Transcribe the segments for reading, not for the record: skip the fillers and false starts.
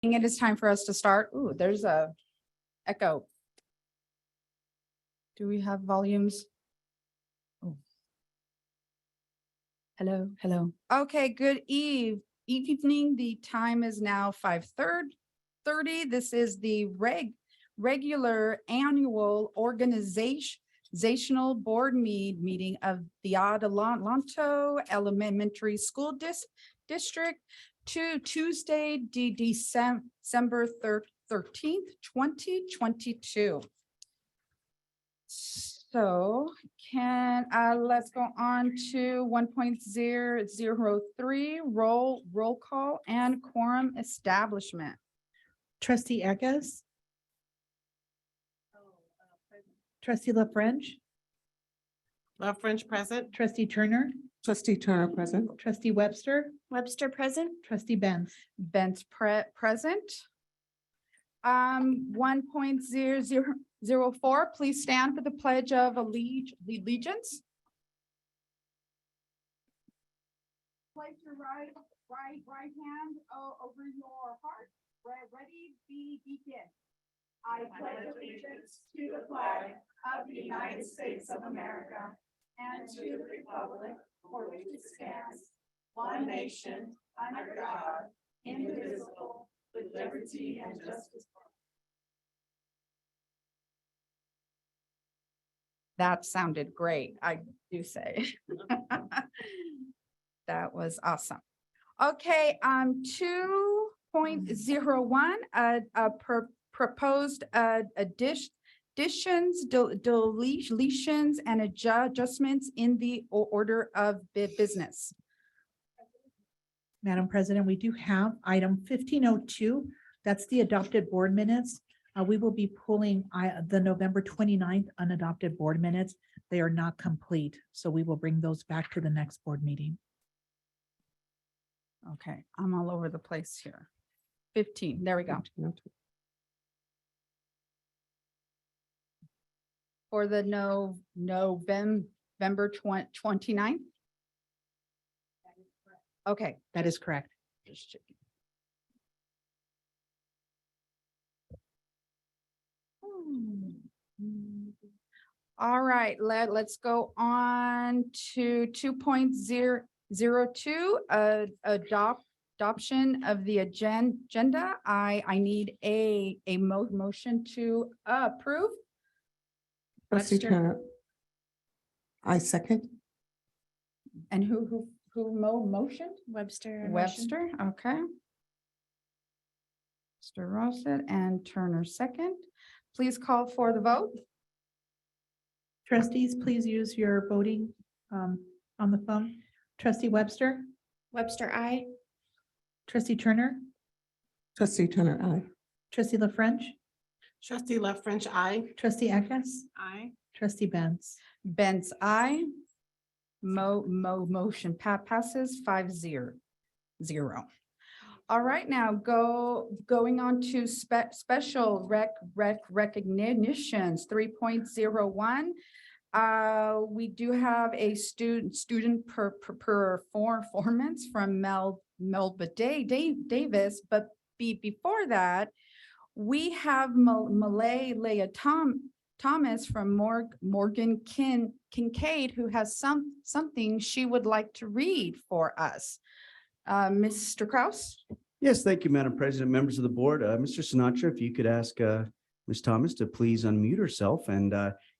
It is time for us to start. Ooh, there's a echo. Do we have volumes? Oh. Hello, hello. Okay, good evening. The time is now 5:30. This is the regular annual organizational board meeting of the Adelanto Elementary School District to Tuesday, December 13th, 2022. So let's go on to 1.003 roll call and quorum establishment. Trustee Eckes. Trustee LaFrench. LaFrench present. Trustee Turner. Trustee Turner present. Trustee Webster. Webster present. Trustee Benz. Benz present. 1.004, please stand for the Pledge of Allegiance. Place your right hand over your heart. Ready, begin. I pledge allegiance to the flag of the United States of America and to the republic for which it stands, one nation, under God, indivisible, with liberty and justice for all. That sounded great, I do say. That was awesome. Okay, 2.01, proposed additions, deletions, and adjustments in the order of business. Madam President, we do have item 1502. That's the adopted board minutes. We will be pulling the November 29th unadopted board minutes. They are not complete, so we will bring those back to the next board meeting. Okay, I'm all over the place here. 15, there we go. For the November 29th? Okay. That is correct. Just checking. All right, let's go on to 2.002, adoption of the agenda. I need a motion to approve. Trustee Webster. Turner. I second. And who motioned? Webster. Webster, okay. Mr. Rossett and Turner second. Please call for the vote. Trustees, please use your voting on the phone. Trustee Webster. Webster, I. Trustee Turner. Trustee Turner, aye. Trustee LaFrench. Trustee LaFrench, aye. Trustee Eckes. Aye. Trustee Benz. Benz, aye. Motion passes 5-0. All right, now going on to special recognitions 3.01. We do have a student performance from Melba Davis, but before that, we have Malay Leah Thomas from Morgan Kincaid, who has something she would like to read for us. Mr. Kraus? Yes, thank you, Madam President, members of the board. Mr. Sinatra, if you could ask Ms. Thomas to please unmute herself. And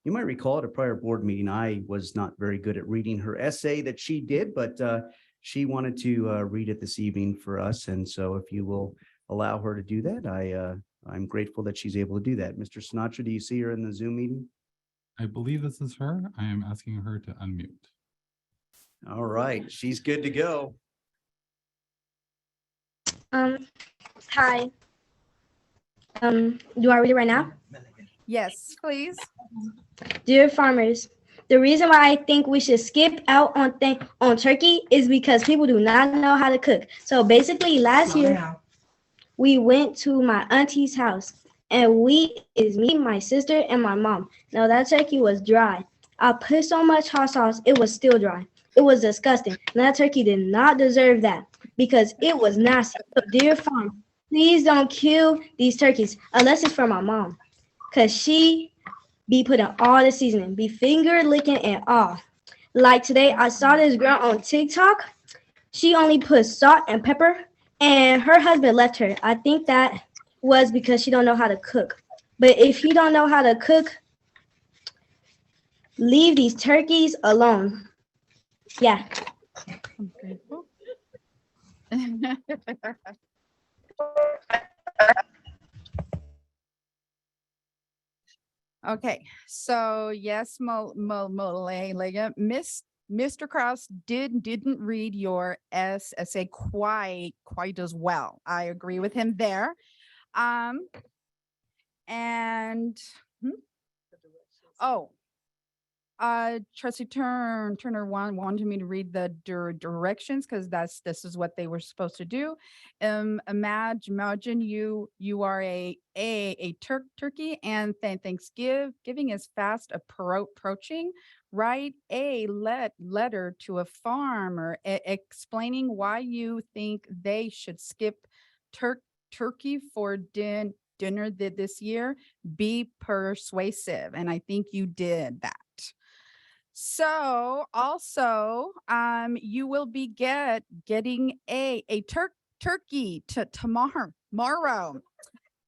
you might recall at a prior board meeting, I was not very good at reading her essay that she did, but she wanted to read it this evening for us. And so if you will allow her to do that, I'm grateful that she's able to do that. Mr. Sinatra, do you see her in the Zoom meeting? I believe this is her. I am asking her to unmute. All right, she's good to go. Hi. Do I read it right now? Yes, please. Dear farmers, the reason why I think we should skip out on turkey is because people do not know how to cook. So basically last year we went to my auntie's house and me, my sister, and my mom. Now that turkey was dry. I put so much hot sauce, it was still dry. It was disgusting. That turkey did not deserve that because it was nasty. So dear farm, please don't kill these turkeys unless it's for my mom. Cause she be putting all the seasoning, be finger licking and all. Like today, I saw this girl on TikTok. She only put salt and pepper, and her husband left her. I think that was because she don't know how to cook. But if you don't know how to cook, leave these turkeys alone. Yeah. I'm grateful. Okay, so yes, Mr. Kraus didn't read your essay quite as well. I agree with him there. And oh, Trustee Turner wanted me to read the directions because this is what they were supposed to do. Imagine you are a turkey, and Thanksgiving is fast approaching. Write a letter to a farmer explaining why you think they should skip turkey for dinner this year. Be persuasive, and I think you did that. So also, you will be getting a turkey tomorrow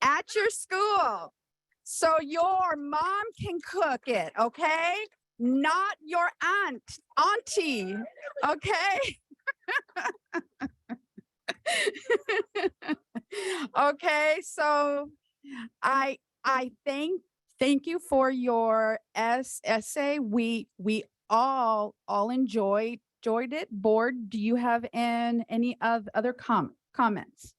at your school, so your mom can cook it, okay? Not your auntie, okay? Okay, so I thank you for your essay. We all enjoyed it. Board, do you have any other comments?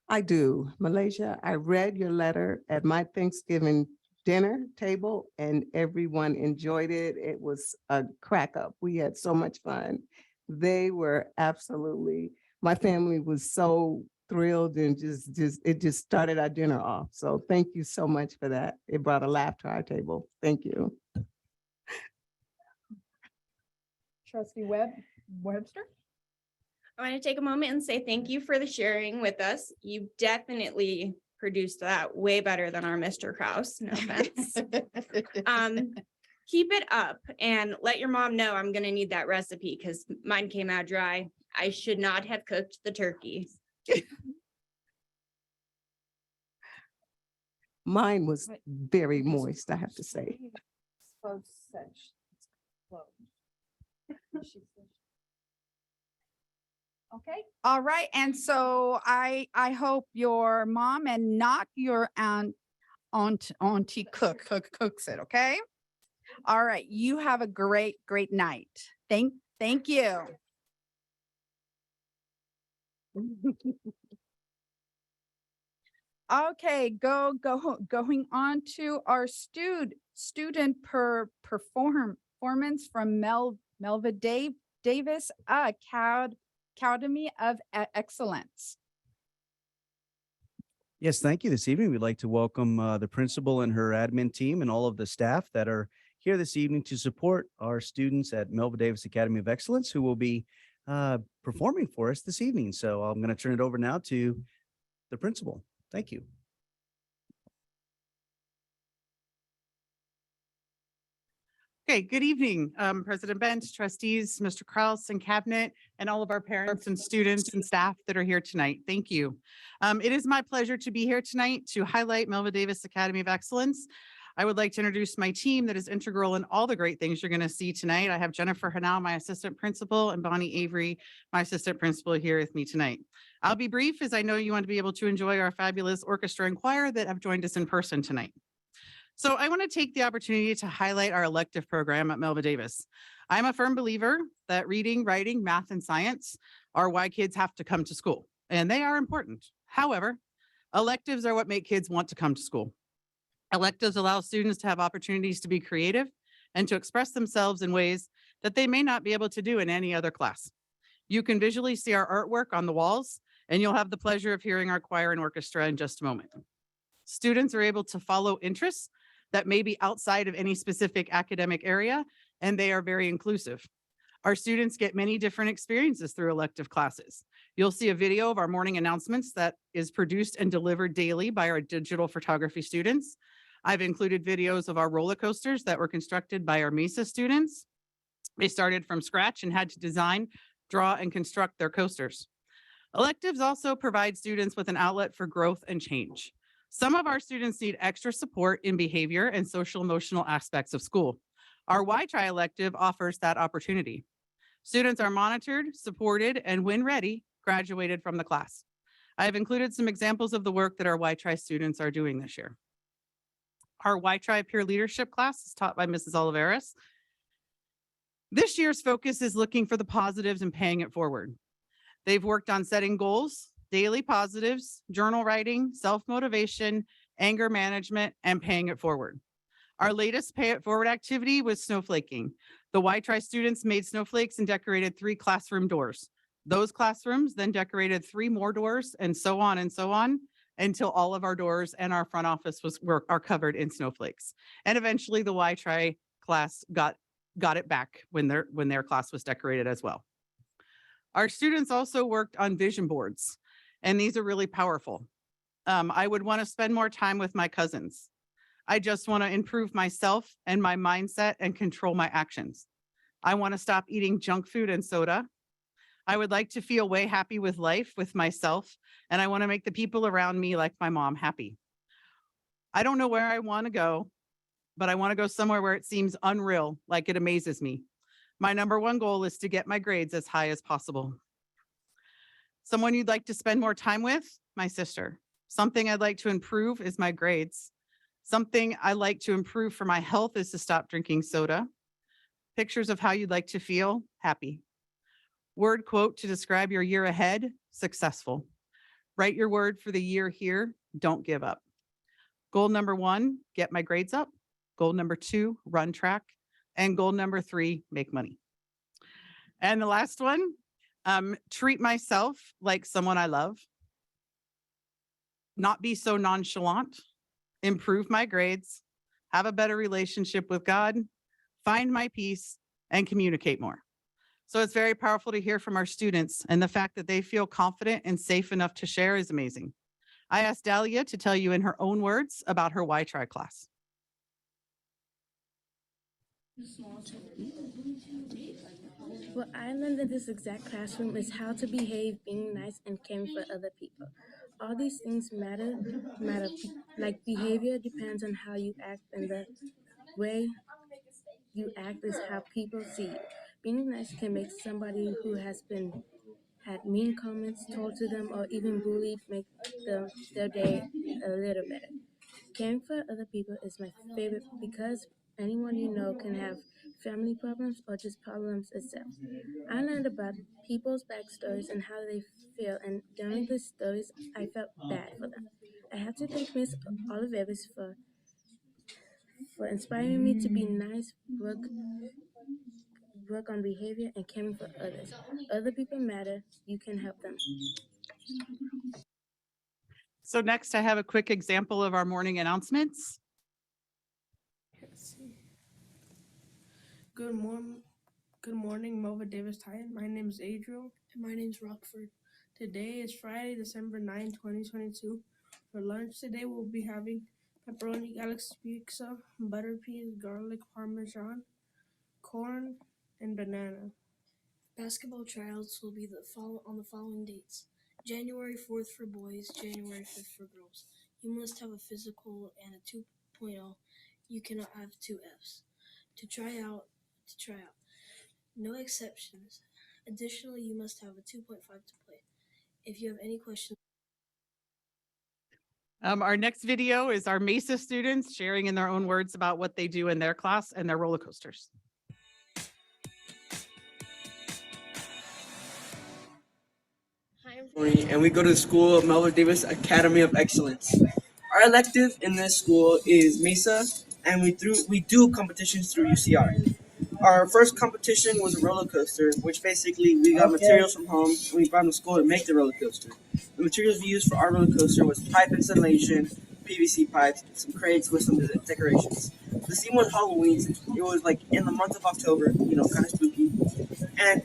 I do. Malaysia, I read your letter at my Thanksgiving dinner table and everyone enjoyed it. It was a crack up. We had so much fun. They were absolutely, my family was so thrilled and it just started our dinner off. So thank you so much for that. It brought a laugh to our table. Thank you. Trustee Webster? I want to take a moment and say thank you for the sharing with us. You definitely produced that way better than our Mr. Kraus. No offense. Keep it up and let your mom know I'm going to need that recipe because mine came out dry. I should not have cooked the turkey. Mine was very moist, I have to say. Okay, all right. And so I hope your mom and not your auntie cooks it, okay? All right, you have a great night. Thank you. Okay, going on to our student performance from Melva Davis Academy of Excellence. Yes, thank you. This evening, we'd like to welcome the principal and her admin team and all of the staff that are here this evening to support our students at Melva Davis Academy of Excellence who will be performing for us this evening. So I'm going to turn it over now to the principal. Thank you. Okay, good evening, President Bench, trustees, Mr. Kraus and cabinet, and all of our parents and students and staff that are here tonight. Thank you. It is my pleasure to be here tonight to highlight Melva Davis Academy of Excellence. I would like to introduce my team that is integral in all the great things you're going to see tonight. I have Jennifer Hanau, my assistant principal, and Bonnie Avery, my assistant principal, here with me tonight. I'll be brief as I know you want to be able to enjoy our fabulous orchestra and choir that have joined us in person tonight. So I want to take the opportunity to highlight our elective program at Melva Davis. I'm a firm believer that reading, writing, math, and science are why kids have to come to school, and they are important. However, electives are what make kids want to come to school. Electives allow students to have opportunities to be creative and to express themselves in ways that they may not be able to do in any other class. You can visually see our artwork on the walls, and you'll have the pleasure of hearing our choir and orchestra in just a moment. Students are able to follow interests that may be outside of any specific academic area, and they are very inclusive. Our students get many different experiences through elective classes. You'll see a video of our morning announcements that is produced and delivered daily by our digital photography students. I've included videos of our roller coasters that were constructed by our MESA students. They started from scratch and had to design, draw, and construct their coasters. Electives also provide students with an outlet for growth and change. Some of our students need extra support in behavior and social emotional aspects of school. Our Y-Try elective offers that opportunity. Students are monitored, supported, and when ready, graduated from the class. I have included some examples of the work that our Y-Try students are doing this year. Our Y-Try peer leadership class is taught by Mrs. Oliveras. This year's focus is looking for the positives and paying it forward. They've worked on setting goals, daily positives, journal writing, self-motivation, anger management, and paying it forward. Our latest pay it forward activity was snowflaking. The Y-Try students made snowflakes and decorated 3 classroom doors. Those classrooms then decorated 3 more doors and so on until all of our doors and our front office are covered in snowflakes. And eventually the Y-Try class got it back when their class was decorated as well. Our students also worked on vision boards, and these are really powerful. I would want to spend more time with my cousins. I just want to improve myself and my mindset and control my actions. I want to stop eating junk food and soda. I would like to feel way happy with life, with myself, and I want to make the people around me, like my mom, happy. I don't know where I want to go, but I want to go somewhere where it seems unreal, like it amazes me. My number one goal is to get my grades as high as possible. Someone you'd like to spend more time with? My sister. Something I'd like to improve is my grades. Something I like to improve for my health is to stop drinking soda. Pictures of how you'd like to feel? Happy. Word quote to describe your year ahead? Successful. Write your word for the year here. Don't give up. Goal number 1, get my grades up. Goal number 2, run track. And goal number 3, make money. And the last one, treat myself like someone I love. Not be so nonchalant. Improve my grades. Have a better relationship with God. Find my peace and communicate more. So it's very powerful to hear from our students, and the fact that they feel confident and safe enough to share is amazing. I asked Dahlia to tell you in her own words about her Y-Try class. What I learned in this exact classroom is how to behave, being nice, and caring for other people. All these things matter. Like behavior depends on how you act, and the way you act is how people see you. Being nice can make somebody who has had mean comments told to them or even bullied make their day a little better. Caring for other people is my favorite because anyone you know can have family problems or just problems itself. I learned about people's backstories and how they feel, and during the stories, I felt bad for them. I have to thank Miss Oliveras for inspiring me to be nice, work on behavior, and caring for others. Other people matter. You can help them. So next I have a quick example of our morning announcements. Good morning, Mova Davis Titan. My name is Adriel. And my name is Rockford. Today is Friday, December 9, 2022. For lunch today, we'll be having pepperoni galaxy pizza, butter peas, garlic parmesan, corn, and banana. Basketball tryouts will be on the following dates. January 4th for boys, January 5th for girls. You must have a physical and a 2.0. You cannot have 2 Fs. To try out. No exceptions. Additionally, you must have a 2.5 to play. If you have any questions. Our next video is our MESA students sharing in their own words about what they do in their class and their roller coasters. And we go to the school of Melvin Davis Academy of Excellence. Our elective in this school is MESA, and we do competitions through UCR. Our first competition was a roller coaster, which basically we got materials from home and we brought them to school to make the roller coaster. The materials we used for our roller coaster was pipe insulation, PVC pipes, some crates with some decorations. The theme was Halloween. It was like in the month of October, kind of spooky. And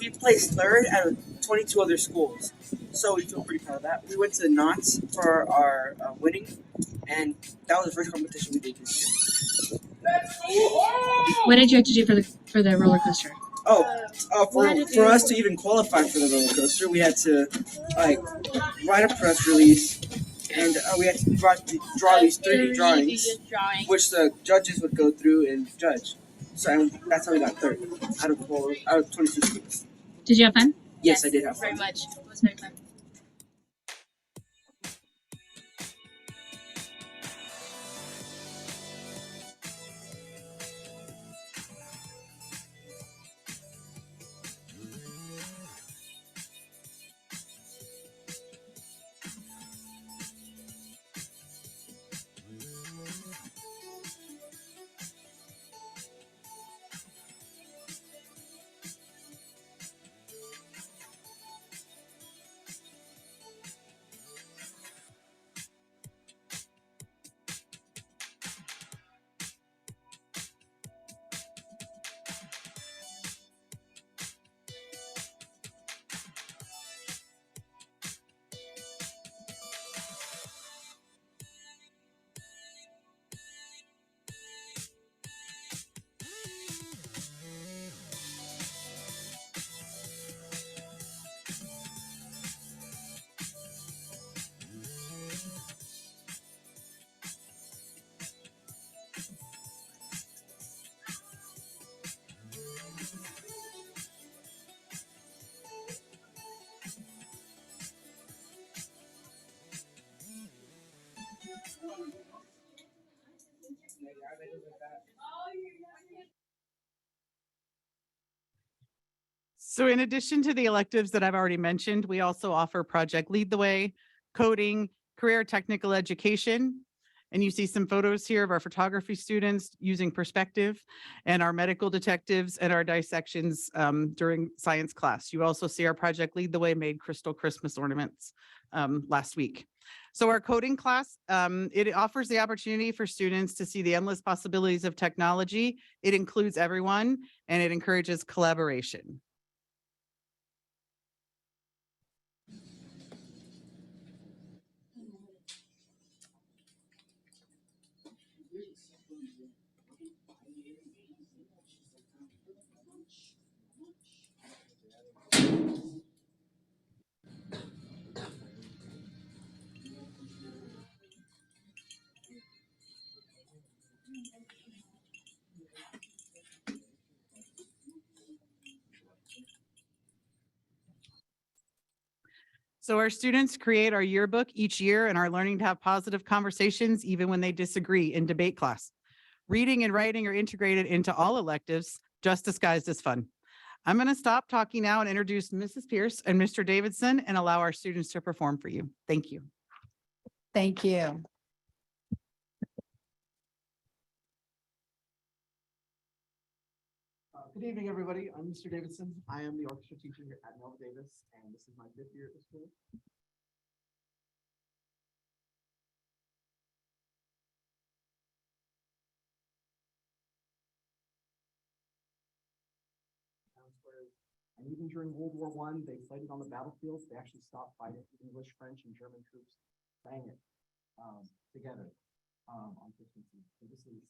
we placed third out of 22 other schools. So we feel pretty proud of that. We went to Knott's for our winning, and that was the first competition we did this year. What did you have to do for the roller coaster? For us to even qualify for the roller coaster, we had to write a press release, and we had to draw these 3D drawings, which the judges would go through and judge. So that's how we got third out of 22 schools. Did you have fun? Yes, I did have fun. Very much. It was very fun. So in addition to the electives that I've already mentioned, we also offer Project Lead the Way, coding, career technical education. And you see some photos here of our photography students using perspective, and our medical detectives and our dissections during science class. You also see our Project Lead the Way made crystal Christmas ornaments last week. So our coding class, it offers the opportunity for students to see the endless possibilities of technology. It includes everyone, and it encourages collaboration. So our students create our yearbook each year and are learning to have positive conversations even when they disagree in debate class. Reading and writing are integrated into all electives, just disguised as fun. I'm going to stop talking now and introduce Mrs. Pierce and Mr. Davidson and allow our students to perform for you. Thank you. Thank you. Good evening, everybody. I'm Mr. Davidson. I am the orchestra teacher here at Nova Davis, and this is my 5th year at the school. And even during World War I, they played it on the battlefields. They actually stopped fighting. English, French, and German troops sang it together on Christmas Eve. So this is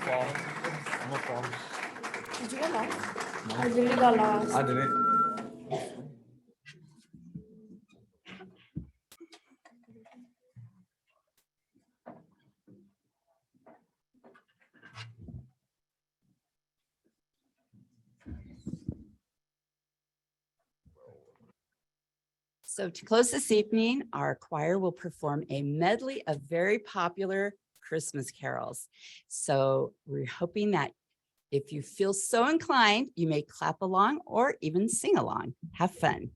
Did you get lost? I really got lost. I didn't. So to close this evening, our choir will perform a medley of very popular Christmas carols. So we're hoping that if you feel so inclined, you may clap along or even sing along. Have fun.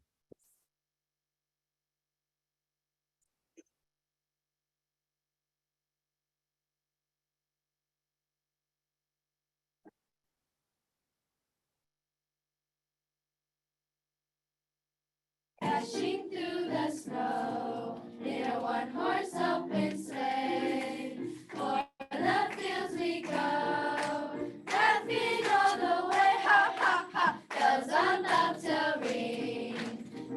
Dashing through the snow in a one-horse open sleigh. O'er the fields we go, laughing all the way. Ha, ha, ha. Bells on bobtail ring,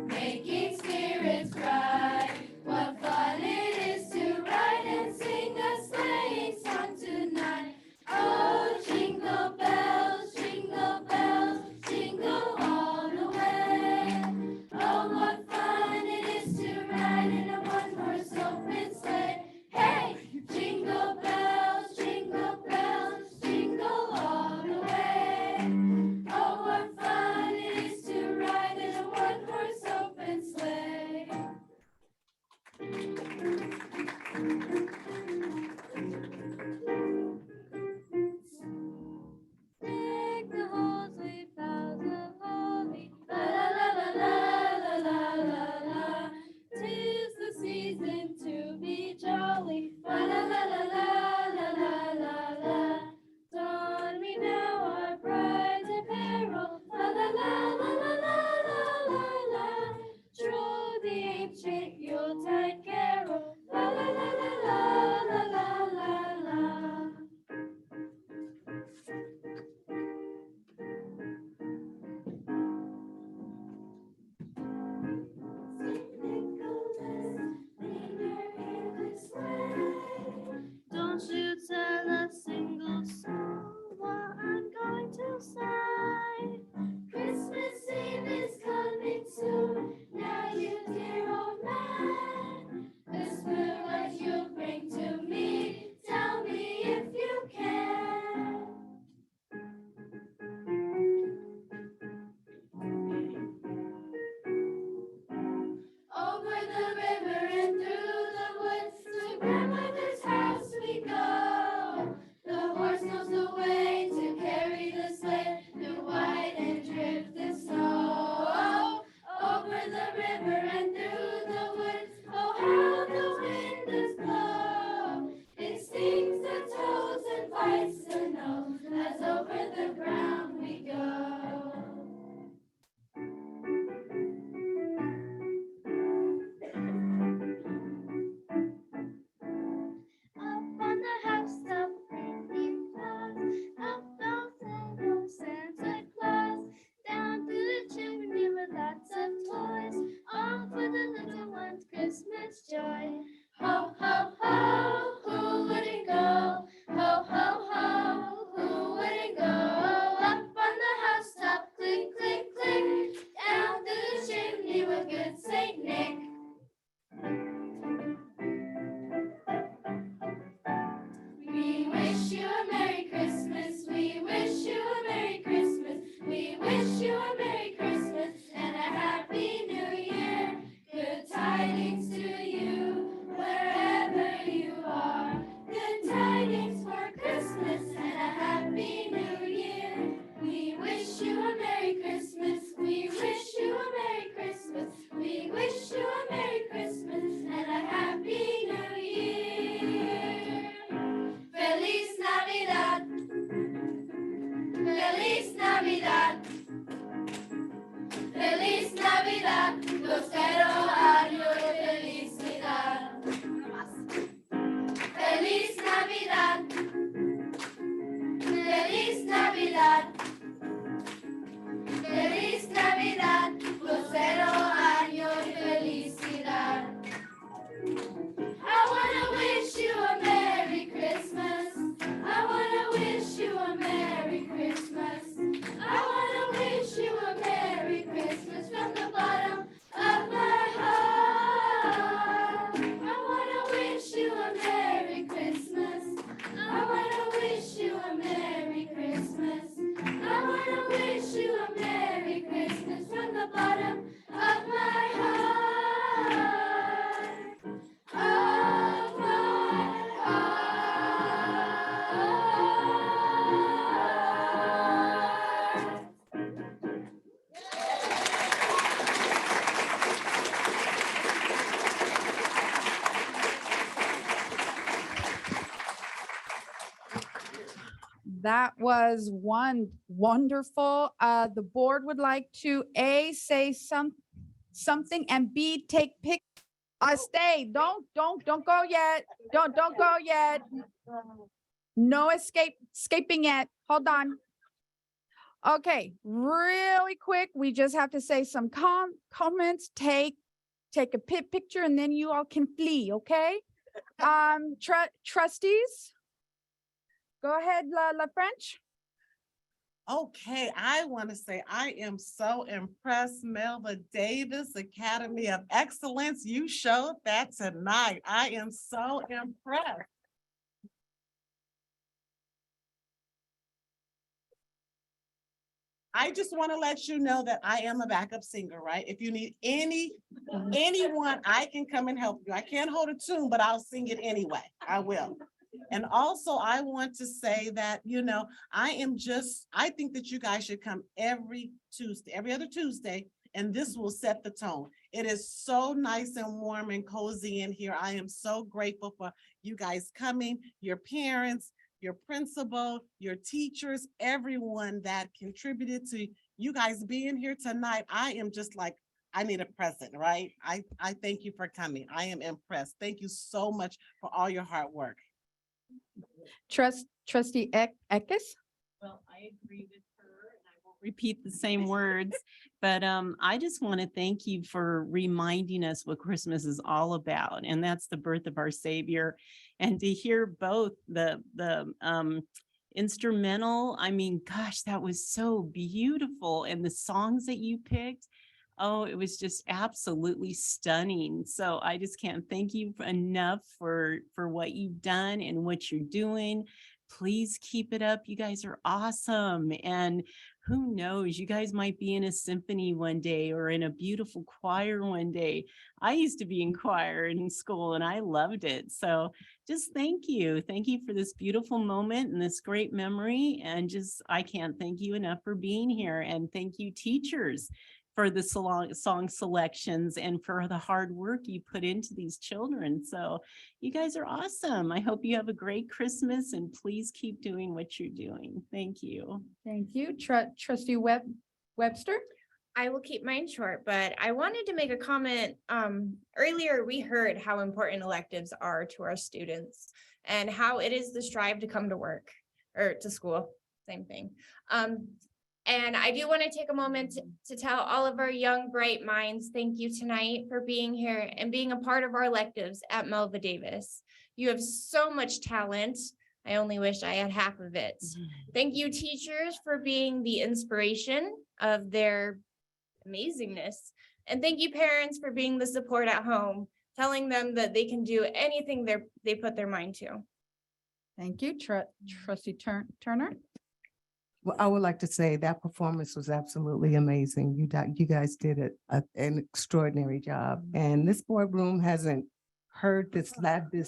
making spirits bright. What fun it is to ride and sing a sleighing song tonight. Oh, jingle bells, jingle all the way. Oh, what fun it is to ride in a one-horse open That was wonderful. The board would like to say something and B, take pic. Stay, don't go yet. Don't go yet. No escaping yet. Hold on. Okay, really quick, we just have to say some comments, take a picture, and then you all can flee, okay? Trustees? Go ahead, La French. Okay, I want to say I am so impressed, Melva Davis, Academy of Excellence. You showed that tonight. I am so impressed. I just want to let you know that I am a backup singer, right? If you need anyone, I can come and help you. I can't hold a tune, but I'll sing it anyway. I will. And also I want to say that, I think that you guys should come every other Tuesday, and this will set the tone. It is so nice and warm and cozy in here. I am so grateful for you guys coming, your parents, your principal, your teachers, everyone that contributed to you guys being here tonight. I am just like, I need a present, right? I thank you for coming. I am impressed. Thank you so much for all your hard work. Trustee Eckes? Well, I agree with her and I won't repeat the same words, but I just want to thank you for reminding us what Christmas is all about, and that's the birth of our Savior. And to hear both the instrumental, I mean, gosh, that was so beautiful. And the songs that you picked, oh, it was just absolutely stunning. So I just can't thank you enough for what you've done and what you're doing. Please keep it up. You guys are awesome. And who knows, you guys might be in a symphony one day or in a beautiful choir one day. I used to be in choir in school and I loved it. So just thank you. Thank you for this beautiful moment and this great memory. And I can't thank you enough for being here. And thank you, teachers, for the song selections and for the hard work you put into these children. So you guys are awesome. I hope you have a great Christmas and please keep doing what you're doing. Thank you. Thank you. Trustee Webster? I will keep mine short, but I wanted to make a comment. Earlier, we heard how important electives are to our students and how it is the strive to come to work or to school, same thing. And I do want to take a moment to tell all of our young, bright minds, thank you tonight for being here and being a part of our electives at Melva Davis. You have so much talent. I only wish I had half of it. Thank you, teachers, for being the inspiration of their amazingness. And thank you, parents, for being the support at home, telling them that they can do anything they put their mind to. Thank you. Trustee Turner? Well, I would like to say that performance was absolutely amazing. You guys did an extraordinary job. And this boardroom hasn't heard this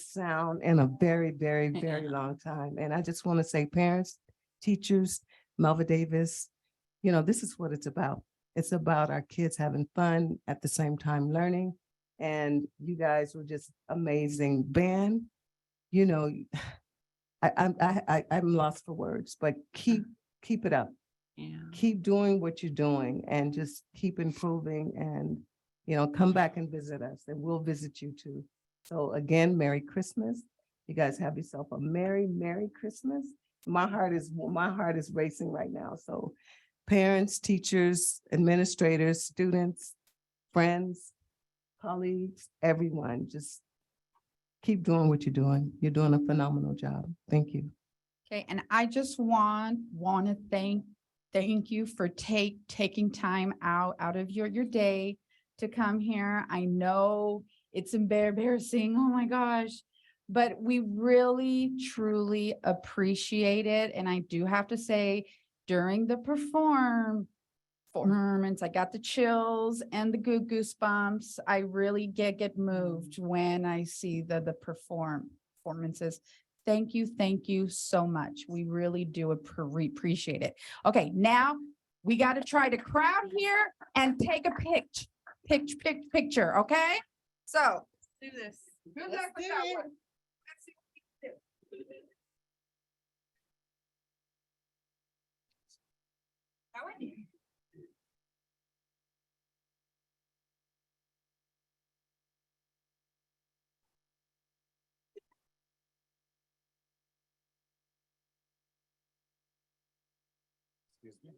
sound in a very, very, very long time. And I just want to say, parents, teachers, Melva Davis, this is what it's about. It's about our kids having fun at the same time learning. And you guys were just amazing. Band, I'm lost for words, but keep it up. Yeah. Keep doing what you're doing and just keep improving and, come back and visit us and we'll visit you too. So again, Merry Christmas. You guys have yourself a Merry Christmas. My heart is racing right now. So parents, teachers, administrators, students, friends, colleagues, everyone, just keep doing what you're doing. You're doing a phenomenal job. Thank you. Okay, and I just want to thank you for taking time out of your day to come here. I know it's embarrassing. Oh my gosh. But we really, truly appreciate it. And I do have to say, during the performance, I got the chills and the goosebumps. I really get moved when I see the performances. Thank you so much. We really do appreciate it. Okay, now we got to try to crowd here and take a picture, okay? So Do this. good luck with that one. Let's see what we can do. Excuse me.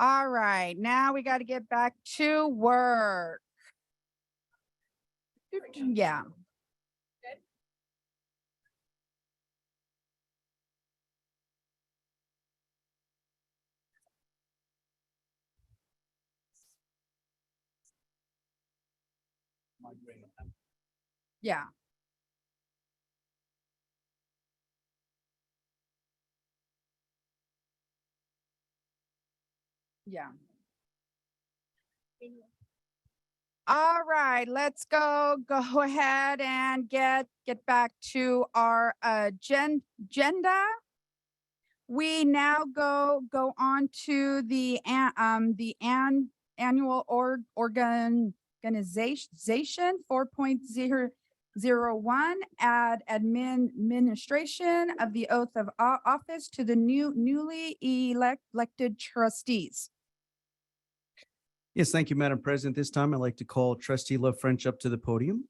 All right, now we got to get back to work. Yeah. Yeah. Yeah. All right, let's go ahead and get back to our agenda. We now go on to the annual organization 4.001 administration of the oath of office to the newly elected trustees. Yes, thank you, Madam President. This time I'd like to call Trustee Love French up to the podium.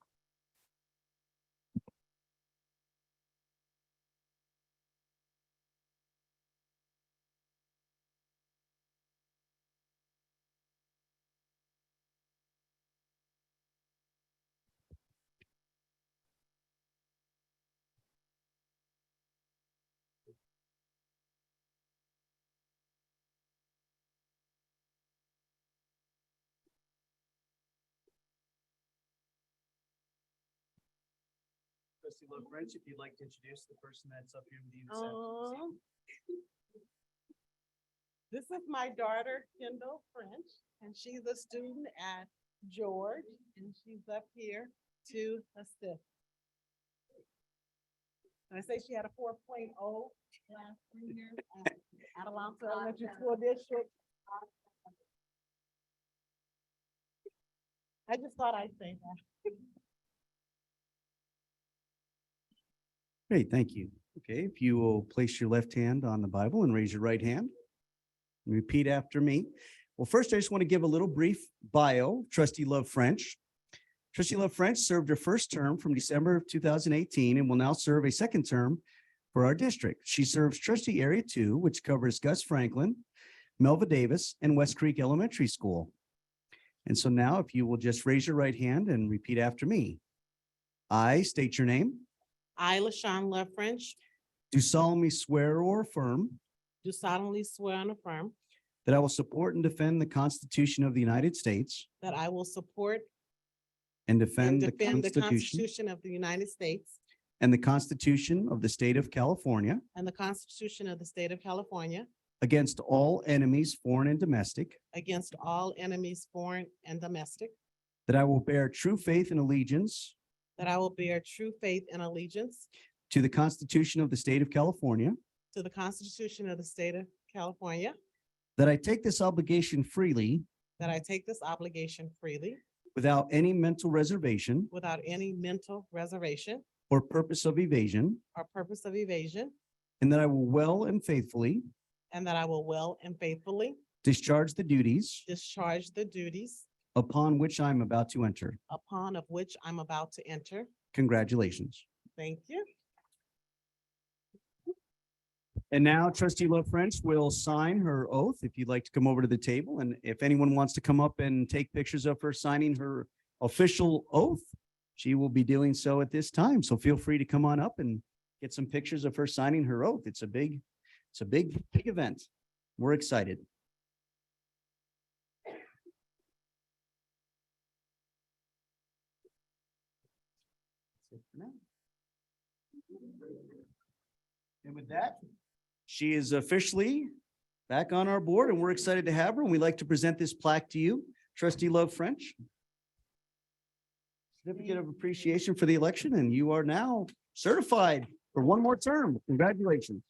Trustee Love French, if you'd like to introduce the person that's up here with you this afternoon. This is my daughter, Kendall French, and she's a student at George, and she's up here to assist. I say she had a 4.0 last 3 years at Adelanto Elementary School District. I just thought I'd say that. Great, thank you. Okay, if you will place your left hand on the Bible and raise your right hand. Repeat after me. Well, first, I just want to give a little brief bio. Trustee Love French. Trustee Love French served her first term from December of 2018 and will now serve a second term for our district. She serves Trustee Area 2, which covers Gus Franklin, Melva Davis, and West Creek Elementary School. And so now, if you will just raise your right hand and repeat after me. I state your name. I, LaShawn Love French, Do solemnly swear or affirm do solemnly swear and affirm that I will support and defend the Constitution of the United States that I will support and and defend the defend the Constitution Constitution of the United States and the Constitution of the State of California and the Constitution of the State of California against all enemies, foreign and domestic, against all enemies, foreign and domestic, that I will bear true faith and allegiance that I will bear true faith and allegiance to the Constitution of the State of California, to the Constitution of the State of California, that I take this obligation freely that I take this obligation freely without any mental reservation without any mental reservation or purpose of evasion, or purpose of evasion, and that I will well and faithfully and that I will well and faithfully discharge the duties discharge the duties upon which I am about to enter. upon of which I'm about to enter. Congratulations. Thank you. And now trustee Love French will sign her oath. If you'd like to come over to the table, and if anyone wants to come up and take pictures of her signing her official oath, she will be doing so at this time. So feel free to come on up and get some pictures of her signing her oath. It's a big event. We're excited. And with that, she is officially back on our board, and we're excited to have her, and we'd like to present this plaque to you, trustee Love French. Certificate of appreciation for the election, and you are now certified for one more term. Congratulations.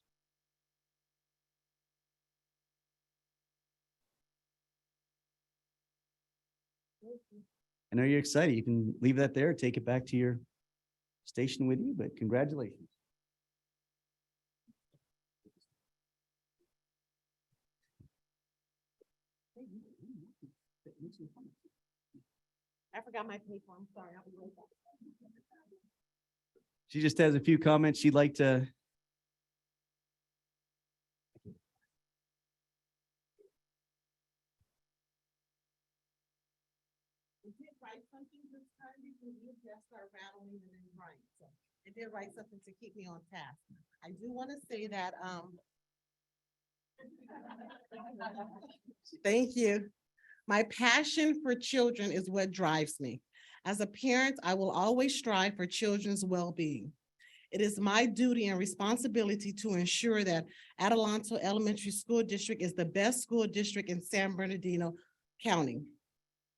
I know you're excited. You can leave that there, take it back to your station with you, but congratulations. I forgot my paper. I'm sorry. I'll be right back. She just has a few comments she'd like to. I did write something this time because you just start rattling and then write. So I did write something to keep me on task. I do want to say that, thank you. My passion for children is what drives me. As a parent, I will always strive for children's well-being. It is my duty and responsibility to ensure that Adelanto Elementary School District is the best school district in San Bernardino County.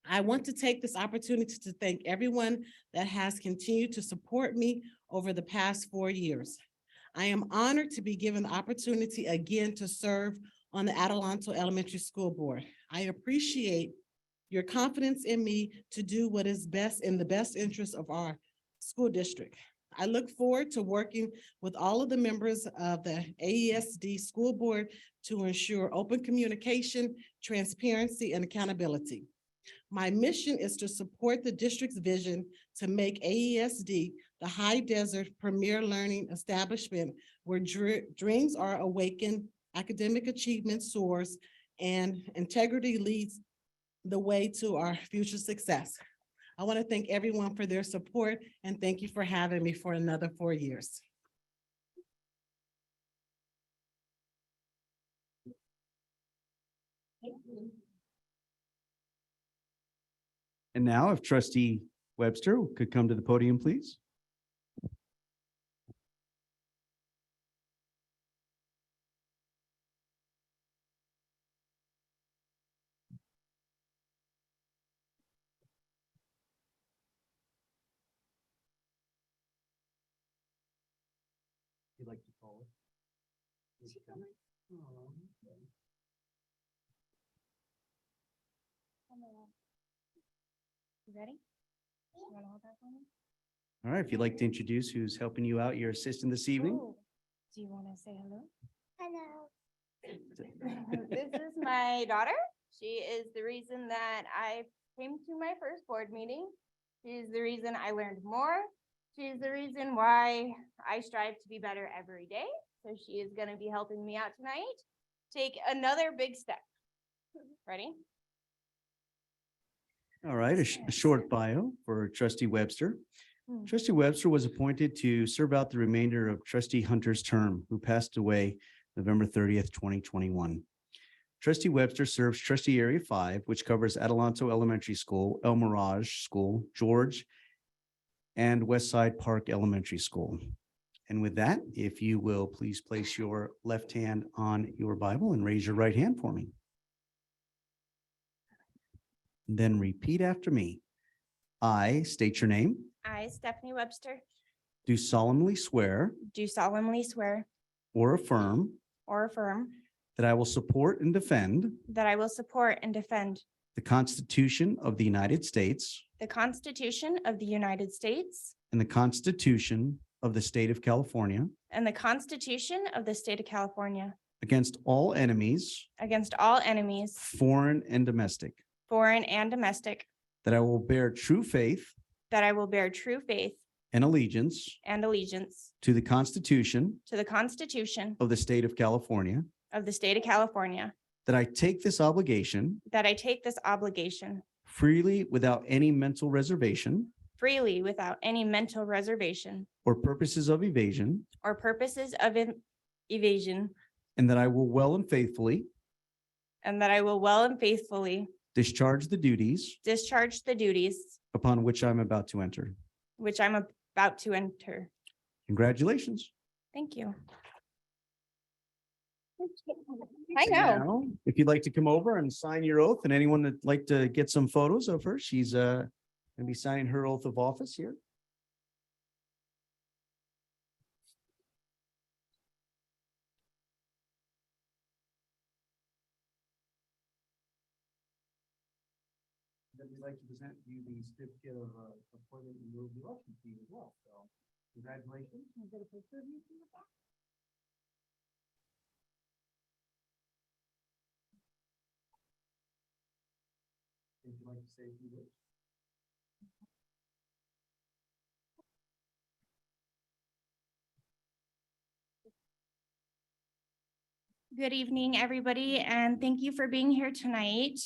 I want to take this opportunity to thank everyone that has continued to support me over the past 4 years. I am honored to be given the opportunity again to serve on the Adelanto Elementary School Board. I appreciate your confidence in me to do what is best in the best interest of our school district. I look forward to working with all of the members of the AESD School Board to ensure open communication, transparency, and accountability. My mission is to support the district's vision to make AESD the high desert premier learning establishment where dreams are awakened, academic achievement soars, and integrity leads the way to our future success. I want to thank everyone for their support and thank you for having me for another 4 years. Thank you. And now if trustee Webster could come to the podium, please. like to call it. You ready? You wanna hold that for me? All right, if you'd like to introduce who's helping you out, your assistant this evening. Oh, do you wanna say hello? Hello. This is my daughter. She is the reason that I came to my first board meeting. She's the reason I learned more. She's the reason why I strive to be better every day. So she is gonna be helping me out tonight. Take another big step. Ready? All right, a short bio for Trustee Webster. Hmm. Trustee Webster was appointed to serve out the remainder of Trustee Hunter's term, who passed away November 30th, 2021. Trustee Webster serves Trustee Area 5, which covers Adelanto Elementary School, El Mirage School, George, and Westside Park Elementary School. And with that, if you will please place your left hand on your Bible and raise your right hand for me. Then repeat after me. I state your name, I, Stephanie Webster, do solemnly swear do solemnly swear or affirm or affirm that I will support and defend that I will support and defend the Constitution of the United States the Constitution of the United States and the Constitution of the State of California and the Constitution of the State of California against all enemies, against all enemies, foreign and domestic, foreign and domestic, that I will bear true faith that I will bear true faith and allegiance and allegiance to the Constitution to the Constitution of the State of California, of the State of California, that I take this obligation that I take this obligation freely without any mental reservation freely without any mental reservation or purposes of evasion, or purposes of evasion, and that I will well and faithfully and that I will well and faithfully discharge the duties discharge the duties upon which I'm about to enter. which I'm about to enter. Congratulations. Thank you. I know. Now, if you'd like to come over and sign your oath, and anyone that'd like to get some photos of her, she's gonna be signing her oath of office here. Then we'd like to present you the certificate of appointment and move the election to you as well. So congratulations. Can I get a picture of you from the back? Would you like to say a few words? Good evening, everybody, and thank you for being here tonight.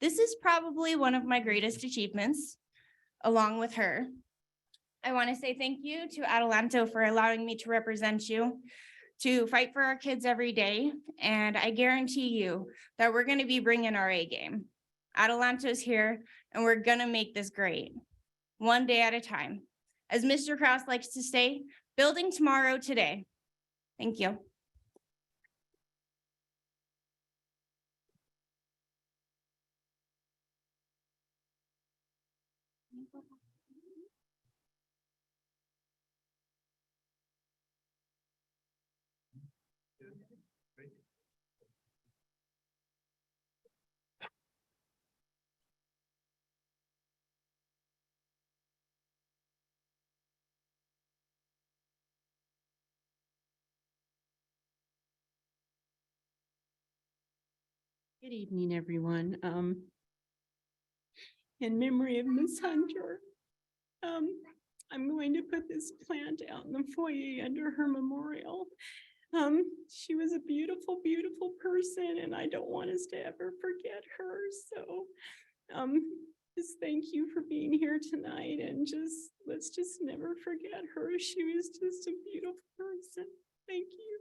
This is probably one of my greatest achievements, along with her. I want to say thank you to Adelanto for allowing me to represent you, to fight for our kids every day, and I guarantee you that we're going to be bringing our A game. Adelanto's here, and we're going to make this great, one day at a time. As Mr. Kraus likes to say, building tomorrow today. Thank you. Good evening, everyone. In memory of Miss Hunter, I'm going to put this plant out in the foyer under her memorial. She was a beautiful, beautiful person, and I don't want us to ever forget her. So, just thank you for being here tonight, and let's just never forget her. She was just a beautiful person. Thank you.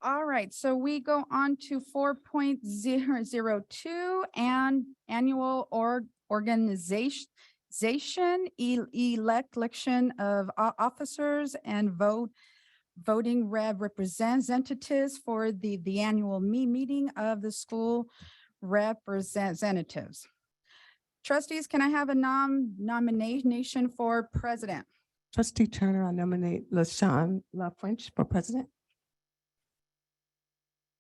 All right, so we go on to 4.002 and annual organization election of officers and voting representatives for the annual meeting of the school representatives. Trustees, can I have a nomination for president? Trustee Turner, I nominate LaShawn LaFrench for president.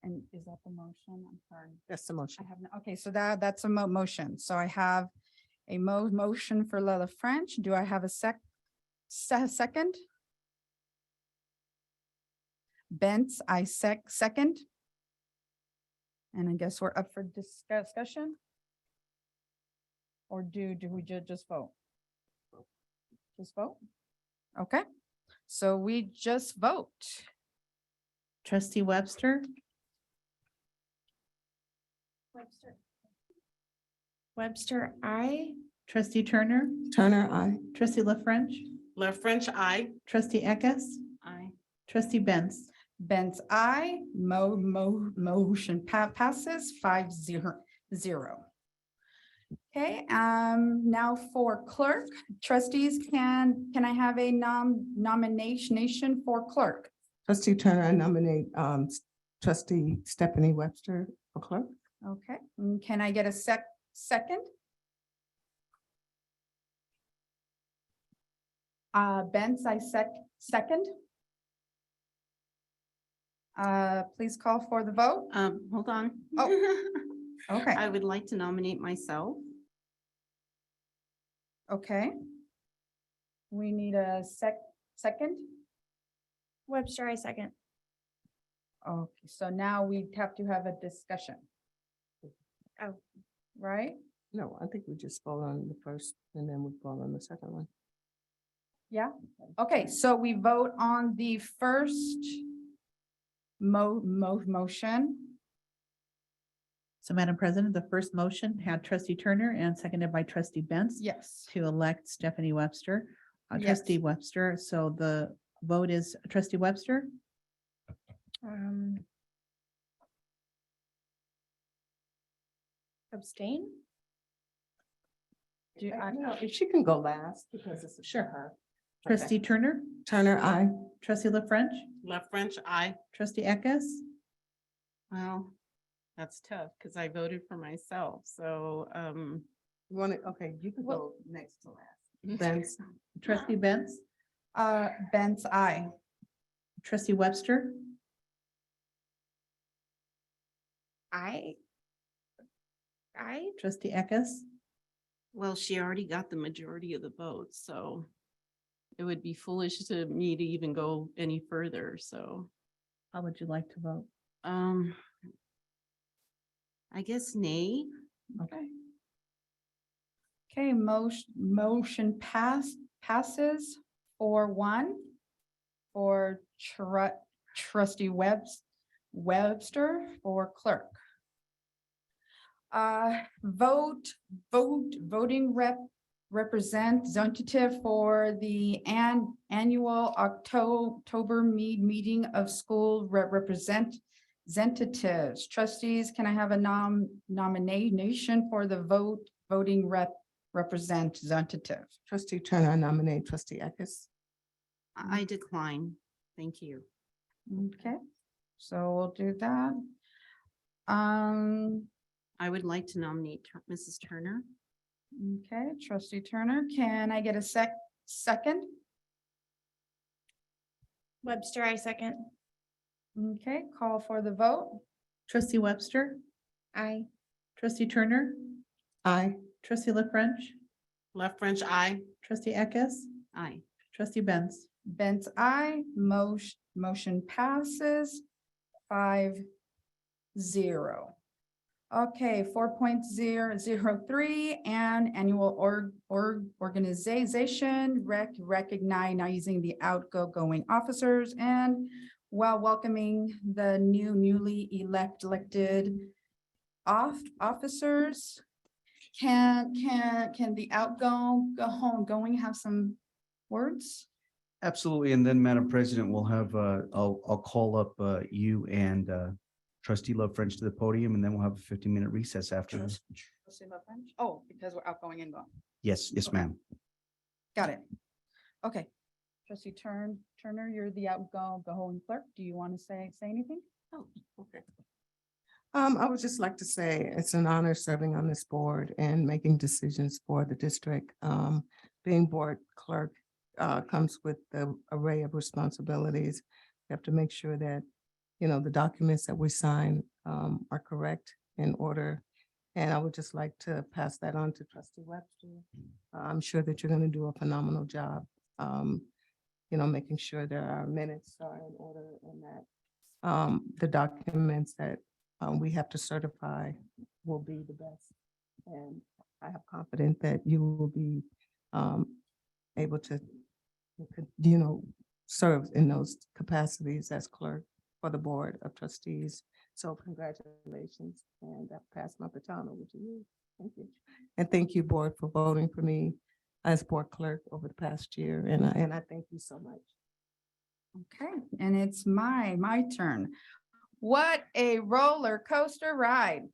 And is that the motion? I'm sorry. That's the motion. I have, okay, so that's a motion. So I have a motion for Lila French. Do I have a second? Benz, I second. And I guess we're up for discussion? Or do we just vote? Just vote? Okay, so we just vote. Trustee Webster, Webster, I. trustee Turner, Turner, I. trustee La French, Left French, I. trustee Eckes, Aye. trustee Benz. Benz, I. Motion passes 5-0. Okay, now for clerk, trustees, can I have a nomination for clerk? Trustee Turner, I nominate trustee Stephanie Webster for clerk. Okay, can I get a second? Benz, I second. Please call for the vote. Hold on. Oh, okay. I would like to nominate myself. Okay. We need a second. Webster, I second. Okay, so now we have to have a discussion. Oh. Right? No, I think we just vote on the first and then we vote on the second one. Yeah, okay, so we vote on the first motion. So Madam President, the first motion had trustee Turner and seconded by trustee Benz Yes. to elect Stephanie Webster. Yes. Trustee Webster, so the vote is trustee Webster, Abstain? If she can go last because it's Sure. her. trustee Turner, Turner, I. trustee La French, Left French, I. trustee Eckes, Well, that's tough because I voted for myself. So, You want to, okay, you can go next to last. Benz, trustee Benz, Benz, I. trustee Webster, I. trustee Eckes, well, she already got the majority of the votes, so it would be foolish to me to even go any further. So, how would you like to vote? I guess nay. Okay. Okay, motion passes 4-1 for trustee Webster for clerk. Voting representative for the annual October meeting of school representatives. Trustees, can I have a nomination for the voting representative? Trustee Turner, I nominate trustee Eckes. I decline. Thank you. Okay, so we'll do that. I would like to nominate Mrs. Turner. Okay, trustee Turner, can I get a second? Webster, I second. Okay, call for the vote. Trustee Webster, I. trustee Turner, I. trustee La French, Left French, I. trustee Eckes, Aye. trustee Benz. Benz, I. Motion passes 5-0. Okay, 4.003 and annual organization recognizing the outgoing officers and while welcoming the newly elected officers. Can the outgoing have some words? Absolutely. And then, Madam President, we'll have, I'll call up you and trustee Love French to the podium, and then we'll have a 15-minute recess after this. Oh, because we're outgoing and going. Yes, yes, ma'am. Got it. Okay. Trustee Turner, you're the outgoing clerk. Do you want to say anything? Oh, okay. I would just like to say it's an honor serving on this board and making decisions for the district. Being board clerk comes with the array of responsibilities. You have to make sure that, you know, the documents that we sign are correct in order. And I would just like to pass that on to trustee Webster. I'm sure that you're going to do a phenomenal job, you know, making sure that our minutes are in order and that the documents that we have to certify will be the best. And I have confidence that you will be able to, you know, serve in those capacities as clerk for the Board of Trustees. So congratulations, and I pass my baton over to you. Thank you. And thank you, board, for voting for me as board clerk over the past year. And I thank you so much. Okay, and it's my turn. What a roller coaster ride.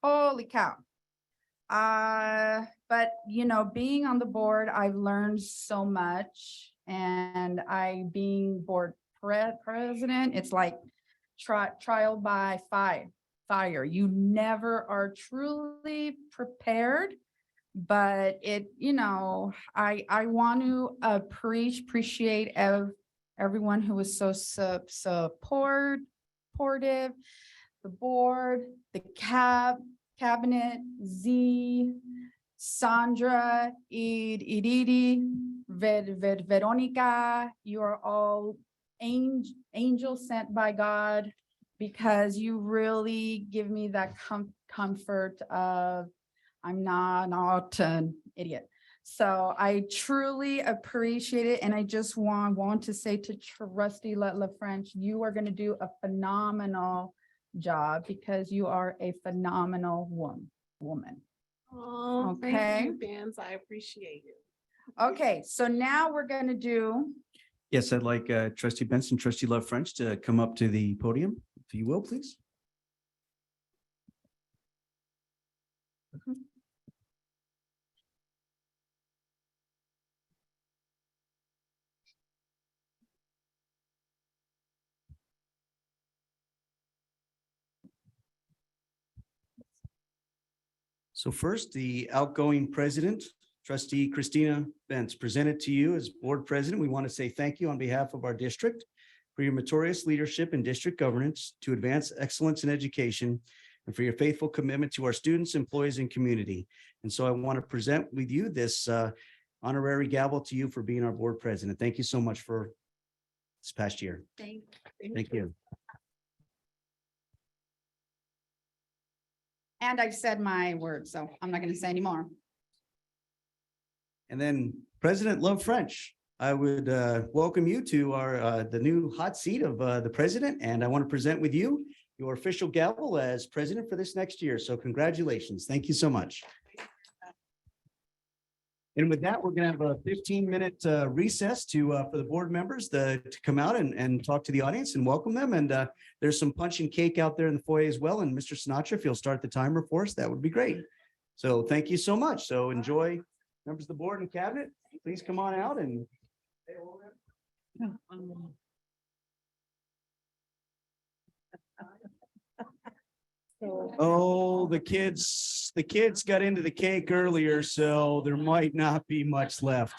Holy cow. But you know, being on the board, I've learned so much, and being board president, it's like trial by fire. You never are truly prepared, but you know, I want to appreciate everyone who was so supportive, the board, the cabinet, Z, Sandra, Edie, Veronica. You are all angels sent by God, because you really give me that comfort of I'm not an idiot. So I truly appreciate it. And I just want to say to Trustee La French, you are going to do a phenomenal job, because you are a phenomenal woman. Oh, Okay. thank you, Benz. I appreciate it. Okay, so now we're going to do, Yes, I'd like trustee Benson, trustee Love French to come up to the podium, if you will, please. So first, the outgoing president, trustee Christina Benz, presented to you as board president. We want to say thank you on behalf of our district for your meritorious leadership in district governance to advance excellence in education, and for your faithful commitment to our students, employees, and community. And so I want to present with you this honorary gavel to you for being our board president. Thank you so much for this past year. Thank you. and I've said my word, so I'm not going to say anymore. And then President Love French, I would welcome you to our the new hot seat of the president, and I want to present with you your official gavel as president for this next year. So congratulations. Thank you so much. And with that, we're going to have a 15-minute recess for the board members to come out and talk to the audience and welcome them. And there's some punch and cake out there in the foyer as well. And Mr. Sinatra, if you'll start the timer for us, that would be great. So thank you so much. So enjoy, members of the board and cabinet. Please come on out and. Oh, the kids got into the cake earlier, so there might not be much left.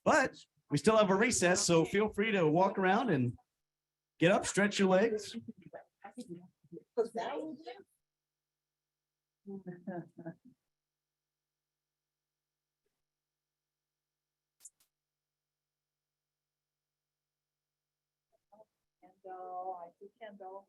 But we still have a recess, so feel free to walk around and get up, stretch your legs. Kendall, I see Kendall.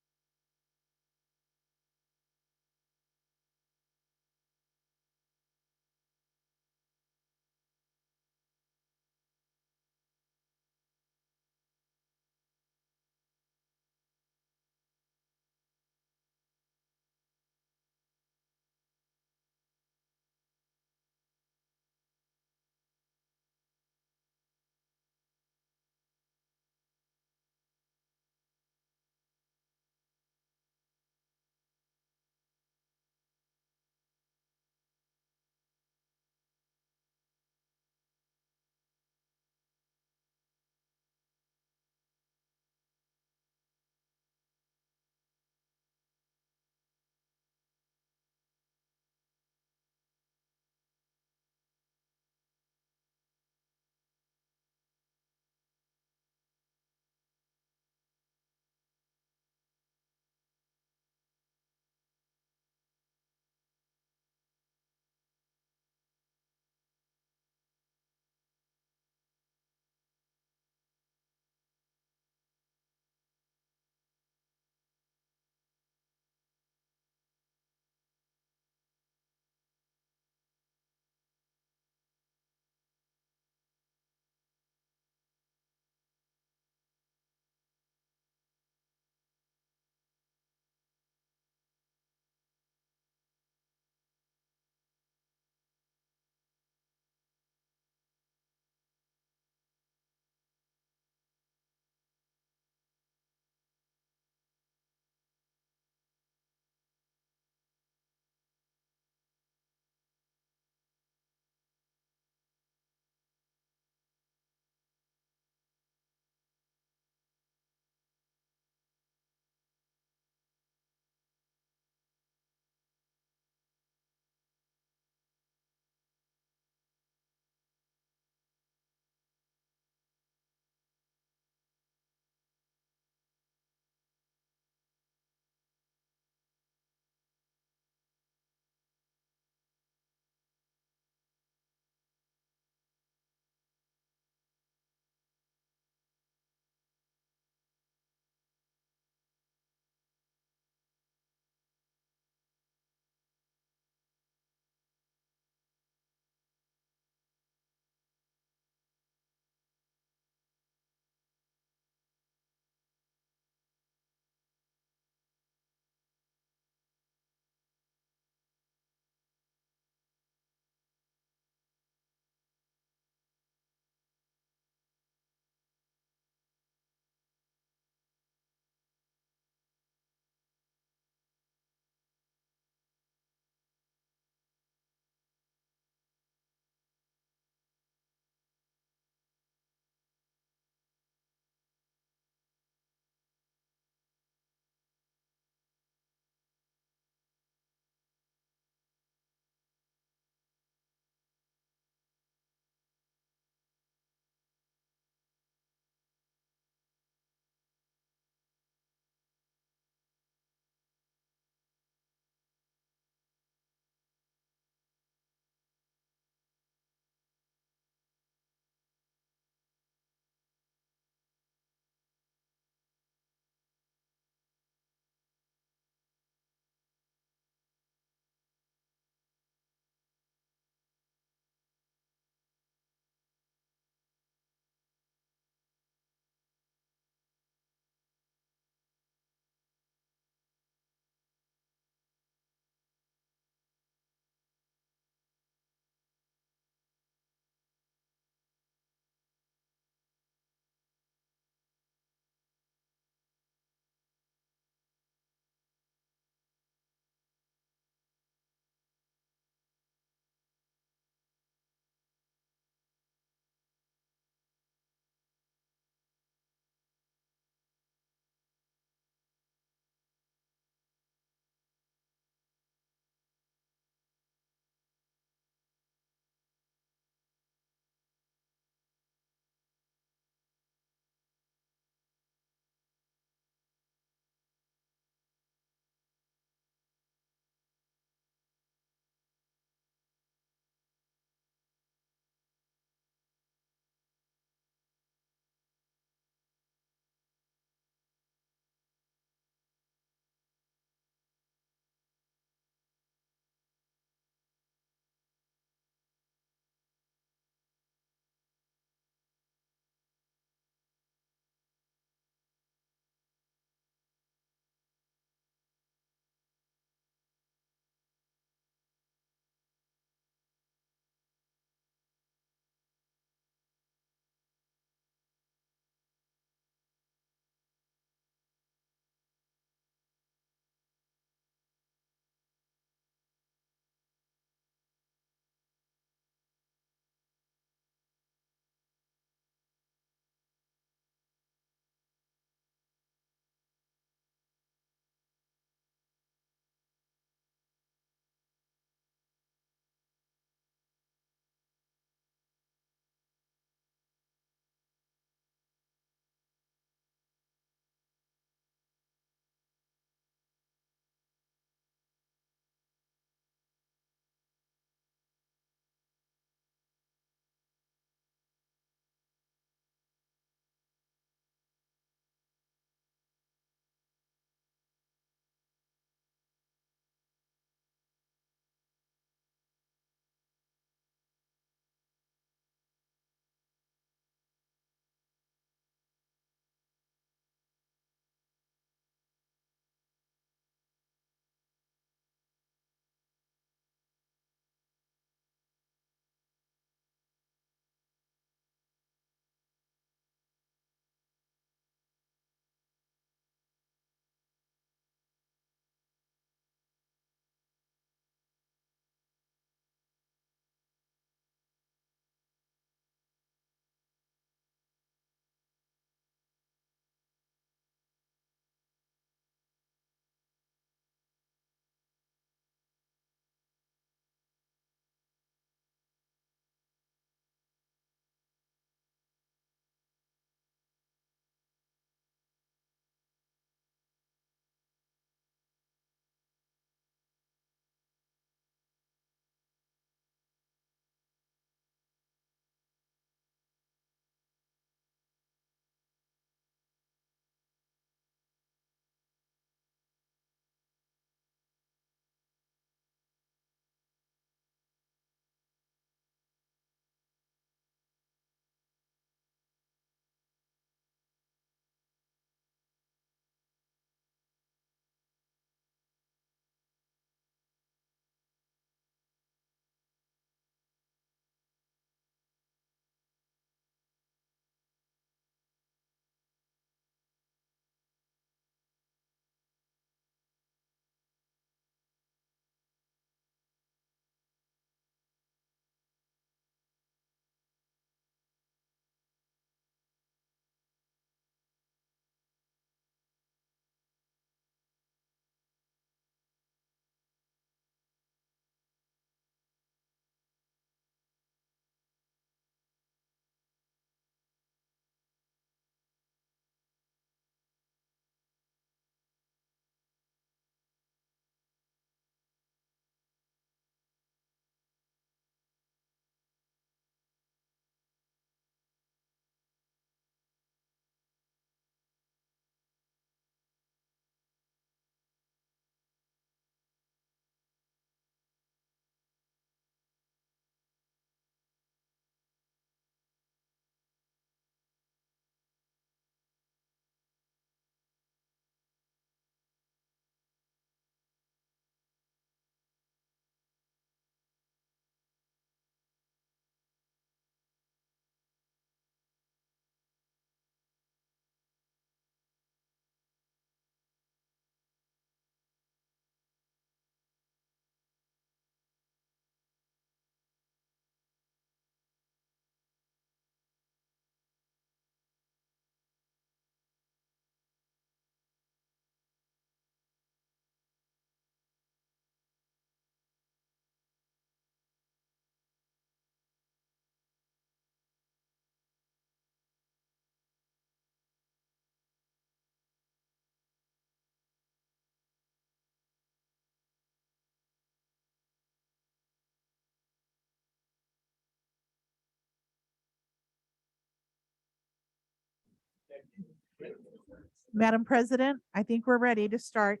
Madam President, I think we're ready to start.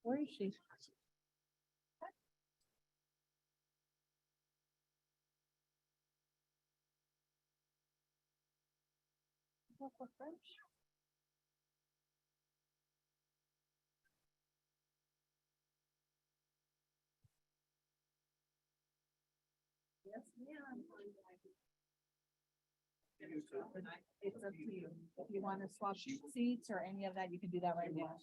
Where is she? Yes, ma'am. It's up to you. If you want to swap seats or any of that, you can do that right now.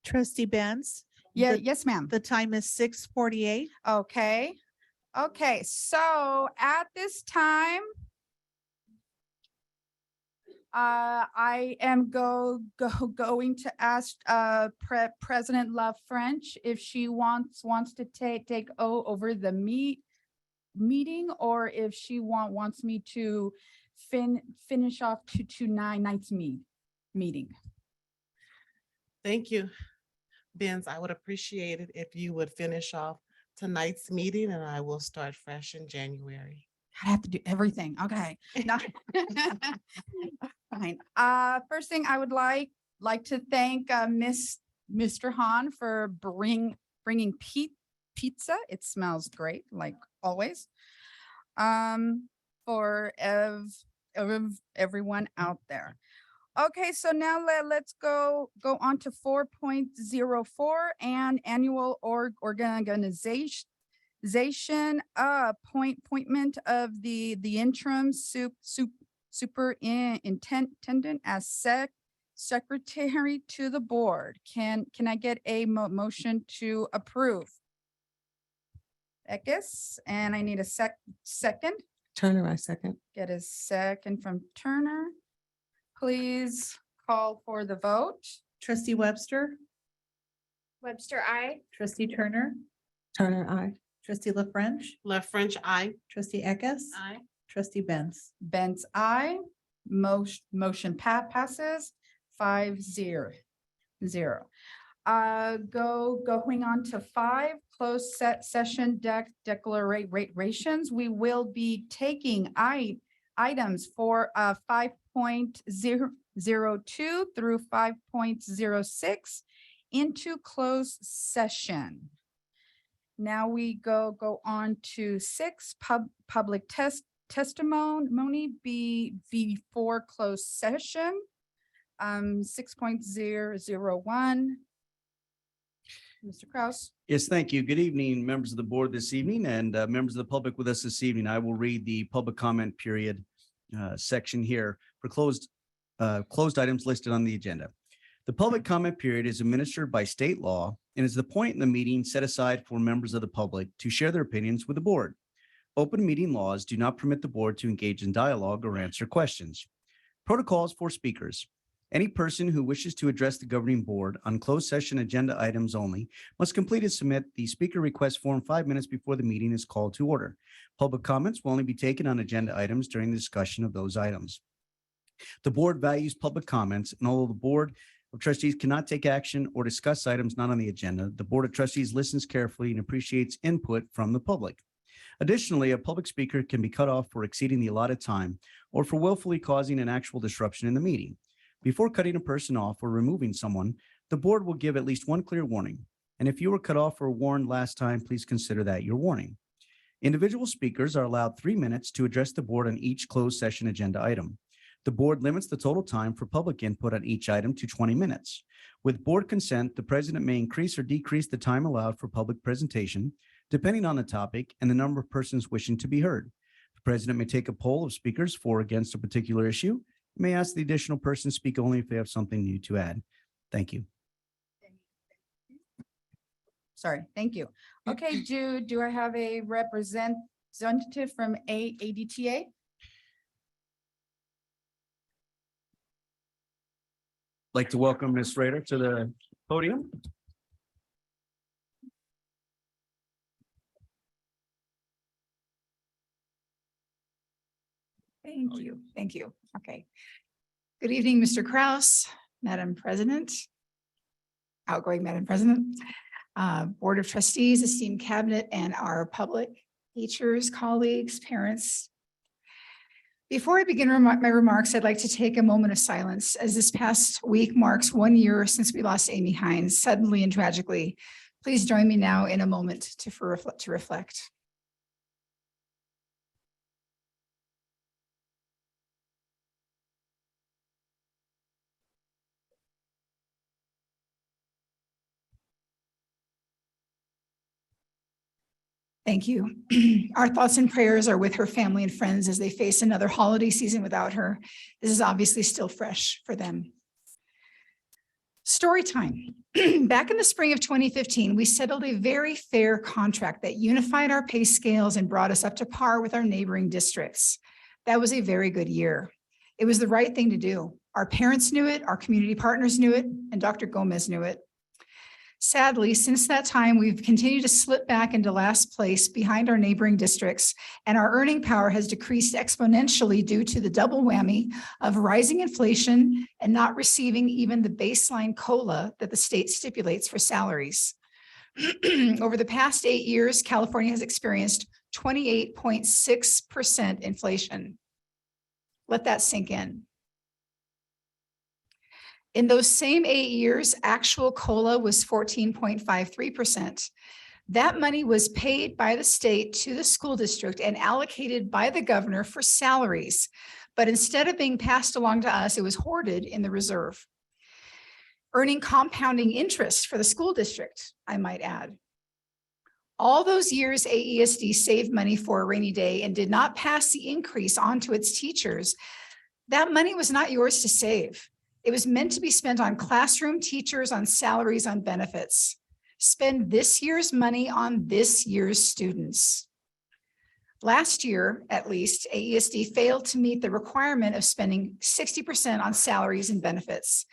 Trustee Benz? Yeah, the- yes, ma'am. The time is 6:48. Okay. Okay, so at this time, I am going to ask President Love French if she wants to take over the meeting, or if she wants me to finish off to tonight's meeting. Thank you, Benz. I would appreciate it if you would finish off tonight's meeting and I will start fresh in January. I have to do everything. Okay. No. Fine. First thing I would like to thank Mr. Hahn for bringing pizza. It smells great, like always. For everyone out there. Okay, so now let's go on to 4.04 and annual organization appointment of the interim superintendent as secretary to the board. Can I get a motion to approve? Eckes, and I need a second. Turner, I second. Get a second from Turner. Please call for the vote. Trustee Webster? Webster, I. Trustee Turner? Turner, I. Trustee La French? Left French, I. Trustee Eckes? Aye. Trustee Benz? Benz, I. Motion passes 5-0. Going on to 5, closed session declarations. We will be taking items for 5.02 through 5.06 into closed session. Now we go on to 6, public testimony before closed session. 6.001. Mr. Kraus. Yes, thank you. Good evening, members of the board this evening and members of the public with us this evening. I will read the public comment period section here for closed items listed on the agenda. The public comment period is administered by state law and is the point in the meeting set aside for members of the public to share their opinions with the board. Open meeting laws do not permit the board to engage in dialogue or answer questions. Protocols for speakers. Any person who wishes to address the governing board on closed session agenda items only must complete and submit the speaker request form 5 minutes before the meeting is called to order. Public comments will only be taken on agenda items during the discussion of those items. The board values public comments, and although the board of trustees cannot take action or discuss items not on the agenda, the board of trustees listens carefully and appreciates input from the public. Additionally, a public speaker can be cut off for exceeding the allotted time or for willfully causing an actual disruption in the meeting. Before cutting a person off or removing someone, the board will give at least one clear warning. And if you were cut off or warned last time, please consider that your warning. Individual speakers are allowed 3 minutes to address the board on each closed session agenda item. The board limits the total time for public input on each item to 20 minutes. With board consent, the president may increase or decrease the time allowed for public presentation, depending on the topic and the number of persons wishing to be heard. The president may take a poll of speakers for or against a particular issue, may ask the additional person speak only if they have something new to add. Thank you. Sorry, thank you. Okay, do I have a representative from ADTA? Like to welcome Ms. Rader to the podium. Thank you. Thank you. Okay. Good evening, Mr. Kraus, Madam President, outgoing Madam President, Board of Trustees, esteemed cabinet, and our public, teachers, colleagues, parents. Before I begin my remarks, I'd like to take a moment of silence as this past week marks 1 year since we lost Amy Hines suddenly and tragically. Please join me now in a moment to reflect. Thank you. Our thoughts and prayers are with her family and friends as they face another holiday season without her. This is obviously still fresh for them. Story time. Back in the spring of 2015, we settled a very fair contract that unified our pay scales and brought us up to par with our neighboring districts. That was a very good year. It was the right thing to do. Our parents knew it, our community partners knew it, and Dr. Gomez knew it. Sadly, since that time, we've continued to slip back into last place behind our neighboring districts, and our earning power has decreased exponentially due to the double whammy of rising inflation and not receiving even the baseline COLA that the state stipulates for salaries. Over the past 8 years, California has experienced 28.6% inflation. Let that sink in. In those same 8 years, actual COLA was 14.53%. That money was paid by the state to the school district and allocated by the governor for salaries. But instead of being passed along to us, it was hoarded in the reserve, earning compounding interest for the school district, I might add. All those years, AESD saved money for a rainy day and did not pass the increase on to its teachers. That money was not yours to save. It was meant to be spent on classroom teachers, on salaries, on benefits. Spend this year's money on this year's students. Last year, at least, AESD failed to meet the requirement of spending 60% on salaries and benefits.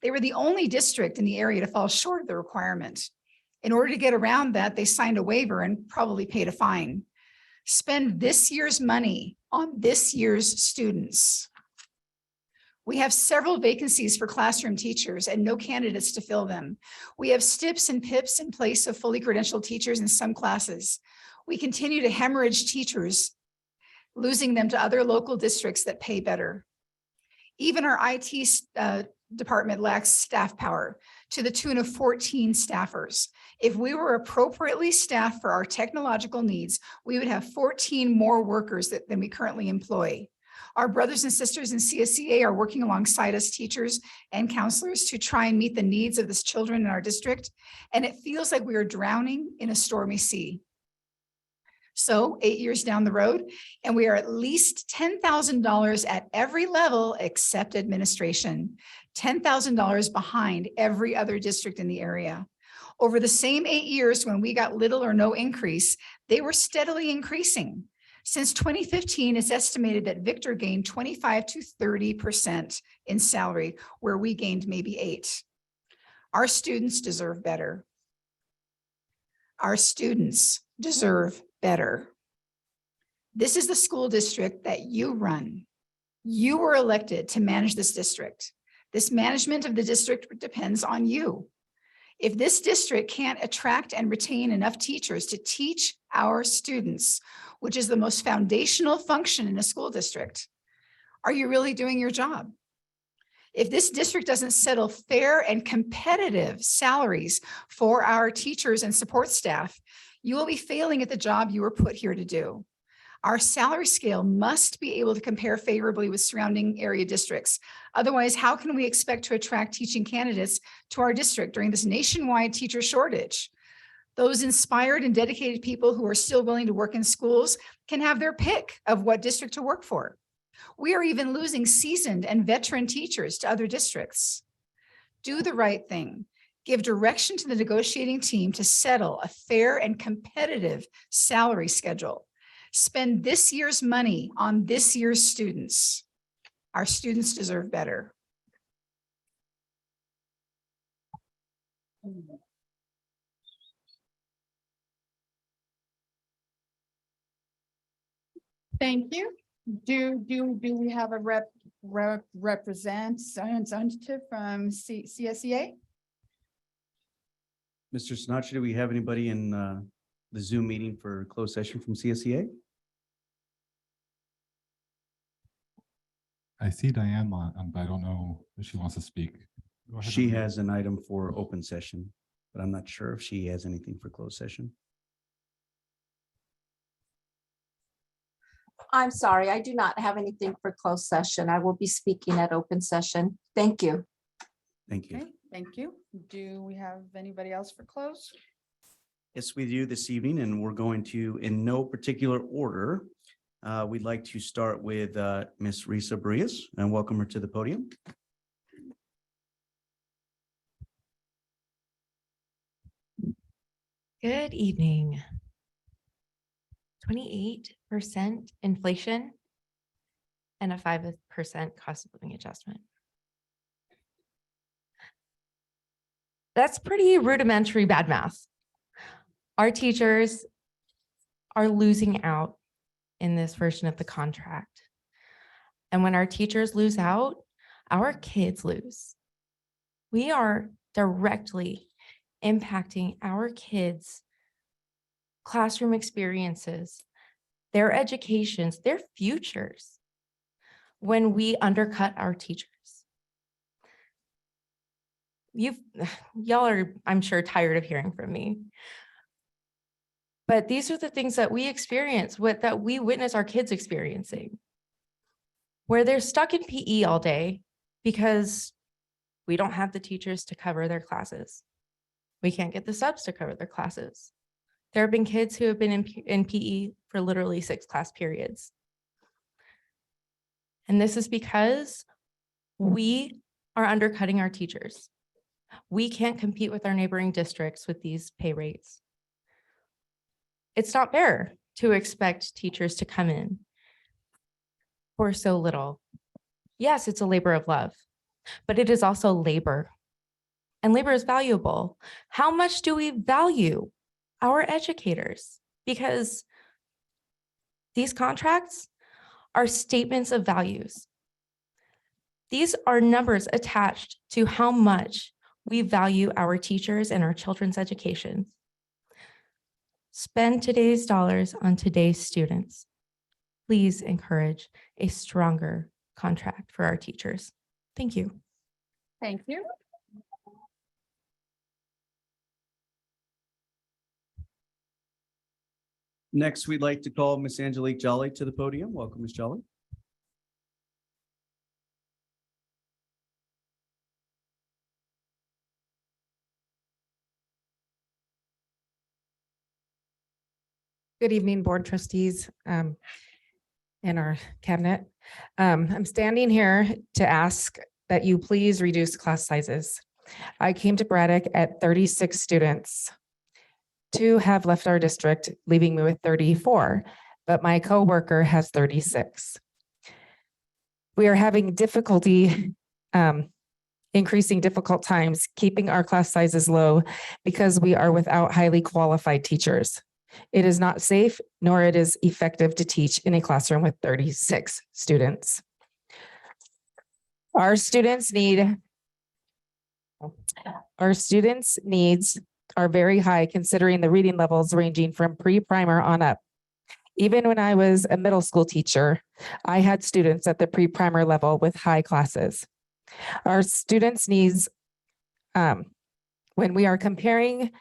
They were the only district in the area to fall short of the requirement. In order to get around that, they signed a waiver and probably paid a fine. Spend this year's money on this year's students. We have several vacancies for classroom teachers and no candidates to fill them. We have STIPs and PIPs in place of fully credentialed teachers in some classes. We continue to hemorrhage teachers, losing them to other local districts that pay better. Even our IT department lacks staff power to the tune of 14 staffers. If we were appropriately staffed for our technological needs, we would have 14 more workers than we currently employ. Our brothers and sisters in CSCA are working alongside us teachers and counselors to try and meet the needs of the children in our district, and it feels like we are drowning in a stormy sea. So 8 years down the road, and we are at least $10,000 at every level except administration, $10,000 behind every other district in the area. Over the same 8 years when we got little or no increase, they were steadily increasing. Since 2015, it's estimated that Victor gained 25 to 30% in salary, where we gained maybe 8%. Our students deserve better. Our students deserve better. This is the school district that you run. You were elected to manage this district. This management of the district depends on you. If this district can't attract and retain enough teachers to teach our students, which is the most foundational function in a school district, are you really doing your job? If this district doesn't settle fair and competitive salaries for our teachers and support staff, you will be failing at the job you were put here to do. Our salary scale must be able to compare favorably with surrounding area districts. Otherwise, how can we expect to attract teaching candidates to our district during this nationwide teacher shortage? Those inspired and dedicated people who are still willing to work in schools can have their pick of what district to work for. We are even losing seasoned and veteran teachers to other districts. Do the right thing. give direction to the negotiating team to settle a fair and competitive salary schedule. Spend this year's money on this year's students. Our students deserve better. Thank you. Do we have a representative from CSEA? Mr. Sinatra, do we have anybody in the Zoom meeting for closed session from CSEA? I see Diane, but I don't know if she wants to speak. Go ahead, She Emily. has an item for open session, but I'm not sure if she has anything for closed session. I'm sorry, I do not have anything for closed session. I will be speaking at open session. Thank you. Thank you. Okay, thank you. Do we have anybody else for close? Yes, we do this evening, and we're going to, in no particular order, we'd like to start with Ms. Risa Brias and welcome her to the podium. Good evening. 28% inflation and a 5% cost of living adjustment. That's pretty rudimentary bad math. Our teachers are losing out in this version of the contract. And when our teachers lose out, our kids lose. We are directly impacting our kids' classroom experiences, their educations, their futures, when we undercut our teachers. Y'all are, I'm sure, tired of hearing from me. But these are the things that we experience, that we witness our kids experiencing, where they're stuck in PE all day because we don't have the teachers to cover their classes. We can't get the subs to cover their classes. There have been kids who have been in PE for literally 6 class periods. And this is because we are undercutting our teachers. We can't compete with our neighboring districts with these pay rates. It's not fair to expect teachers to come in for so little. Yes, it's a labor of love, but it is also labor. And labor is valuable. How much do we value our educators? Because these contracts are statements of values. These are numbers attached to how much we value our teachers and our children's education. Spend today's dollars on today's students. Please encourage a stronger contract for our teachers. Thank you. Thank you. Next, we'd like to call Ms. Angelique Jolly to the podium. Welcome, Ms. Jolly. Good evening, board trustees and our cabinet. I'm standing here to ask that you please reduce class sizes. I came to Braddock at 36 students. 2 have left our district, leaving me with 34, but my coworker has 36. We are having difficulty increasing difficult times, keeping our class sizes low because we are without highly qualified teachers. It is not safe, nor it is effective to teach in a classroom with 36 students. Our students' needs are very high considering the reading levels ranging from pre-primer on up. Even when I was a middle school teacher, I had students at the pre-primer level with high classes. Our students' needs, when we are comparing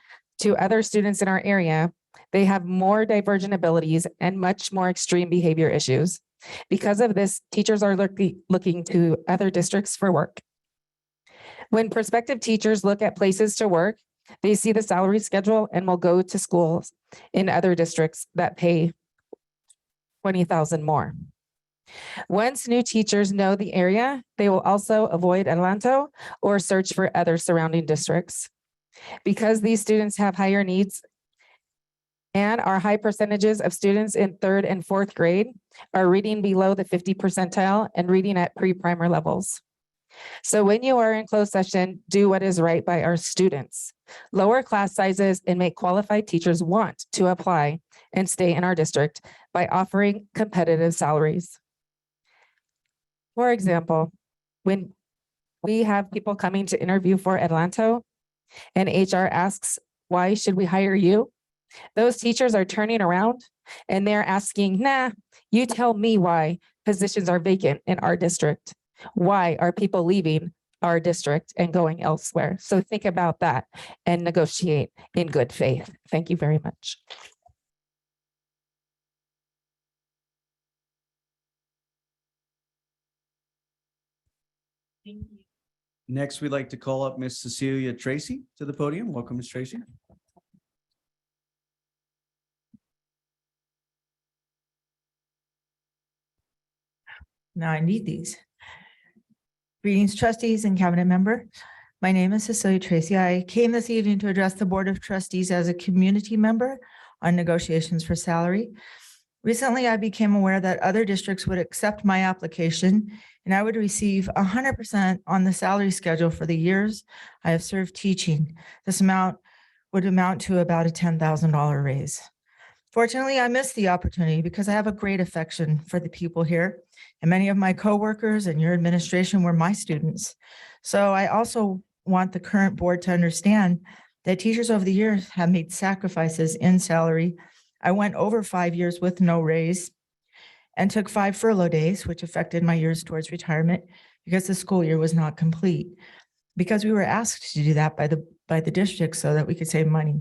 to other students in our area, they have more divergent abilities and much more extreme behavior issues. Because of this, teachers are looking to other districts for work. When prospective teachers look at places to work, they see the salary schedule and will go to schools in other districts that pay $20,000 more. Once new teachers know the area, they will also avoid Adelanto or search for other surrounding districts. Because these students have higher needs and our high percentages of students in third and fourth grade are reading below the 50 percentile and reading at pre-primer levels. So when you are in closed session, do what is right by our students. Lower class sizes and make qualified teachers want to apply and stay in our district by offering competitive salaries. For example, when we have people coming to interview for Adelanto and HR asks, why should we hire you? Those teachers are turning around and they're asking, nah, you tell me why positions are vacant in our district. Why are people leaving our district and going elsewhere? So think about that and negotiate in good faith. Thank you very much. Next, we'd like to call up Miss Cecilia Tracy to the podium. Welcome, Miss Tracy. Now I need these. Greetings, trustees and cabinet member. My name is Cecilia Tracy. I came this evening to address the Board of Trustees as a community member on negotiations for salary. Recently, I became aware that other districts would accept my application and I would receive 100% on the salary schedule for the years I have served teaching. This amount would amount to about a $10,000 raise. Fortunately, I missed the opportunity because I have a great affection for the people here, and many of my coworkers and your administration were my students. So I also want the current board to understand that teachers over the years have made sacrifices in salary. I went over 5 years with no raise and took 5 furlough days, which affected my years towards retirement because the school year was not complete. Because we were asked to do that by the district so that we could save money.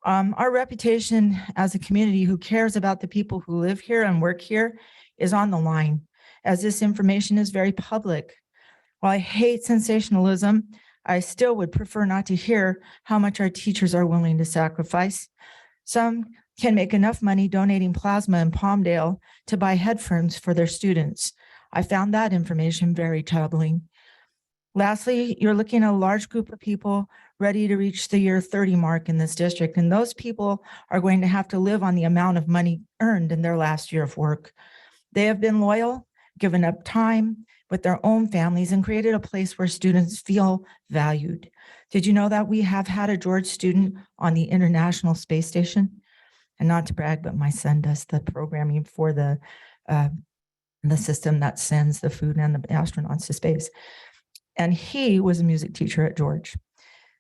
Our reputation as a community who cares about the people who live here and work here is on the line, as this information is very public. While I hate sensationalism, I still would prefer not to hear how much our teachers are willing to sacrifice. Some can make enough money donating plasma in Palmdale to buy headphones for their students. I found that information very troubling. Lastly, you're looking at a large group of people ready to reach the year 30 mark in this district, and those people are going to have to live on the amount of money earned in their last year of work. They have been loyal, given up time with their own families, and created a place where students feel valued. Did you know that we have had a George student on the International Space Station? And not to brag, but my son does the programming for the system that sends the food and the astronauts to space. And he was a music teacher at George.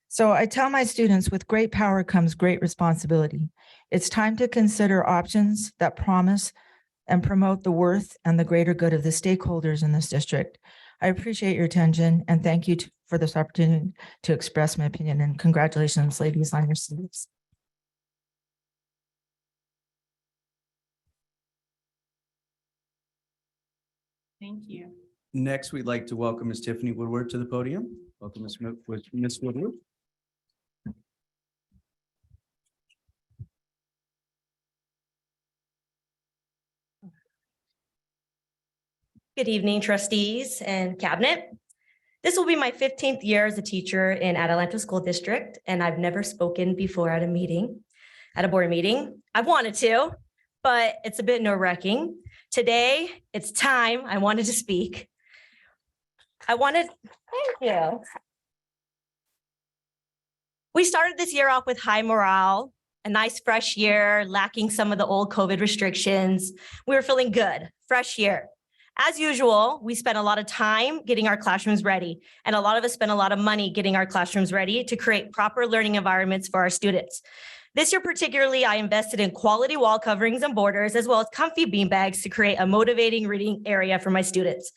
So I tell my students, with great power comes great responsibility. It's time to consider options that promise and promote the worth and the greater good of the stakeholders in this district. I appreciate your attention and thank you for this opportunity to express my opinion, and congratulations, ladies, on your students. Thank you. Next, we'd like to welcome Ms. Tiffany Woodward to the podium. Welcome, Ms. Woodward. Good evening, trustees and cabinet. This will be my 15th year as a teacher in Adelanto School District, and I've never spoken before at a board meeting. I've wanted to, but it's a bit nerve-wracking. Today, it's time. I wanted to speak. Thank you. We started this year off with high morale, a nice fresh year, lacking some of the old COVID restrictions. We were feeling good, fresh year. As usual, we spent a lot of time getting our classrooms ready, and a lot of us spent a lot of money getting our classrooms ready to create proper learning environments for our students. This year particularly, I invested in quality wall coverings and borders, as well as comfy beanbags to create a motivating reading area for my students.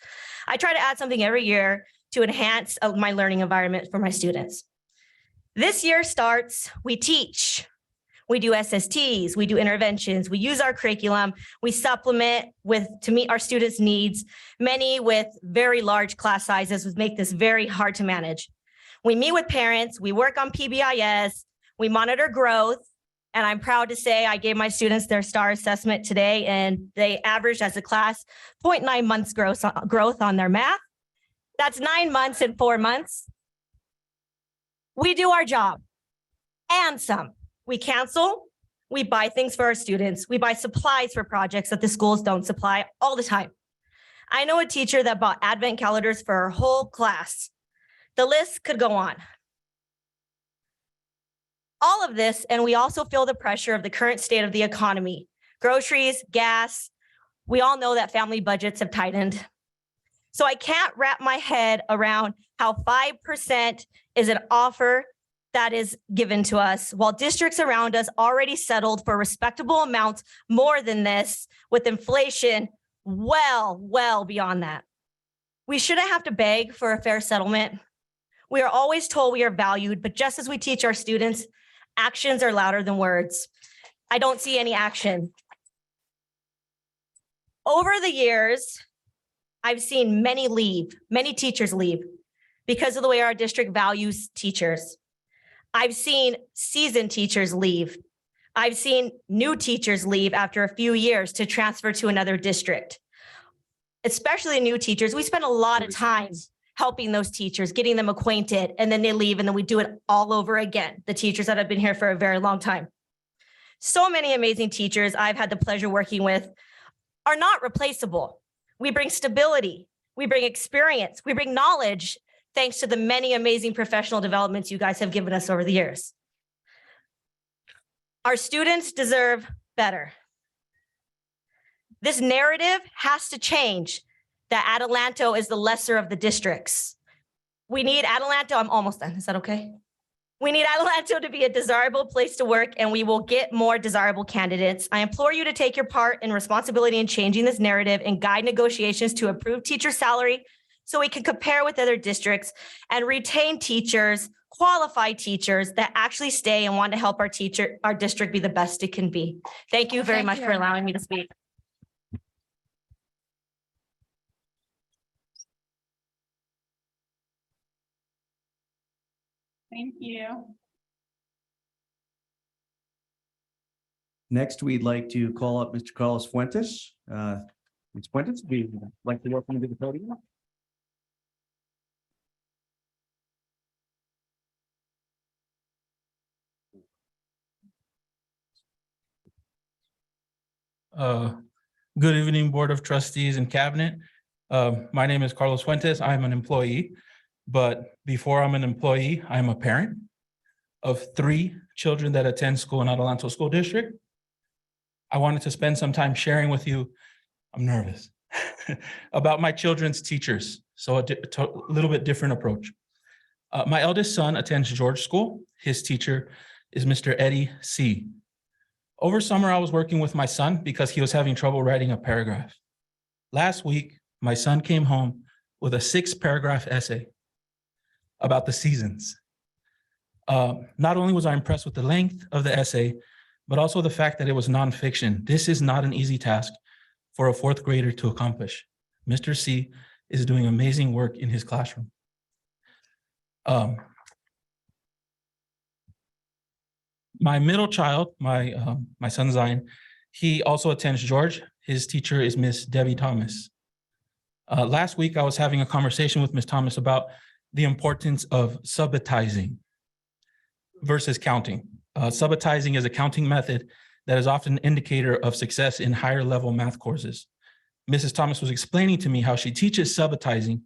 I try to add something every year to enhance my learning environment for my students. This year starts, we teach. We do SSTs, we do interventions, we use our curriculum, we supplement to meet our students' needs, many with very large class sizes, which make this very hard to manage. We meet with parents, we work on PBIS, we monitor growth, and I'm proud to say I gave my students their STAR assessment today, and they averaged as a class 0.9 months growth on their math. That's 9 months and 4 months. We do our job and some. We cancel, we buy things for our students, we buy supplies for projects that the schools don't supply all the time. I know a teacher that bought advent calendars for her whole class. The list could go on. All of this, and we also feel the pressure of the current state of the economy. Groceries, gas, we all know that family budgets have tightened. So I can't wrap my head around how 5% is an offer that is given to us, while districts around us already settled for respectable amounts more than this, with inflation well beyond that. We shouldn't have to beg for a fair settlement. We are always told we are valued, but just as we teach our students, actions are louder than words. I don't see any action. Over the years, I've seen many teachers leave because of the way our district values teachers. I've seen seasoned teachers leave. I've seen new teachers leave after a few years to transfer to another district. Especially new teachers, we spend a lot of time helping those teachers, getting them acquainted, and then they leave and then we do it all over again. The teachers that have been here for a very long time. So many amazing teachers I've had the pleasure working with are not replaceable. We bring stability, we bring experience, we bring knowledge, thanks to the many amazing professional developments you guys have given us over the years. Our students deserve better. This narrative has to change, that Adelanto is the lesser of the districts. We need Adelanto, I'm almost done, is that okay? We need Adelanto to be a desirable place to work, and we will get more desirable candidates. I implore you to take your part in responsibility in changing this narrative and guide negotiations to approve teacher salary so we can compare with other districts and retain teachers, qualified teachers that actually stay and want to help our district be the best it can be. Thank you very much for allowing me to speak. Thank you. Next, we'd like to call up Mr. Carlos Fuentes. Mr. Fuentes, we'd like to welcome you to the podium. Good evening, Board of Trustees and Cabinet. My name is Carlos Fuentes. I'm an employee, but before I'm an employee, I'm a parent of 3 children that attend school in Adelanto School District. I wanted to spend some time sharing with you, I'm nervous, about my children's teachers. So a little bit different approach. My eldest son attends George School. His teacher is Mr. Eddie C. Over summer, I was working with my son because he was having trouble writing a paragraph. Last week, my son came home with a 6-paragraph essay about the seasons. Not only was I impressed with the length of the essay, but also the fact that it was nonfiction. This is not an easy task for a 4th grader to accomplish. Mr. C is doing amazing work in his classroom. My middle child, my son Zion, he also attends George. His teacher is Miss Debbie Thomas. Last week, I was having a conversation with Miss Thomas about the importance of subitizing versus counting. Subitizing is a counting method that is often an indicator of success in higher level math courses. Mrs. Thomas was explaining to me how she teaches subitizing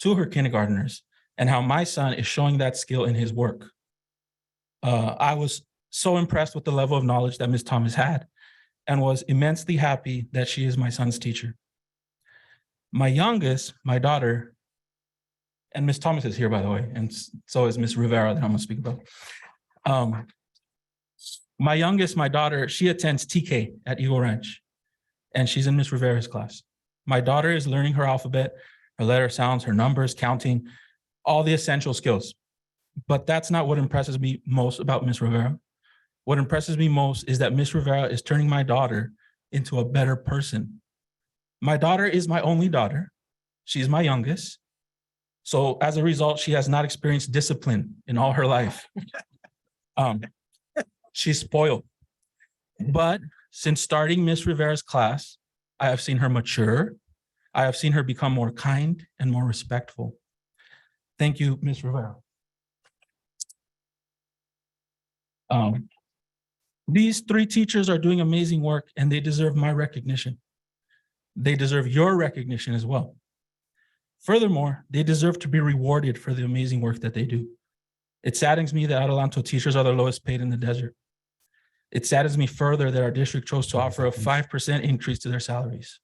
to her kindergartners and how my son is showing that skill in his work. I was so impressed with the level of knowledge that Ms. Thomas had and was immensely happy that she is my son's teacher. My youngest, my daughter, and Ms. Thomas is here, by the way, and so is Ms. Rivera that I'm gonna speak about. My youngest, my daughter, she attends TK at Eagle Ranch, and she's in Ms. Rivera's class. My daughter is learning her alphabet, her letter sounds, her numbers, counting, all the essential skills. But that's not what impresses me most about Ms. Rivera. What impresses me most is that Ms. Rivera is turning my daughter into a better person. My daughter is my only daughter. She's my youngest. So as a result, she has not experienced discipline in all her life. She's spoiled. But since starting Ms. Rivera's class, I have seen her mature. I have seen her become more kind and more respectful. Thank you, Ms. Rivera. These three teachers are doing amazing work and they deserve my recognition. They deserve your recognition as well. Furthermore, they deserve to be rewarded for the amazing work that they do. It saddens me that Adelanto teachers are the lowest paid in the desert. It saddens me further that our district chose to offer a 5% increase to their salaries,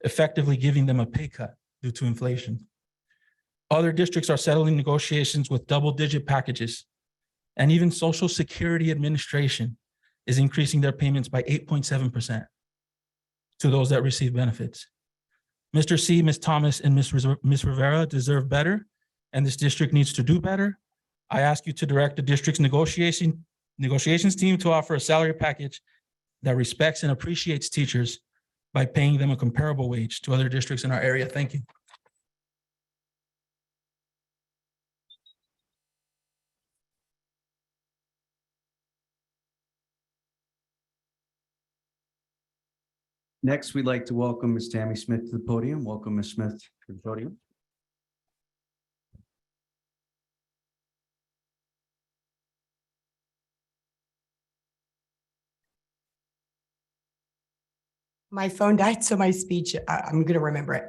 effectively giving them a pay cut due to inflation. Other districts are settling negotiations with double-digit packages, and even Social Security Administration is increasing their payments by 8.7% to those that receive benefits. Mr. C, Ms. Thomas, and Ms. Rivera deserve better, and this district needs to do better. I ask you to direct the district's negotiations team to offer a salary package that respects and appreciates teachers by paying them a comparable wage to other districts in our area. Thank you. Next, we'd like to welcome Ms. Tammy Smith to the podium. Welcome, Ms. Smith, to the podium. My phone died, so my speech, I'm going to remember it.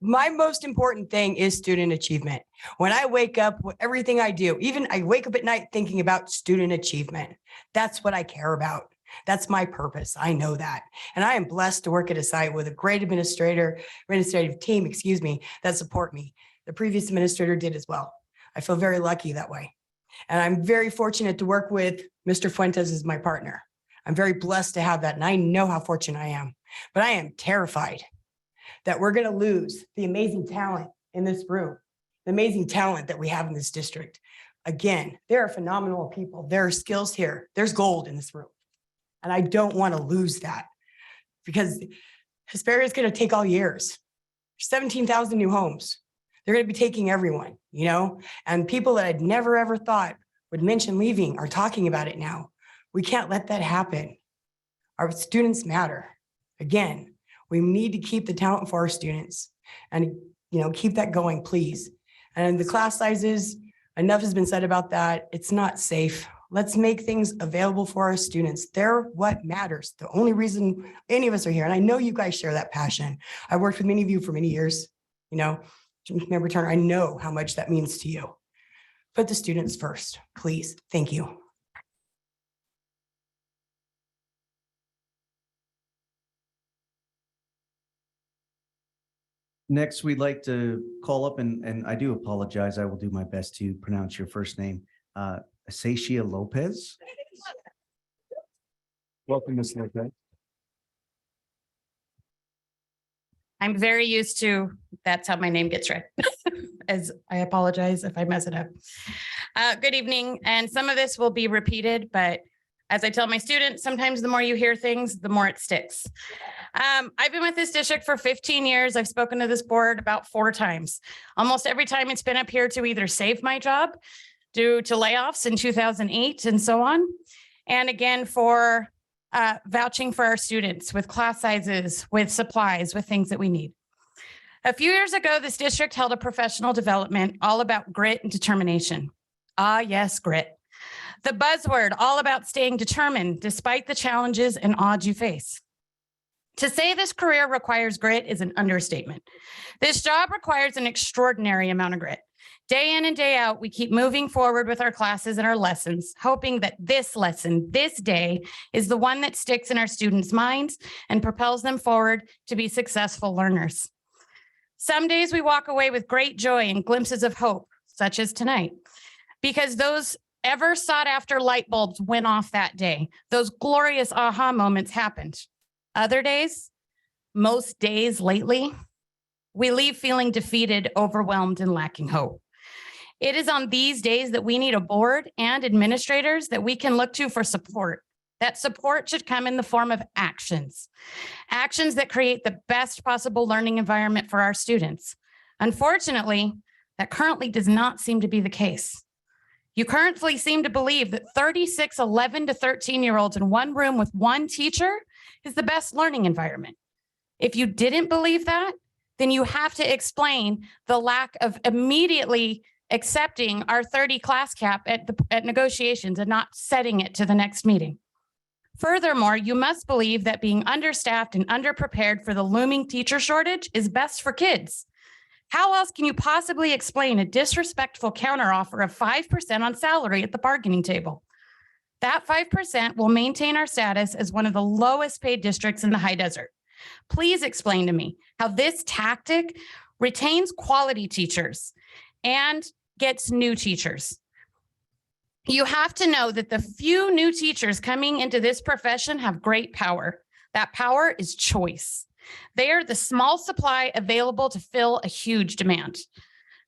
My most important thing is student achievement. When I wake up, everything I do, even I wake up at night thinking about student achievement. That's what I care about. That's my purpose. I know that. And I am blessed to work at a site with a great administrative team, that support me. The previous administrator did as well. I feel very lucky that way. And I'm very fortunate to work with Mr. Fuentes as my partner. I'm very blessed to have that, and I know how fortunate I am. But I am terrified that we're going to lose the amazing talent in this room, the amazing talent that we have in this district. Again, there are phenomenal people. There are skills here. There's gold in this room. And I don't want to lose that because Hesperia is going to take all years. 17,000 new homes. They're going to be taking everyone, and people that I'd never, ever thought would mention leaving are talking about it now. We can't let that happen. Our students matter. Again, we need to keep the talent for our students and, keep that going, please. And the class sizes, enough has been said about that. It's not safe. Let's make things available for our students. They're what matters. The only reason any of us are here, and I know you guys share that passion. I worked with many of you for many years, Member Turner, I know how much that means to you. Put the students first, please. Thank you. Next, we'd like to call up, and I do apologize. I will do my best to pronounce your first name. Asacia Lopez. Welcome, Ms. Lopez. I'm very used to, that's how my name gets read, as I apologize if I mess it up. Good evening, and some of this will be repeated, but as I tell my students, sometimes the more you hear things, the more it sticks. I've been with this district for 15 years. I've spoken to this board about 4 times. Almost every time it's been up here to either save my job due to layoffs in 2008 and so on, and again for vouching for our students with class sizes, with supplies, with things that we need. A few years ago, this district held a professional development all about grit and determination. Ah, yes, grit. The buzzword all about staying determined despite the challenges and odds you face. To say this career requires grit is an understatement. This job requires an extraordinary amount of grit. Day in and day out, we keep moving forward with our classes and our lessons, hoping that this lesson, this day, is the one that sticks in our students' minds and propels them forward to be successful learners. Some days we walk away with great joy and glimpses of hope, such as tonight, because those ever sought after light bulbs went off that day. Those glorious aha moments happened. Other days, most days lately, we leave feeling defeated, overwhelmed, and lacking hope. It is on these days that we need a board and administrators that we can look to for support. That support should come in the form of actions. Actions that create the best possible learning environment for our students. Unfortunately, that currently does not seem to be the case. You currently seem to believe that 36 11 to 13-year-olds in one room with one teacher is the best learning environment. If you didn't believe that, then you have to explain the lack of immediately accepting our 30 class cap at negotiations and not setting it to the next meeting. Furthermore, you must believe that being understaffed and underprepared for the looming teacher shortage is best for kids. How else can you possibly explain a disrespectful counteroffer of 5% on salary at the bargaining table? That 5% will maintain our status as one of the lowest paid districts in the high desert. Please explain to me how this tactic retains quality teachers and gets new teachers. You have to know that the few new teachers coming into this profession have great power. That power is choice. They are the small supply available to fill a huge demand,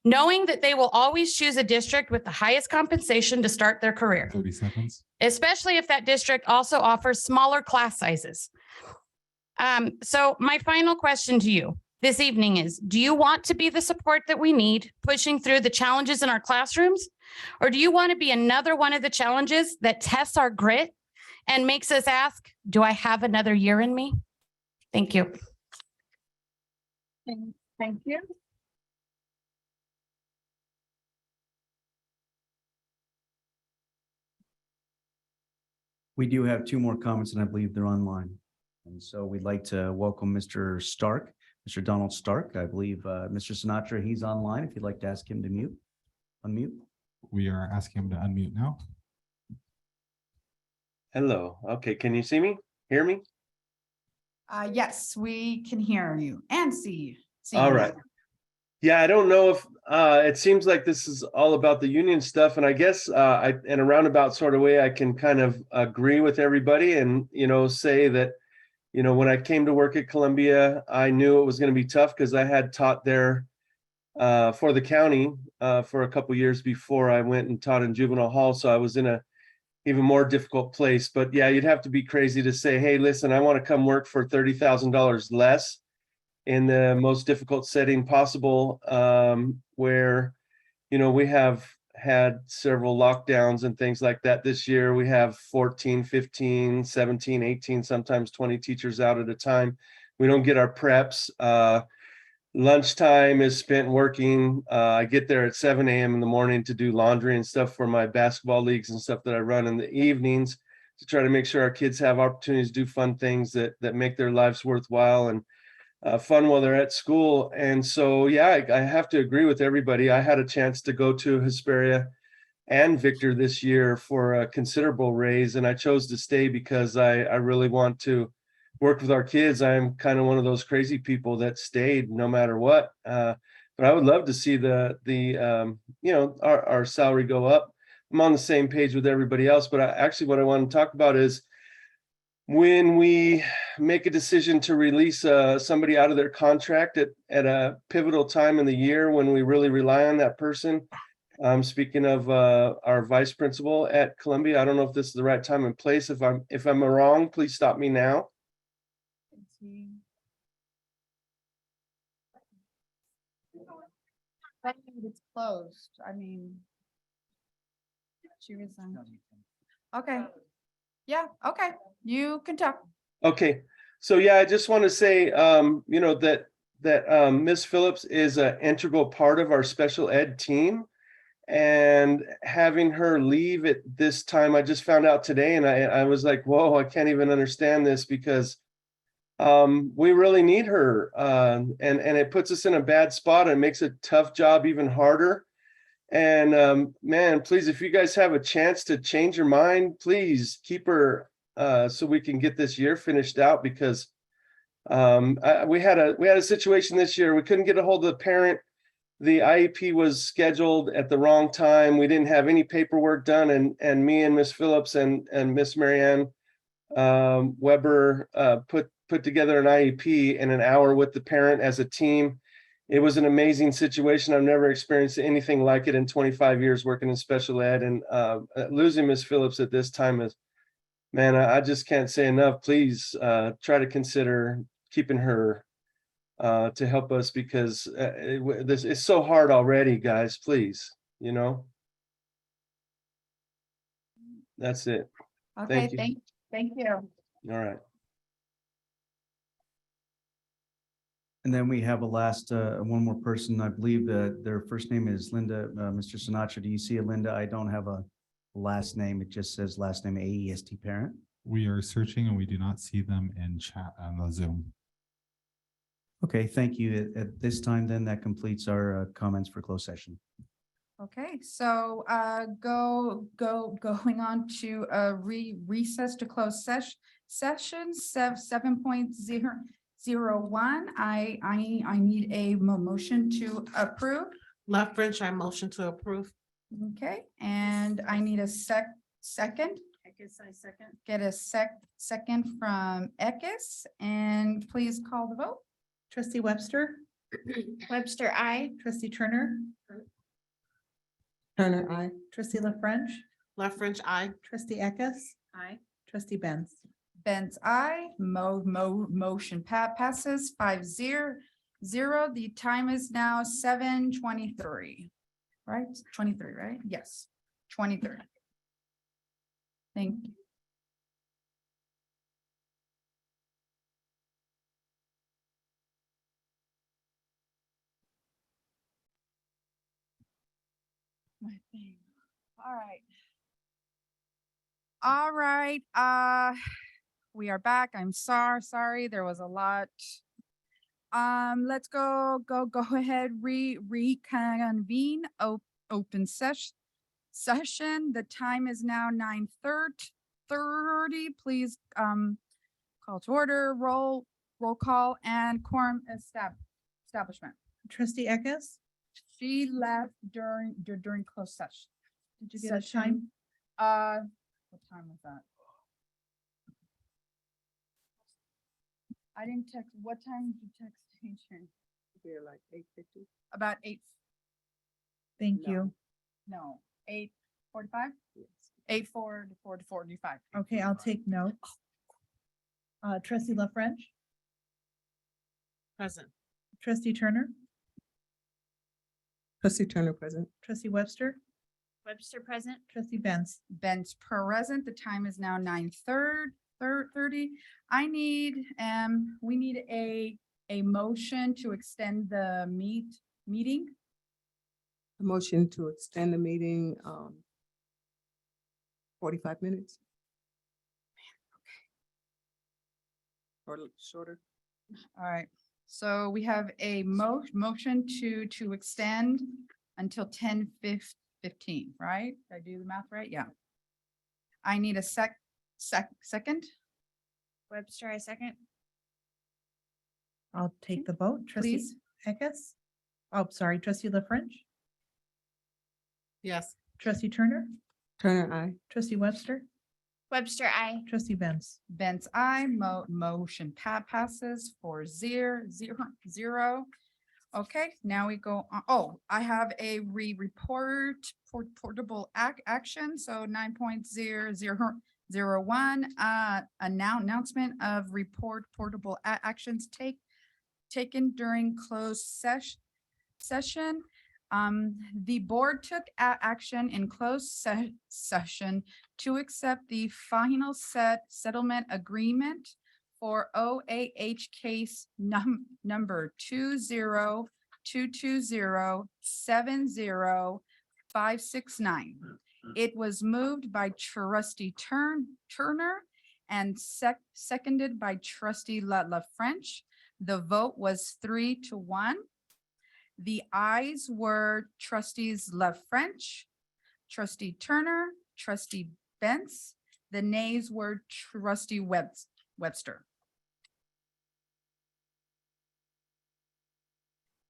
knowing that they will always choose a district with the highest compensation to start their career, 30 seconds. especially if that district also offers smaller class sizes. So my final question to you this evening is, do you want to be the support that we need pushing through the challenges in our classrooms? Or do you want to be another one of the challenges that tests our grit and makes us ask, do I have another year in me? Thank you. Thank you. We do have two more comments and I believe they're online. And so we'd like to welcome Mr. Stark, Mr. Donald Stark. I believe Mr. Sinatra, he's online. If you'd like to ask him to unmute. We are asking him to unmute now. Hello. Okay, can you see me? Hear me? Yes, we can hear you and see you. All right. Yeah, I don't know if it seems like this is all about the union stuff, and I guess in a roundabout sort of way, I can kind of agree with everybody and say that when I came to work at Columbia, I knew it was going to be tough because I had taught there for the county for a couple years before I went and taught in juvenile hall, so I was in a even more difficult place. But yeah, you'd have to be crazy to say, hey, listen, I want to come work for $30,000 less in the most difficult setting possible, where we have had several lockdowns and things like that this year. We have 14, 15, 17, 18, sometimes 20 teachers out at a time. We don't get our preps. Lunchtime is spent working. I get there at 7 a.m. in the morning to do laundry and stuff for my basketball leagues and stuff that I run in the evenings to try to make sure our kids have opportunities to do fun things that make their lives worthwhile and fun while they're at school. And so, yeah, I have to agree with everybody. I had a chance to go to Hesperia and Victor this year for a considerable raise, and I chose to stay because I really want to work with our kids. I'm kind of one of those crazy people that stayed no matter what. But I would love to see our salary go up. I'm on the same page with everybody else, but what I want to talk about is when we make a decision to release somebody out of their contract at a pivotal time in the year when we really rely on that person. Speaking of our vice principal at Columbia, I don't know if this is the right time and place. If I'm wrong, please stop me now. It's closed. I mean, she resigned. Okay. Yeah, okay. You can talk. Okay, so yeah, I just want to say, that Ms. Phillips is an integral part of our special ed team, and having her leave at this time, I just found out today, and I was like, whoa, I can't even understand this because we really need her, and it puts us in a bad spot and makes a tough job even harder. And man, please, if you guys have a chance to change your mind, please keep her so we can get this year finished out, because we had a situation this year. We couldn't get a hold of the parent. The IEP was scheduled at the wrong time. We didn't have any paperwork done, and me and Miss Phillips and Miss Marianne Weber put together an IEP in an hour with the parent as a team. It was an amazing situation. I've never experienced anything like it in 25 years working in special ed, and losing Miss Phillips at this time is, man, I just can't say enough. Please try to consider keeping her to help us, because this is so hard already, guys. Please, that's it. Okay, Thank you. thank you. All right. And then we have a last, one more person, I believe that their first name is Linda. Mr. Sinatra, do you see a Linda? I don't have a last name. It just says last name AESD parent. We are searching and we do not see them in chat on the Zoom. Okay, thank you. At this time, then that completes our comments for closed session. Okay, so going on to recess to close session 7.001. I need a motion to approve. Left French, I motion to approve. Okay, and I need a second. I guess I second. Get a second from Eckes, and please call the vote. Trustee Webster, Webster, I. trustee Turner, Turner, I. trustee La French, Left French, I. trustee Eckes, Aye. trustee Benz. Benz, I. Motion passes 5-0. The time is now 7:23. Right? 23, right? Yes, 23. Thank you. My thing. All right. All right, we are back. I'm sorry, there was a lot. Let's go ahead, reconvene open session. The time is now 9:30. Please, call to order, roll call and quorum establishment. Trustee Eckes, She left during closed session. did you get a Session. time? What time was that? I didn't text, what time did you text Adrian? We're like 8:50. About 8, Thank you. no, 8:45? 8:04 to 4:45. Okay, I'll take note. Trustee La French, Present. trustee Turner, Trustee Turner, present. trustee Webster, Webster present. trustee Benz. Ben's present. The time is now 9:30. I need, we need a motion to extend the meeting. A motion to extend the meeting, 45 minutes. Or shorter. All right, so we have a motion to extend until 10:15, right? Did I do the math right? Yeah. I need a second. Webster, I second. I'll take the vote. Trustee Please. Eckes. Oh, sorry, trustee La French, Yes. trustee Turner, Turner, I. trustee Webster, Webster, I. trustee Benz. Benz, I. Motion passes 4-0. Okay, now we go, oh, I have a report for portable action, so 9.001, announcement of report portable actions taken during closed session. The board took action in closed session to accept the final settlement agreement for OAH case number 202207059. It was moved by trustee Turner and seconded by trustee La French. The vote was 3-1. The ayes were trustees La French, trustee Turner, trustee Benz. The nays were trustee Webster.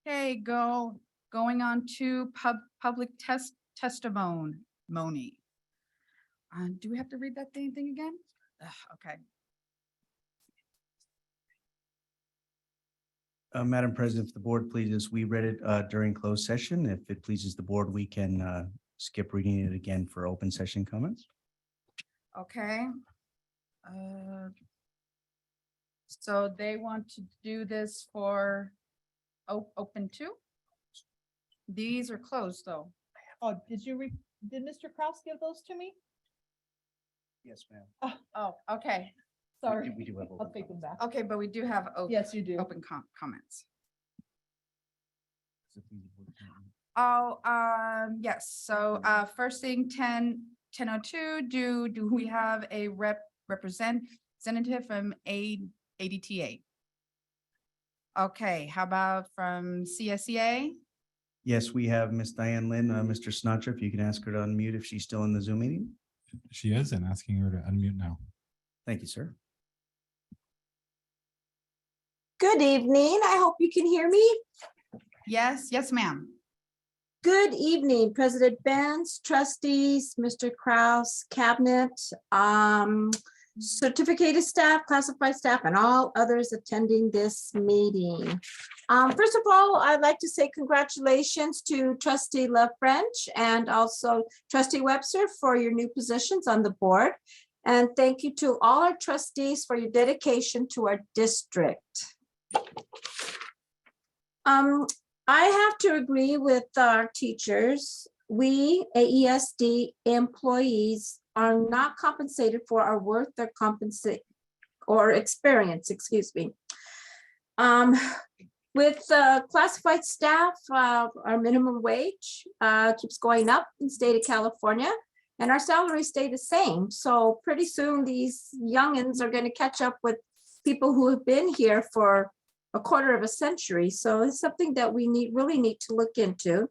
Okay, going on to public testimony. Do we have to read that thing again? Okay. Madam President, if the board pleases, we read it during closed session. If it pleases the board, we can skip reading it again for open session comments. Okay. So they want to do this for open too? These are closed though. Oh, did Mr. Kraus give those to me? Yes, ma'am. Oh, okay. Sorry. We do have I'll take them back. Okay, but we do have. Yes, you do. Open comments. Oh, yes, so, first thing, 10:02, do we have a representative from ADTA? Okay, how about from CSEA? Yes, we have Miss Diane Lynn, Mr. Sinatra, if you can ask her to unmute if she's still in the Zoom meeting. She is, and asking her to unmute now. Thank you, sir. Good evening. I hope you can hear me. Yes, yes, ma'am. Good evening, President Benz, trustees, Mr. Kraus, cabinet, certificated staff, classified staff, and all others attending this meeting. First of all, I'd like to say congratulations to Trustee Love French and also Trustee Webster for your new positions on the board. And thank you to all our trustees for your dedication to our district. I have to agree with our teachers. We AESD employees are not compensated for our worth or experience, excuse me. With classified staff, our minimum wage keeps going up in the state of California, and our salaries stay the same. So pretty soon these youngins are going to catch up with people who have been here for a quarter of a century. So it's something that we really need to look into.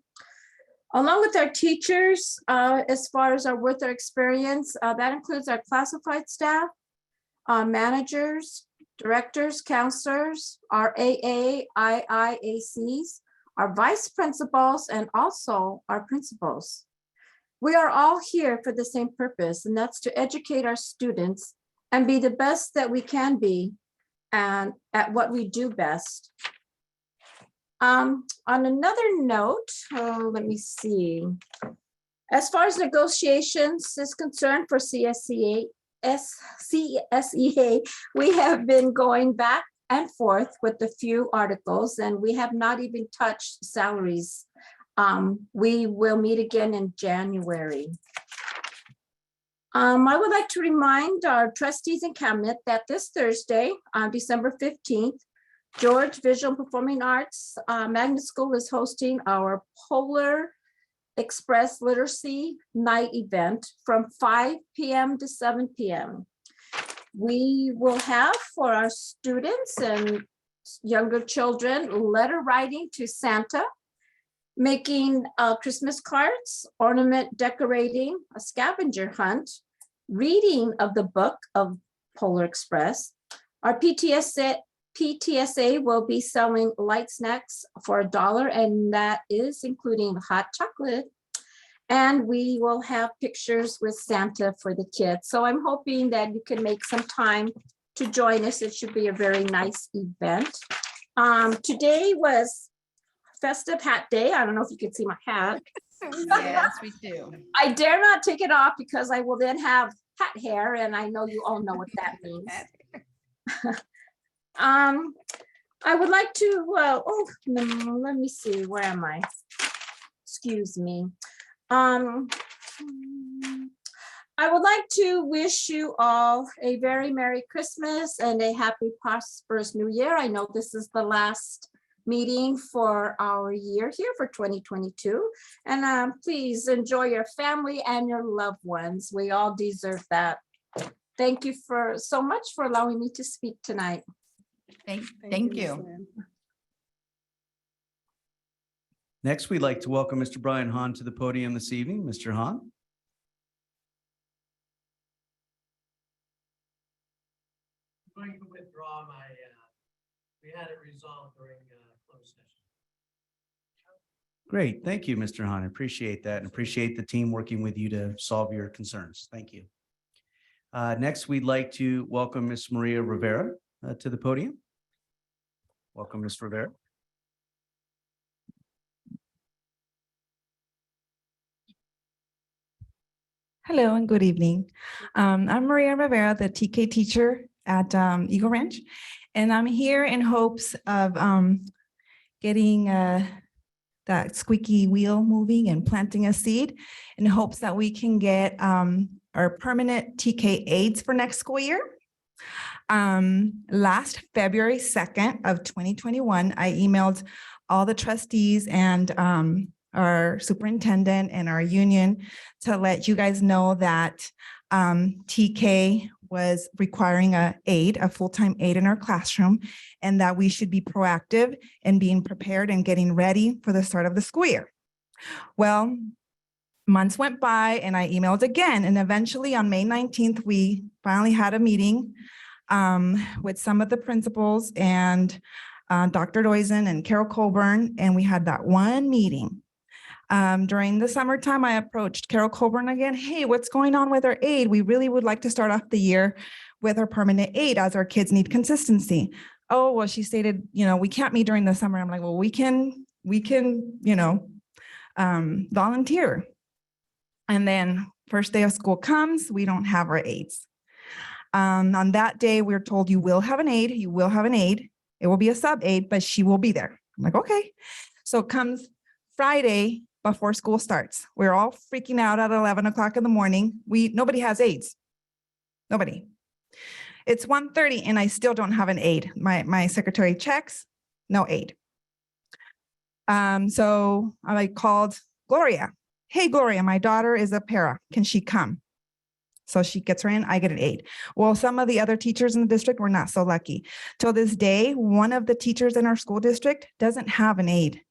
Along with our teachers, as far as our worth or experience, that includes our classified staff, managers, directors, counselors, our AA, IIACs, our vice principals, and also our principals. We are all here for the same purpose, and that's to educate our students and be the best that we can be and at what we do best. On another note, let me see. As far as negotiations is concerned for CSEA, we have been going back and forth with a few articles, and we have not even touched salaries. We will meet again in January. I would like to remind our trustees and cabinet that this Thursday, on December 15th, George Visual Performing Arts Magnet School is hosting our Polar Express Literacy Night event from 5 p.m. to 7 p.m. We will have for our students and younger children letter writing to Santa, making Christmas cards, ornament decorating, a scavenger hunt, reading of the book of Polar Express. Our PTSA will be selling light snacks for $1, and that is including hot chocolate. And we will have pictures with Santa for the kids. So I'm hoping that you can make some time to join us. It should be a very nice event. Today was Festive Hat Day. I don't know if you can see my hat. Yes, we do. I dare not take it off because I will then have hat hair, and I know you all know what that means. I would like to, let me see, where am I? Excuse me. I would like to wish you all a very Merry Christmas and a happy, prosperous New Year. I know this is the last meeting for our year here for 2022. And please enjoy your family and your loved ones. We all deserve that. Thank you so much for allowing me to speak tonight. Thank you. Next, we'd like to welcome Mr. Brian Hahn to the podium this evening. Mr. Hahn. I'm going to withdraw my, we had it resolved during closed session. Great. Thank you, Mr. Hahn. I appreciate that and appreciate the team working with you to solve your concerns. Thank you. Next, we'd like to welcome Ms. Maria Rivera to the podium. Welcome, Ms. Rivera. Hello and good evening. I'm Maria Rivera, the TK teacher at Eagle Ranch, and I'm here in hopes of getting that squeaky wheel moving and planting a seed in hopes that we can get our permanent TK aides for next school year. Last February 2nd of 2021, I emailed all the trustees and our superintendent and our union to let you guys know that TK was requiring a full-time aide in our classroom, and that we should be proactive in being prepared and getting ready for the start of the school year. Well, months went by and I emailed again, and eventually on May 19th, we finally had a meeting with some of the principals and Dr. Doisen and Carol Colburn, and we had that one meeting. During the summertime, I approached Carol Colburn again. Hey, what's going on with our aid? We really would like to start off the year with our permanent aid as our kids need consistency. Oh, well, she stated, we can't meet during the summer. I'm like, well, we can, volunteer. And then first day of school comes, we don't have our aides. On that day, we're told you will have an aide. You will have an aide. It will be a sub aide, but she will be there. I'm like, okay. So it comes Friday before school starts. We're all freaking out at 11 o'clock in the morning. Nobody has aides. Nobody. It's 1:30 and I still don't have an aide. My secretary checks, no aide. So I called Gloria. Hey, Gloria, my daughter is a para. Can she come? So she gets her in, I get an aide. Well, some of the other teachers in the district were not so lucky. Till this day, one of the teachers in our school district doesn't have an aide.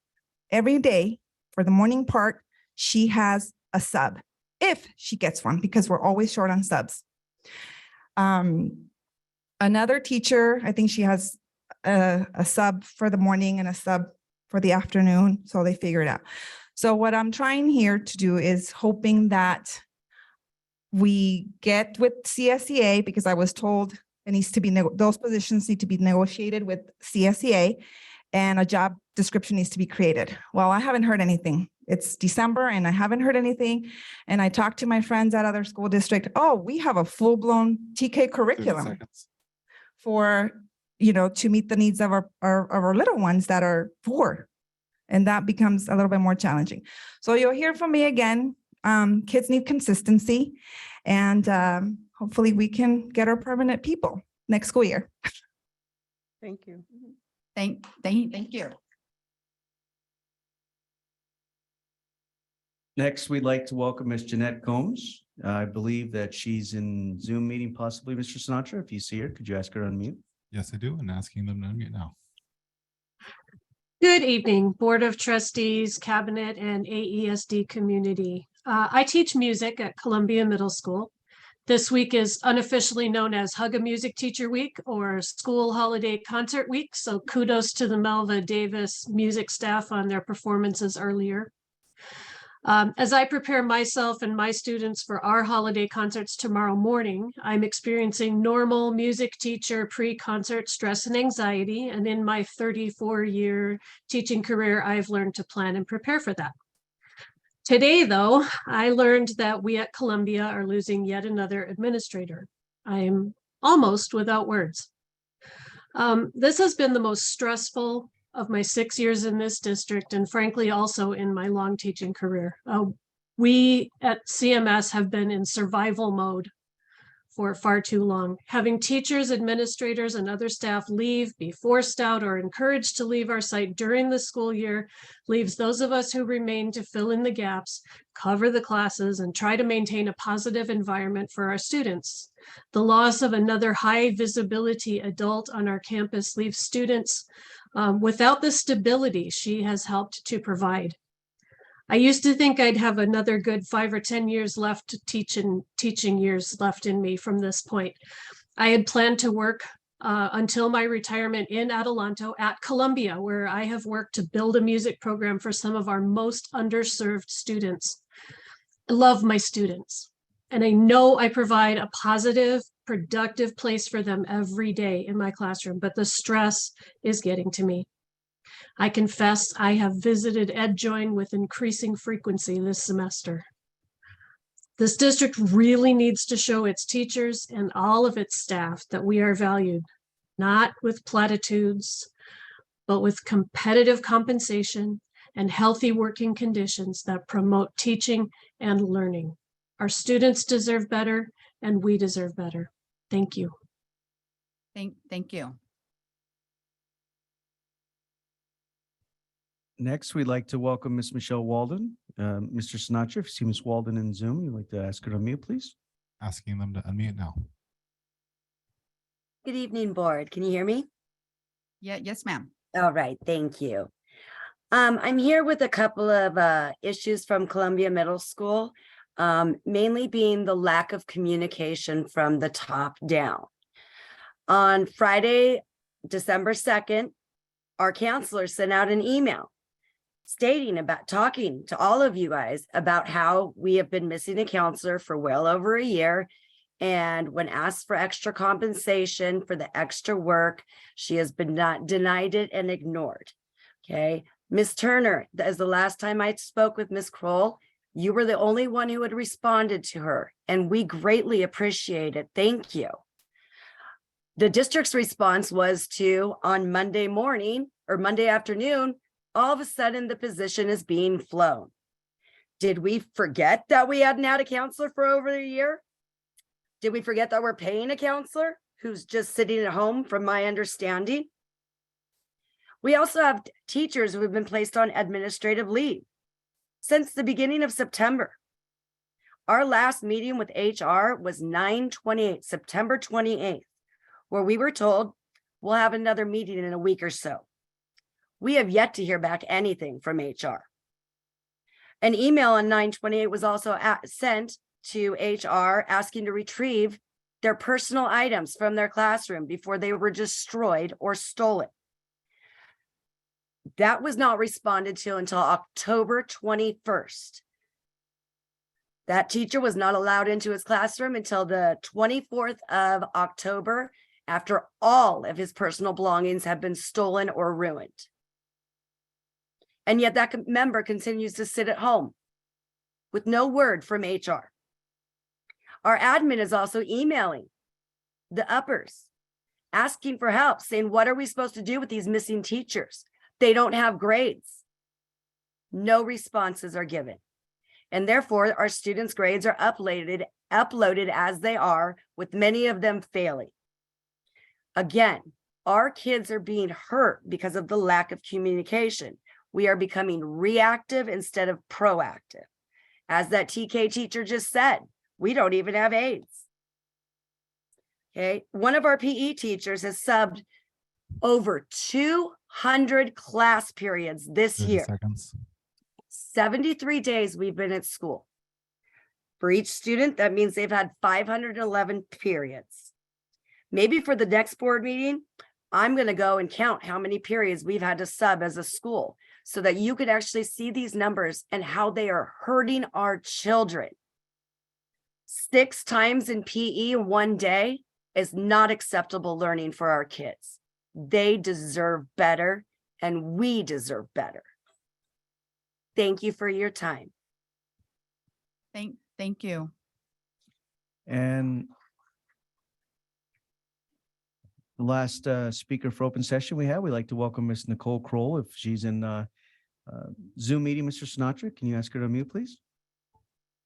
Every day for the morning part, she has a sub, if she gets one, because we're always short on subs. Another teacher, I think she has a sub for the morning and a sub for the afternoon, so they figure it out. So what I'm trying here to do is hoping that we get with CSEA, because I was told it needs to be, those positions need to be negotiated with CSEA and a job description needs to be created. Well, I haven't heard anything. It's December and I haven't heard anything. And I talked to my friends at other school district. Oh, we have a full-blown TK curriculum for, to meet the needs of our little ones that are 4. And that becomes a little bit more challenging. So you'll hear from me again. Kids need consistency, and hopefully we can get our permanent people next school year. Thank you. Thank you. Next, we'd like to welcome Ms. Jeanette Combs. I believe that she's in Zoom meeting, possibly. Mr. Sinatra, if you see her, could you ask her to unmute? Yes, I do, and asking them to unmute now. Good evening, Board of Trustees, Cabinet, and AESD community. I teach music at Columbia Middle School. This week is unofficially known as Hug a Music Teacher Week or School Holiday Concert Week, so kudos to the Melva Davis music staff on their performances earlier. As I prepare myself and my students for our holiday concerts tomorrow morning, I'm experiencing normal music teacher pre-concert stress and anxiety. And in my 34-year teaching career, I've learned to plan and prepare for that. Today, though, I learned that we at Columbia are losing yet another administrator. I'm almost without words. This has been the most stressful of my 6 years in this district, and frankly, also in my long teaching career. We at CMS have been in survival mode for far too long. Having teachers, administrators, and other staff leave, be forced out, or encouraged to leave our site during the school year leaves those of us who remain to fill in the gaps, cover the classes, and try to maintain a positive environment for our students. The loss of another high visibility adult on our campus leaves students without the stability she has helped to provide. I used to think I'd have another good 5 or 10 years left, teaching years left in me from this point. I had planned to work until my retirement in Adelanto at Columbia, where I have worked to build a music program for some of our most underserved students. I love my students, and I know I provide a positive, productive place for them every day in my classroom, but the stress is getting to me. I confess I have visited EdJoin with increasing frequency this semester. This district really needs to show its teachers and all of its staff that we are valued, not with platitudes, but with competitive compensation and healthy working conditions that promote teaching and learning. Our students deserve better, and we deserve better. Thank you. Thank you. Next, we'd like to welcome Ms. Michelle Walden. Mr. Sinatra, if you see Ms. Walden in Zoom, you'd like to ask her to unmute, please. Asking them to unmute now. Good evening, board. Can you hear me? Yeah, yes, ma'am. All right, thank you. I'm here with a couple of issues from Columbia Middle School, mainly being the lack of communication from the top down. On Friday, December 2nd, our counselor sent out an email talking to all of you guys about how we have been missing a counselor for well over a year. And when asked for extra compensation for the extra work, she has been denied it and ignored. Okay. Ms. Turner, that is the last time I spoke with Ms. Kroll. You were the only one who had responded to her, and we greatly appreciate it. Thank you. The district's response was to, on Monday morning or Monday afternoon, all of a sudden the position is being flown. Did we forget that we hadn't had a counselor for over a year? Did we forget that we're paying a counselor who's just sitting at home, from my understanding? We also have teachers who have been placed on administrative leave since the beginning of September. Our last meeting with HR was 9/28, September 28th, where we were told we'll have another meeting in a week or so. We have yet to hear back anything from HR. An email on 9/28 was also sent to HR asking to retrieve their personal items from their classroom before they were destroyed or stolen. That was not responded to until October 21st. That teacher was not allowed into his classroom until the 24th of October, after all of his personal belongings have been stolen or ruined. And yet that member continues to sit at home with no word from HR. Our admin is also emailing the uppers, asking for help, saying, what are we supposed to do with these missing teachers? They don't have grades. No responses are given. And therefore, our students' grades are uploaded as they are, with many of them failing. Again, our kids are being hurt because of the lack of communication. We are becoming reactive instead of proactive. As that TK teacher just said, we don't even have aides. Okay, one of our PE teachers has subbed over 200 class periods this 30 year. seconds. 73 days we've been at school. For each student, that means they've had 511 periods. Maybe for the next board meeting, I'm going to go and count how many periods we've had to sub as a school, so that you could actually see these numbers and how they are hurting our children. 6 times in PE in one day is not acceptable learning for our kids. They deserve better, and we deserve better. Thank you for your time. Thank you. And the last speaker for open session we'd like to welcome Ms. Nicole Kroll. If she's in Zoom meeting, Mr. Sinatra, can you ask her to unmute, please?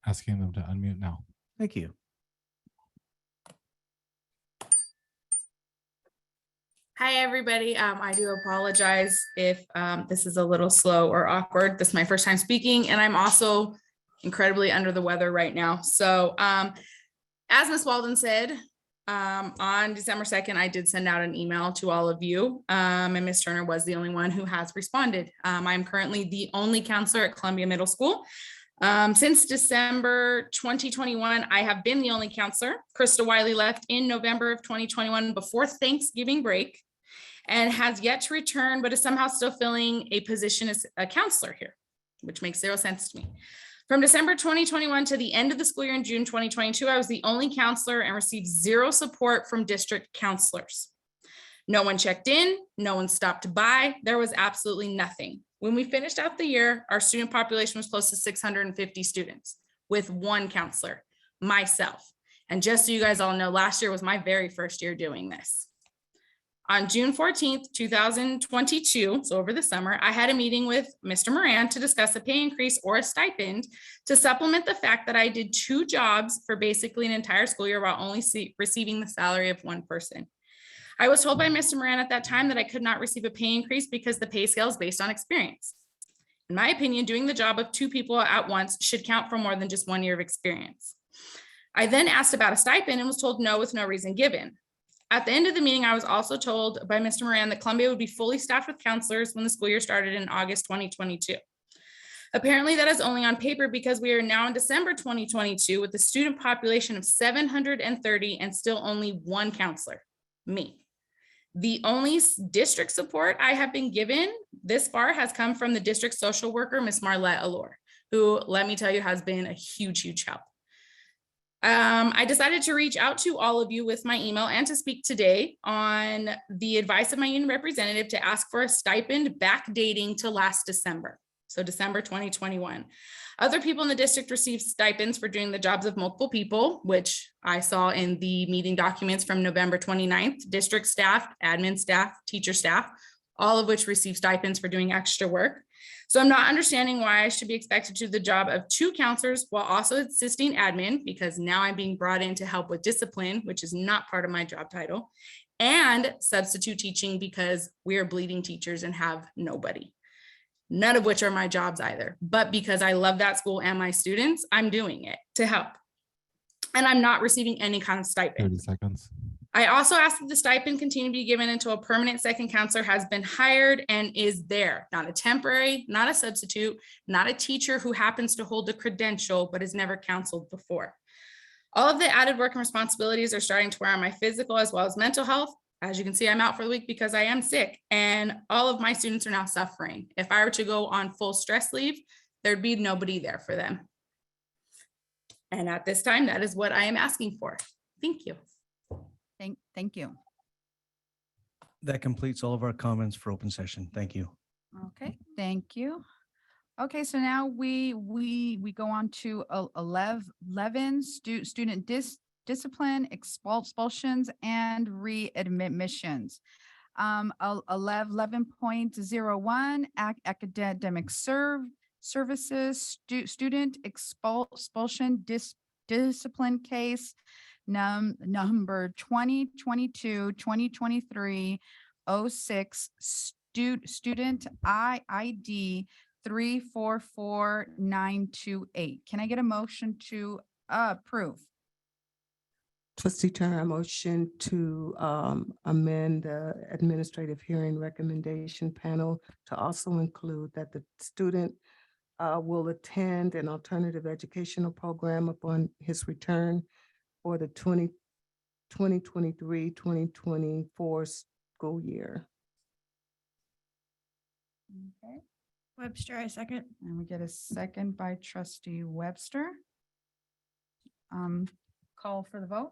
Asking them to unmute now. Thank you. Hi, everybody. I do apologize if this is a little slow or awkward. This is my first time speaking, and I'm also incredibly under the weather right now. So as Ms. Walden said, on December 2nd, I did send out an email to all of you, and Ms. Turner was the only one who has responded. I'm currently the only counselor at Columbia Middle School. Since December 2021, I have been the only counselor. Krista Wiley left in November of 2021 before Thanksgiving break and has yet to return, but is somehow still filling a position as a counselor here, which makes zero sense to me. From December 2021 to the end of the school year in June 2022, I was the only counselor and received zero support from district counselors. No one checked in, no one stopped by. There was absolutely nothing. When we finished out the year, our student population was close to 650 students with one counselor, myself. And just so you guys all know, last year was my very first year doing this. On June 14th, 2022, so over the summer, I had a meeting with Mr. Moran to discuss a pay increase or a stipend to supplement the fact that I did 2 jobs for basically an entire school year while only receiving the salary of one person. I was told by Mr. Moran at that time that I could not receive a pay increase because the pay scale is based on experience. In my opinion, doing the job of 2 people at once should count for more than just 1 year of experience. I then asked about a stipend and was told no with no reason given. At the end of the meeting, I was also told by Mr. Moran that Columbia would be fully staffed with counselors when the school year started in August 2022. Apparently that is only on paper because we are now in December 2022 with a student population of 730 and still only 1 counselor, me. The only district support I have been given this far has come from the district social worker, Ms. Marlette Allure, who, let me tell you, has been a huge, huge help. I decided to reach out to all of you with my email and to speak today on the advice of my union representative to ask for a stipend backdating to last December. So December 2021. Other people in the district received stipends for doing the jobs of multiple people, which I saw in the meeting documents from November 29th, district staff, admin staff, teacher staff, all of which received stipends for doing extra work. So I'm not understanding why I should be expected to do the job of 2 counselors while also assisting admin, because now I'm being brought in to help with discipline, which is not part of my job title, and substitute teaching because we are bleeding teachers and have nobody. None of which are my jobs either, but because I love that school and my students, I'm doing it to help. And I'm not receiving any kind of stipend. 30 seconds. I also asked that the stipend continue to be given until a permanent second counselor has been hired and is there, not a temporary, not a substitute, not a teacher who happens to hold a credential but has never counseled before. All of the added work and responsibilities are starting to wear on my physical as well as mental health. As you can see, I'm out for the week because I am sick and all of my students are now suffering. If I were to go on full stress leave, there'd be nobody there for them. And at this time, that is what I am asking for. Thank you. Thank you. That completes all of our comments for open session. Thank you. Okay, thank you. Okay, so now we go on to 11 student discipline, expulsions, and readmissions. 11.01 academic services, student expulsion discipline case number 2022-2023 06 student ID 344928. Can I get a motion to approve? Trustee Turner, I motion to amend the administrative hearing recommendation panel to also include that the student will attend an alternative educational program upon his return for the 2023-2024 school year. Okay, Webster, I second. and we get a second by trustee Webster. Call for the vote.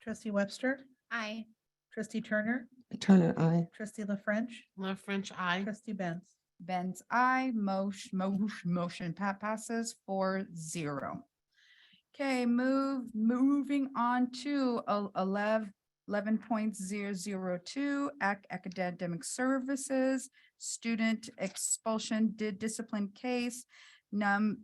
Trustee Webster, Aye. trustee Turner, Turner, I. trustee La French, French, I. trustee Benz. Benz, I. Motion passes 4-0. Okay, moving on to 11.002 academic services, student expulsion discipline case number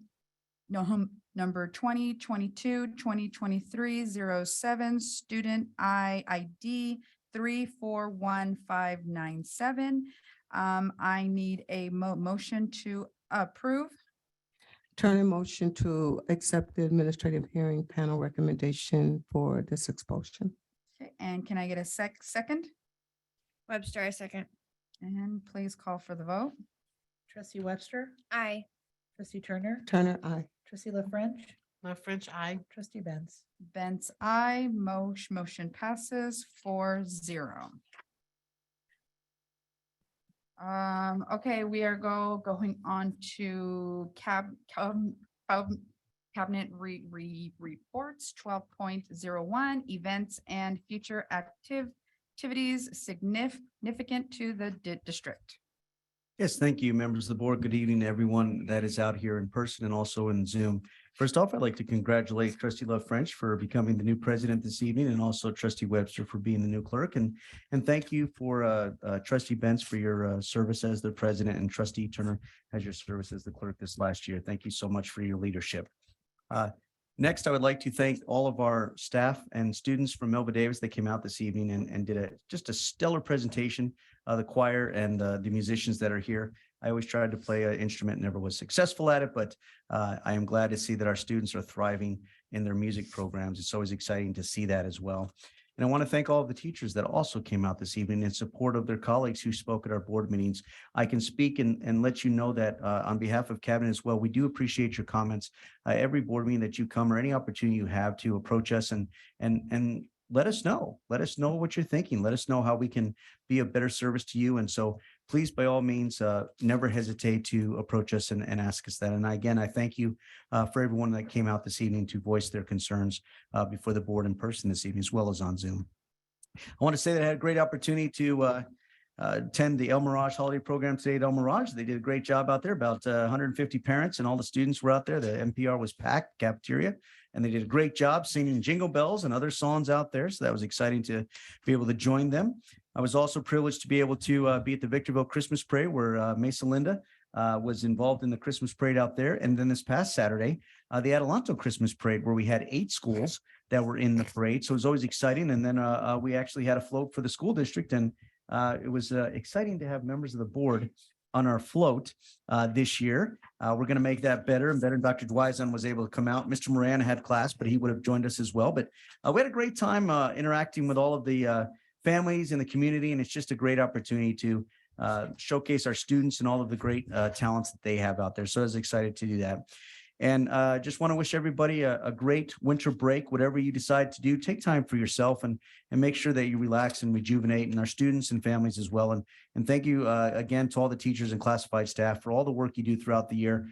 2022-2023-07, student ID 341597. I need a motion to approve. Turner, motion to accept the administrative hearing panel recommendation for this expulsion. Okay, and can I get a second? Webster, I second. And please call for the vote. Trustee Webster, Aye. trustee Turner, Turner, I. trustee La French, French, I. trustee Benz. Benz, I. Motion passes 4-0. Okay, we are going on to cabinet reports 12.01 events and future activities significant to the district. Yes, thank you, members of the board. Good evening to everyone that is out here in person and also in Zoom. First off, I'd like to congratulate Trustee Love French for becoming the new president this evening and also Trustee Webster for being the new clerk. And thank you for Trustee Benz for your service as the president and Trustee Turner as your service as the clerk this last year. Thank you so much for your leadership. Next, I would like to thank all of our staff and students from Melba Davis that came out this evening and did just a stellar presentation. The choir and the musicians that are here. I always tried to play an instrument, never was successful at it, but I am glad to see that our students are thriving in their music programs. It's always exciting to see that as well. And I want to thank all of the teachers that also came out this evening in support of their colleagues who spoke at our board meetings. I can speak and let you know that on behalf of cabinet as well, we do appreciate your comments. Every board meeting that you come or any opportunity you have to approach us and let us know. Let us know what you're thinking. Let us know how we can be a better service to you. And so please, by all means, never hesitate to approach us and ask us that. And again, I thank you for everyone that came out this evening to voice their concerns before the board in person this evening, as well as on Zoom. I want to say that I had a great opportunity to attend the El Mirage holiday program today at El Mirage. They did a great job out there. About 150 parents and all the students were out there. The NPR was packed, cafeteria, and they did a great job singing Jingle Bells and other songs out there. So that was exciting to be able to join them. I was also privileged to be able to be at the Victorville Christmas Parade where Mesa Linda was involved in the Christmas parade out there. And then this past Saturday, the Adelanto Christmas Parade, where we had 8 schools that were in the parade. So it was always exciting. And then we actually had a float for the school district. And it was exciting to have members of the board on our float this year. We're going to make that better and better. Dr. Dwyzan was able to come out. Mr. Moran had class, but he would have joined us as well. But we had a great time interacting with all of the families in the community. And it's just a great opportunity to showcase our students and all of the great talents that they have out there. So I was excited to do that. And just want to wish everybody a great winter break. Whatever you decide to do, take time for yourself and make sure that you relax and rejuvenate, and our students and families as well. And thank you again to all the teachers and classified staff for all the work you do throughout the year.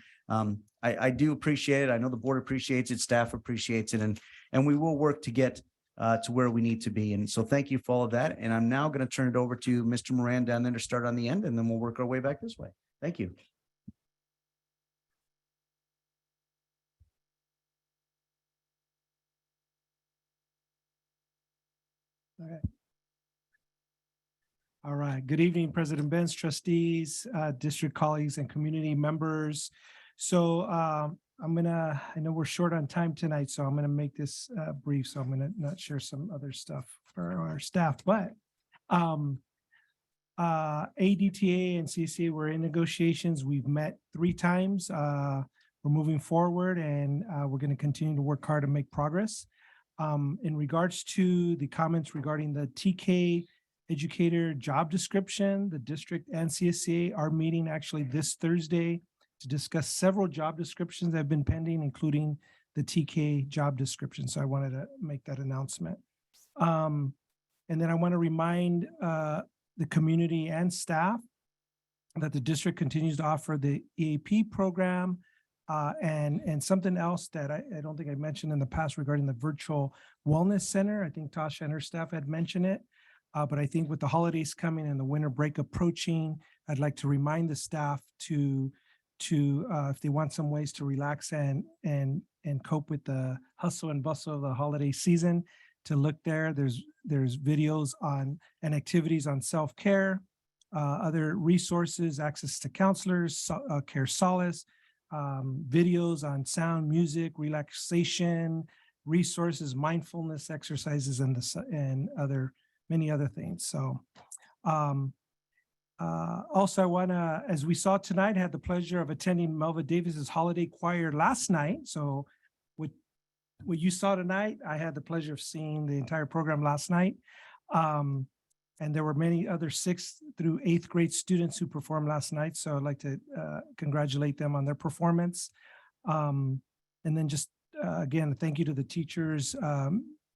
I do appreciate it. I know the board appreciates it, staff appreciates it, and we will work to get to where we need to be. And so thank you for all of that. And I'm now going to turn it over to Mr. Moran down there to start on the end, and then we'll work our way back this way. Thank you. All right. Good evening, President Benz, trustees, district colleagues, and community members. So I know we're short on time tonight, so I'm gonna make this brief. So I'm gonna not share some other stuff for our staff, but ADTA and CCA were in negotiations. We've met 3 times. We're moving forward, and we're gonna continue to work hard to make progress. In regards to the comments regarding the TK educator job description, the district and CSCA are meeting actually this Thursday to discuss several job descriptions that have been pending, including the TK job description. So I wanted to make that announcement. And then I want to remind the community and staff that the district continues to offer the EAP program. And something else that I don't think I mentioned in the past regarding the virtual wellness center. I think Tasha and her staff had mentioned it. But I think with the holidays coming and the winter break approaching, I'd like to remind the staff to if they want some ways to relax and cope with the hustle and bustle of the holiday season, to look there. There's videos on and activities on self-care, other resources, access to counselors, Care Solace, videos on sound, music, relaxation, resources, mindfulness exercises, and many other things. So also I wanna, as we saw tonight, had the pleasure of attending Melva Davis's holiday choir last night. So what you saw tonight, I had the pleasure of seeing the entire program last night. And there were many other 6th through 8th grade students who performed last night. So I'd like to congratulate them on their performance. And then just again, thank you to the teachers,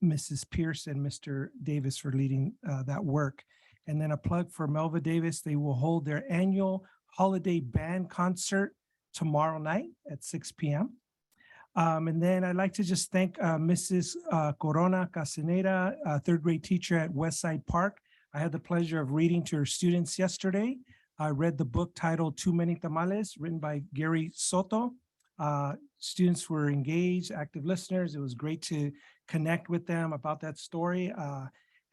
Mrs. Pierce and Mr. Davis for leading that work. And then a plug for Melva Davis. They will hold their annual holiday band concert tomorrow night at 6 p.m. And then I'd like to just thank Mrs. Corona Casaneda, 3rd grade teacher at Westside Park. I had the pleasure of reading to her students yesterday. I read the book titled Too Many Tamales, written by Gary Soto. Students were engaged, active listeners. It was great to connect with them about that story.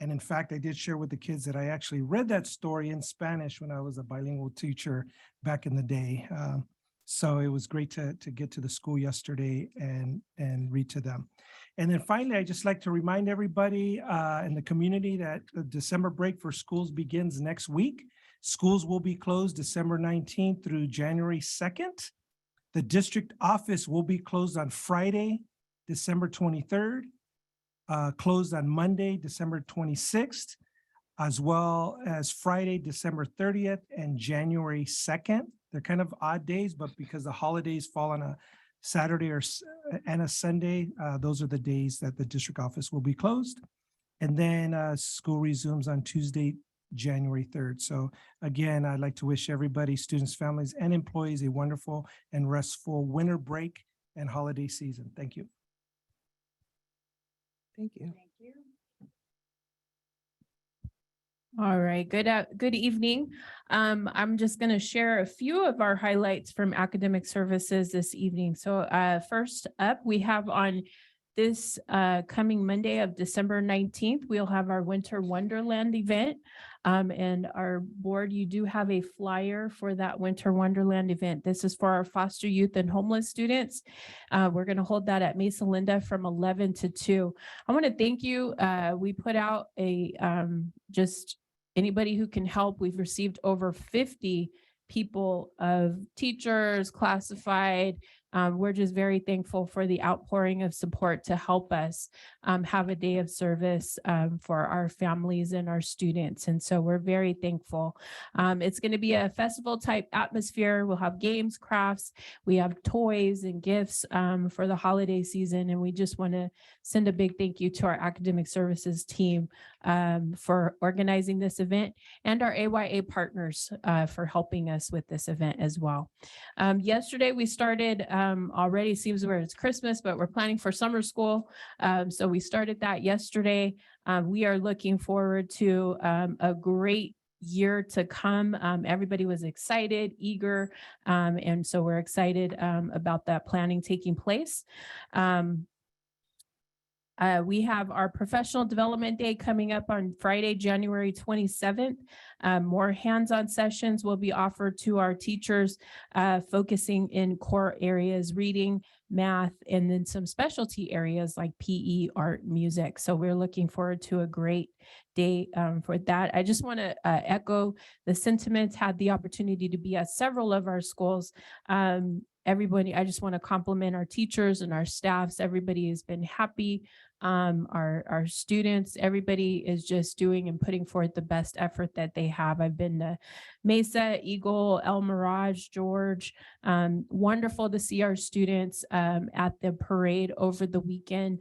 And in fact, I did share with the kids that I actually read that story in Spanish when I was a bilingual teacher back in the day. So it was great to get to the school yesterday and read to them. And then finally, I'd just like to remind everybody in the community that the December break for schools begins next week. Schools will be closed December 19th through January 2nd. The district office will be closed on Friday, December 23rd, closed on Monday, December 26th, as well as Friday, December 30th and January 2nd. They're kind of odd days, but because the holidays fall on a Saturday and a Sunday, those are the days that the district office will be closed. And then school resumes on Tuesday, January 3rd. So again, I'd like to wish everybody, students, families, and employees a wonderful and restful winter break and holiday season. Thank you. Thank you. All right, good evening. I'm just going to share a few of our highlights from academic services this evening. So first up, we have on this coming Monday of December 19th, we'll have our Winter Wonderland event. And our board, you do have a flyer for that Winter Wonderland event. This is for our foster youth and homeless students. We're going to hold that at Mesa Linda from 11 to 2. I want to thank you. We put out a just anybody who can help. We've received over 50 people of teachers, classified. We're just very thankful for the outpouring of support to help us have a day of service for our families and our students. And so we're very thankful. It's going to be a festival type atmosphere. We'll have games, crafts, we have toys and gifts for the holiday season. And we just want to send a big thank you to our academic services team for organizing this event and our AYA partners for helping us with this event as well. Yesterday we started already, seems where it's Christmas, but we're planning for summer school. So we started that yesterday. We are looking forward to a great year to come. Everybody was excited, eager, and so we're excited about that planning taking place. We have our professional development day coming up on Friday, January 27th. More hands-on sessions will be offered to our teachers, focusing in core areas, reading, math, and then some specialty areas like PE, art, music. So we're looking forward to a great day for that. I just want to echo the sentiments, had the opportunity to be at several of our schools. Everybody, I just want to compliment our teachers and our staffs. Everybody has been happy. Our students, everybody is just doing and putting forth the best effort that they have. I've been to Mesa, Eagle, El Mirage, George. Wonderful to see our students at the parade over the weekend.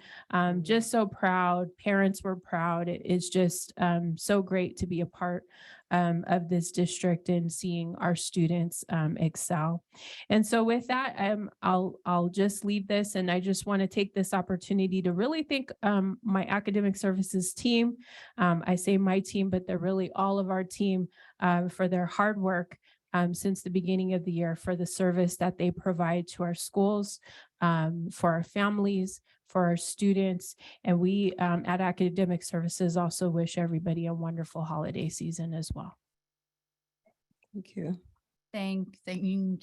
Just so proud. Parents were proud. It is just so great to be a part of this district and seeing our students excel. And so with that, I'll just leave this, and I just want to take this opportunity to really thank my academic services team. I say my team, but they're really all of our team for their hard work since the beginning of the year, for the service that they provide to our schools, for our families, for our students. And we at Academic Services also wish everybody a wonderful holiday season as well. Thank you. Thank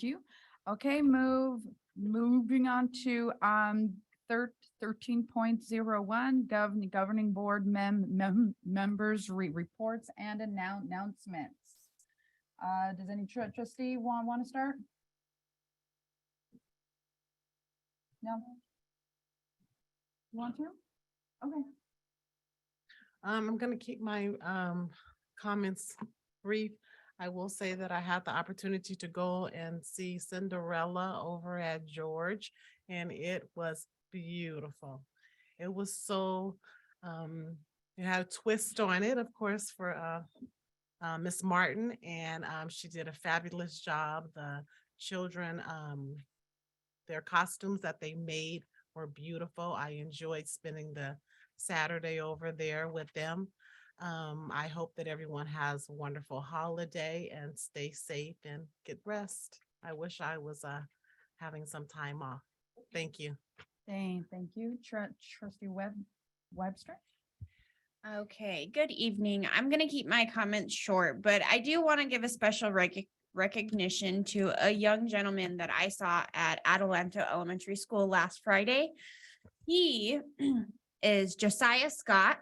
you. Okay, moving on to 13.01 governing board members reports and announcements. Does any trustee want to start? No? You want to? Okay. I'm going to keep my comments brief. I will say that I had the opportunity to go and see Cinderella over at George, and it was beautiful. It was so, it had a twist on it, of course, for Miss Martin, and she did a fabulous job. The children, their costumes that they made were beautiful. I enjoyed spending the Saturday over there with them. I hope that everyone has a wonderful holiday and stay safe and get rest. I wish I was having some time off. Thank you. Thank you. Trustee Webster. Okay, good evening. I'm going to keep my comments short, but I do want to give a special recognition to a young gentleman that I saw at Adelanto Elementary School last Friday. He is Josiah Scott.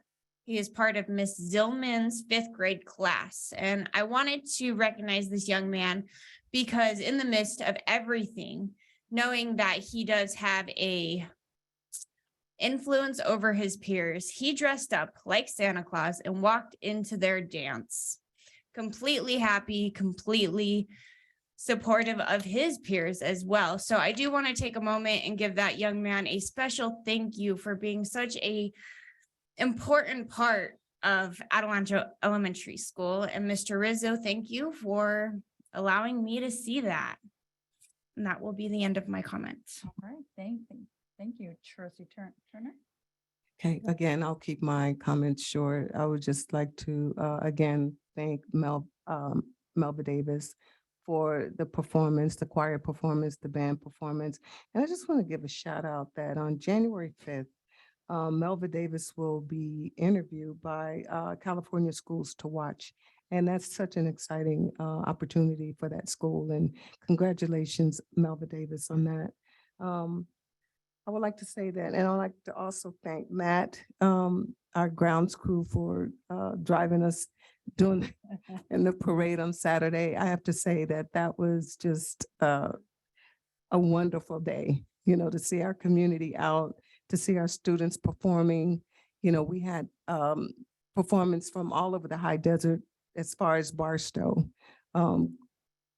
He is part of Miss Zillman's 5th grade class. And I wanted to recognize this young man because in the midst of everything, knowing that he does have a influence over his peers, he dressed up like Santa Claus and walked into their dance, completely happy, completely supportive of his peers as well. So I do want to take a moment and give that young man a special thank you for being such a important part of Adelanto Elementary School. And Mr. Rizzo, thank you for allowing me to see that. And that will be the end of my comments. All right, thank you, Trustee Turner. Okay, again, I'll keep my comments short. I would just like to, again, thank Melba Davis for the performance, the choir performance, the band performance. And I just want to give a shout out that on January 5th, Melba Davis will be interviewed by California Schools to Watch. And that's such an exciting opportunity for that school. And congratulations, Melba Davis, on that. I would like to say that, and I'd like to also thank Matt, our grounds crew, for driving us doing in the parade on Saturday. I have to say that that was just a wonderful day, to see our community out, to see our students performing. We had performance from all over the high desert as far as Barstow,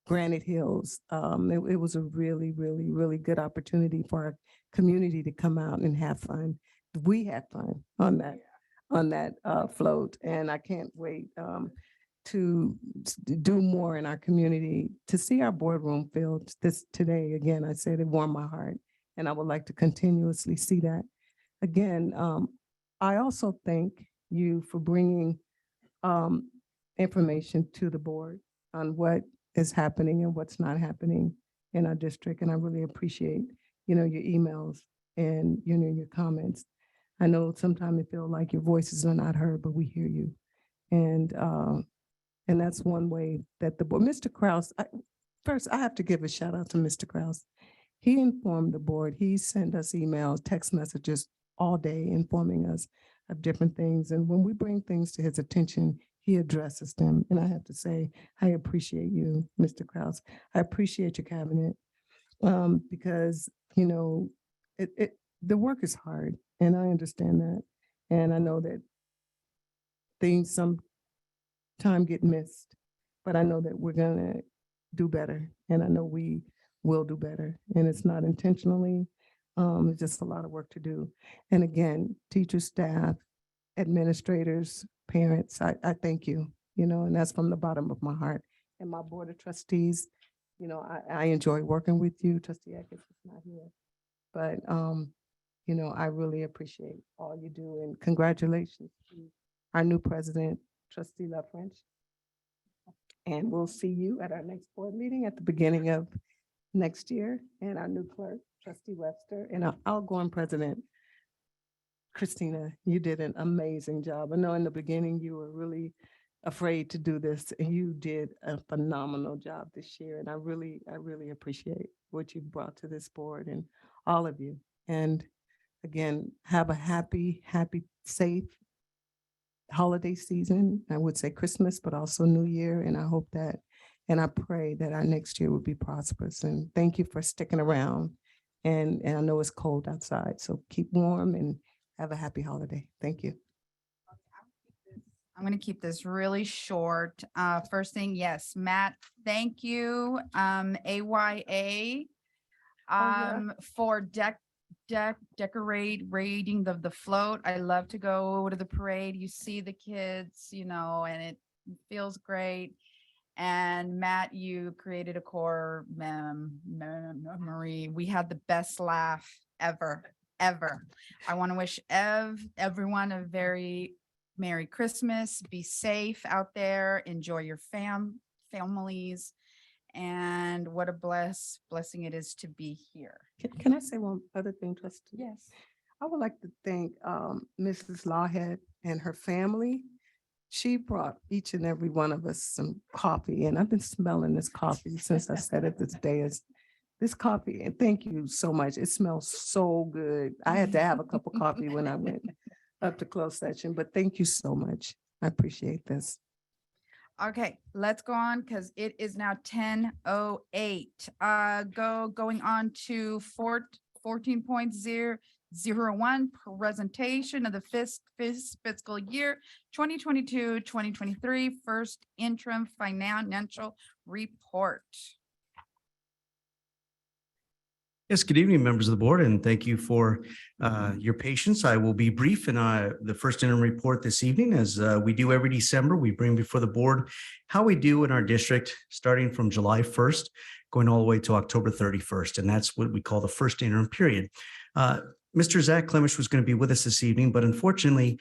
Granite Hills. It was a really, really, really good opportunity for our community to come out and have fun. We had fun on that float, and I can't wait to do more in our community, to see our boardroom filled today. Again, I said it warmed my heart, and I would like to continuously see that. Again, I also thank you for bringing information to the board on what is happening and what's not happening in our district. And I really appreciate, your emails and, your comments. I know sometimes it feels like your voices are not heard, but we hear you. And that's one way that the board, Mr. Kraus, first I have to give a shout out to Mr. Kraus. He informed the board. He sent us emails, text messages all day informing us of different things. And when we bring things to his attention, he addresses them. And I have to say, I appreciate you, Mr. Kraus. I appreciate your cabinet because, the work is hard, and I understand that. And I know that things sometimes get missed, but I know that we're gonna do better. And I know we will do better. And it's not intentionally, it's just a lot of work to do. And again, teachers, staff, administrators, parents, I thank you, and that's from the bottom of my heart. And my board of trustees, I enjoy working with you. Trustee Atkins is not here, but, I really appreciate all you do, and congratulations to our new president, Trustee La French. And we'll see you at our next board meeting at the beginning of next year, and our new clerk, Trustee Webster, and our outgoing president, Christina. You did an amazing job. I know in the beginning you were really afraid to do this, and you did a phenomenal job this year. And I really appreciate what you brought to this board, and all of you. And again, have a happy, safe holiday season. I would say Christmas, but also New Year. And I hope that, and I pray that our next year will be prosperous. And thank you for sticking around. And I know it's cold outside, so keep warm and have a happy holiday. Thank you. I'm going to keep this really short. First thing, yes, Matt, thank you. AYA for decorating the float. I love to go to the parade. You see the kids, and it feels great. And Matt, you created a core memory. We had the best laugh ever. I want to wish everyone a very Merry Christmas. Be safe out there. Enjoy your families. And what a blessing it is to be here. Can I say one other thing, Trustee? Yes. I would like to thank Mrs. Lawhead and her family. She brought each and every one of us some coffee, and I've been smelling this coffee since I said it this day. Is this coffee, and thank you so much. It smells so good. I had to have a cup of coffee when I went up to closed session, but thank you so much. I appreciate this. Okay, let's go on because it is now 10:08. Going on to 14.001, presentation of the fiscal year 2022-2023 first interim financial report. Yes, good evening, members of the board, and thank you for your patience. I will be brief in the first interim report this evening. As we do every December, we bring before the board how we do in our district, starting from July 1st, going all the way to October 31st, and that's what we call the first interim period. Mr. Zach Clemish was going to be with us this evening, but unfortunately,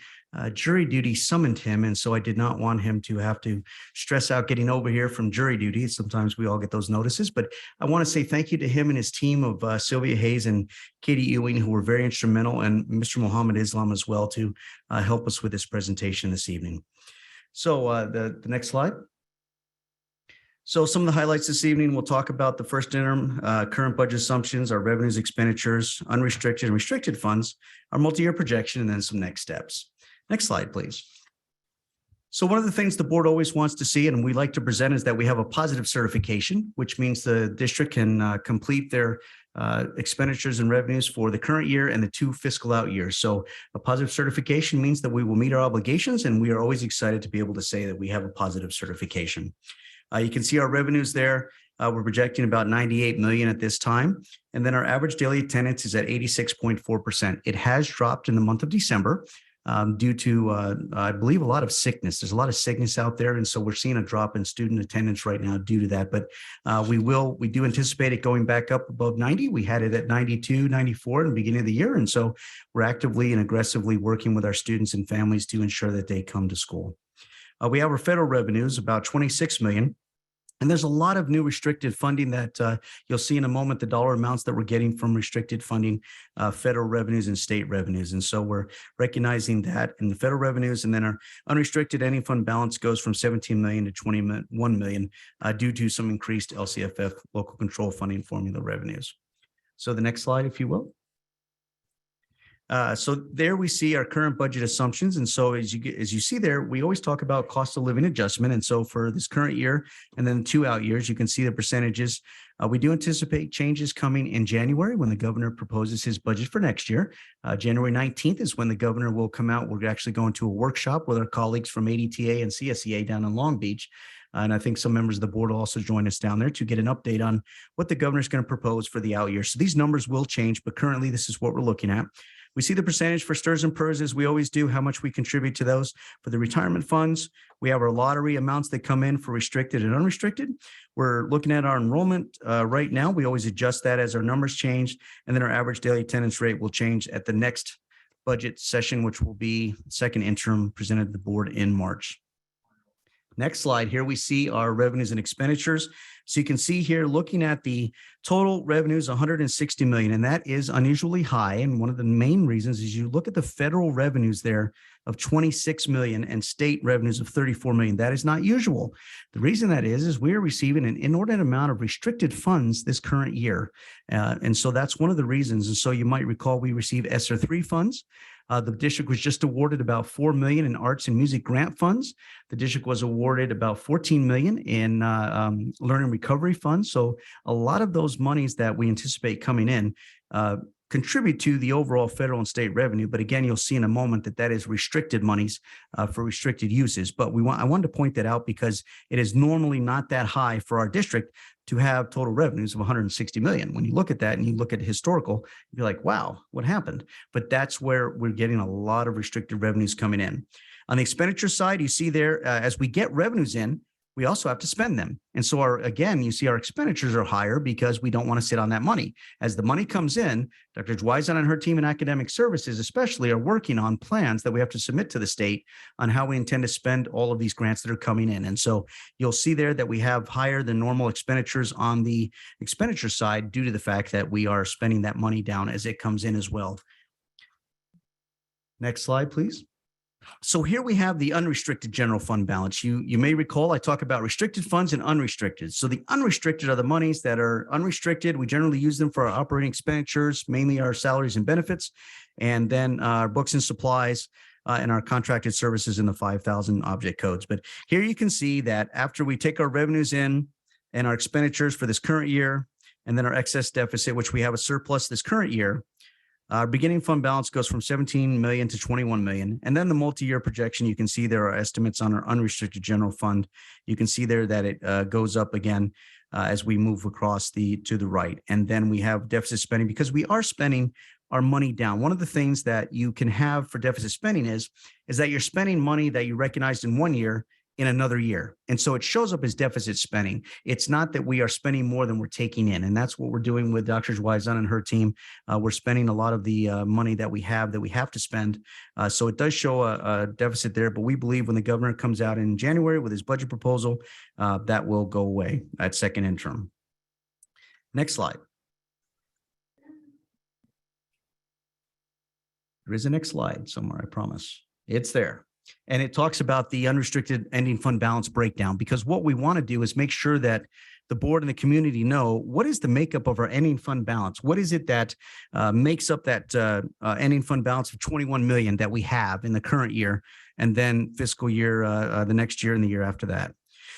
jury duty summoned him, and so I did not want him to have to stress out getting over here from jury duty. Sometimes we all get those notices, but I want to say thank you to him and his team of Sylvia Hayes and Katie Ewing, who were very instrumental, and Mr. Mohammed Islam as well to help us with this presentation this evening. So the next slide. So some of the highlights this evening, we'll talk about the first interim, current budget assumptions, our revenues, expenditures, unrestricted and restricted funds, our multi-year projection, and then some next steps. Next slide, please. So one of the things the board always wants to see, and we like to present, is that we have a positive certification, which means the district can complete their expenditures and revenues for the current year and the 2 fiscal out years. So a positive certification means that we will meet our obligations, and we are always excited to be able to say that we have a positive certification. You can see our revenues there. We're projecting about 98 million at this time. And then our average daily attendance is at 86.4%. It has dropped in the month of December due to, I believe, a lot of sickness. There's a lot of sickness out there. And so we're seeing a drop in student attendance right now due to that. But we do anticipate it going back up above 90. We had it at 92, 94 in the beginning of the year. And so we're actively and aggressively working with our students and families to ensure that they come to school. We have our federal revenues, about 26 million. And there's a lot of new restricted funding that you'll see in a moment, the dollar amounts that we're getting from restricted funding, federal revenues and state revenues. And so we're recognizing that in the federal revenues, and then our unrestricted ending fund balance goes from 17 million to 21 million due to some increased LCFF local control funding formula revenues. So the next slide, if you will. So there we see our current budget assumptions. And so as you see there, we always talk about cost of living adjustment. And so for this current year and then 2 out years, you can see the percentages. We do anticipate changes coming in January when the governor proposes his budget for next year. January 19th is when the governor will come out. We're actually going to a workshop with our colleagues from ADTA and CSEA down in Long Beach. And I think some members of the board will also join us down there to get an update on what the governor's going to propose for the out year. So these numbers will change, but currently this is what we're looking at. We see the percentage for STRS and PERS as we always do, how much we contribute to those. For the retirement funds, we have our lottery amounts that come in for restricted and unrestricted. We're looking at our enrollment right now. We always adjust that as our numbers change, and then our average daily attendance rate will change at the next budget session, which will be second interim presented to the board in March. Next slide, here we see our revenues and expenditures. So you can see here, looking at the total revenues, 160 million, and that is unusually high. And one of the main reasons is you look at the federal revenues there of 26 million and state revenues of 34 million. That is not usual. The reason that is we are receiving an inordinate amount of restricted funds this current year. And so that's one of the reasons. And so you might recall we receive ESSER 3 funds. The district was just awarded about 4 million in arts and music grant funds. The district was awarded about 14 million in learning recovery funds. So a lot of those monies that we anticipate coming in contribute to the overall federal and state revenue. But again, you'll see in a moment that that is restricted monies for restricted uses. But I wanted to point that out because it is normally not that high for our district to have total revenues of 160 million. When you look at that and you look at historical, you're like, wow, what happened? But that's where we're getting a lot of restricted revenues coming in. On the expenditure side, you see there, as we get revenues in, we also have to spend them. And so again, you see our expenditures are higher because we don't want to sit on that money. As the money comes in, Dr. Dwizan and her team in academic services especially are working on plans that we have to submit to the state on how we intend to spend all of these grants that are coming in. And so you'll see there that we have higher than normal expenditures on the expenditure side due to the fact that we are spending that money down as it comes in as well. Next slide, please. So here we have the unrestricted general fund balance. You may recall I talk about restricted funds and unrestricted. So the unrestricted are the monies that are unrestricted. We generally use them for our operating expenditures, mainly our salaries and benefits, and then our books and supplies. and our contracted services in the 5,000 object codes. But here you can see that after we take our revenues in and our expenditures for this current year, and then our excess deficit, which we have a surplus this current year, our beginning fund balance goes from 17 million to 21 million. And then the multi-year projection, you can see there are estimates on our unrestricted general fund. You can see there that it goes up again as we move across to the right. And then we have deficit spending because we are spending our money down. One of the things that you can have for deficit spending is that you're spending money that you recognized in one year in another year. And so it shows up as deficit spending. It's not that we are spending more than we're taking in. And that's what we're doing with Dr. Wison and her team. We're spending a lot of the money that we have to spend. So it does show a deficit there, but we believe when the governor comes out in January with his budget proposal, that will go away at second interim. Next slide. There is a next slide somewhere, I promise. It's there. And it talks about the unrestricted ending fund balance breakdown, because what we want to do is make sure that the board and the community know what is the makeup of our ending fund balance. What is it that makes up that ending fund balance of 21 million that we have in the current year, and then fiscal year, the next year and the year after that.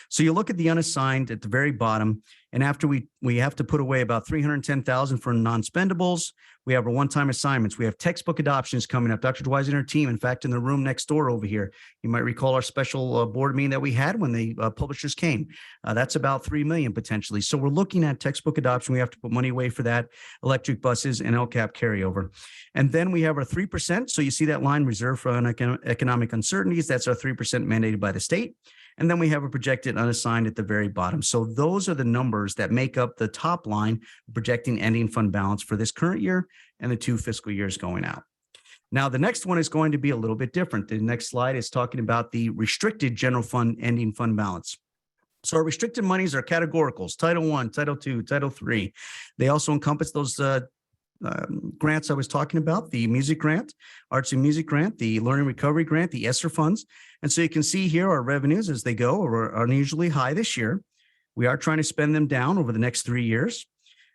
So you look at the unassigned at the very bottom, and after we have to put away about 310,000 for non-spendables. We have our one-time assignments. We have textbook adoptions coming up. Dr. Dwight and her team, in fact, in the room next door over here, you might recall our special board meeting that we had when the publishers came. That's about 3 million potentially. So we're looking at textbook adoption. We have to put money away for that, electric buses and LCAP carryover. And then we have our 3%. So you see that line reserved for economic uncertainties. That's our 3% mandated by the state. And then we have a projected unassigned at the very bottom. So those are the numbers that make up the top line, projecting ending fund balance for this current year and the 2 fiscal years going out. Now, the next one is going to be a little bit different. The next slide is talking about the restricted general fund ending fund balance. So our restricted monies are categoricals, Title I, Title II, Title III. They also encompass those grants I was talking about, the music grant, arts and music grant, the learning recovery grant, the ESSER funds. And so you can see here our revenues as they go are unusually high this year. We are trying to spend them down over the next 3 years.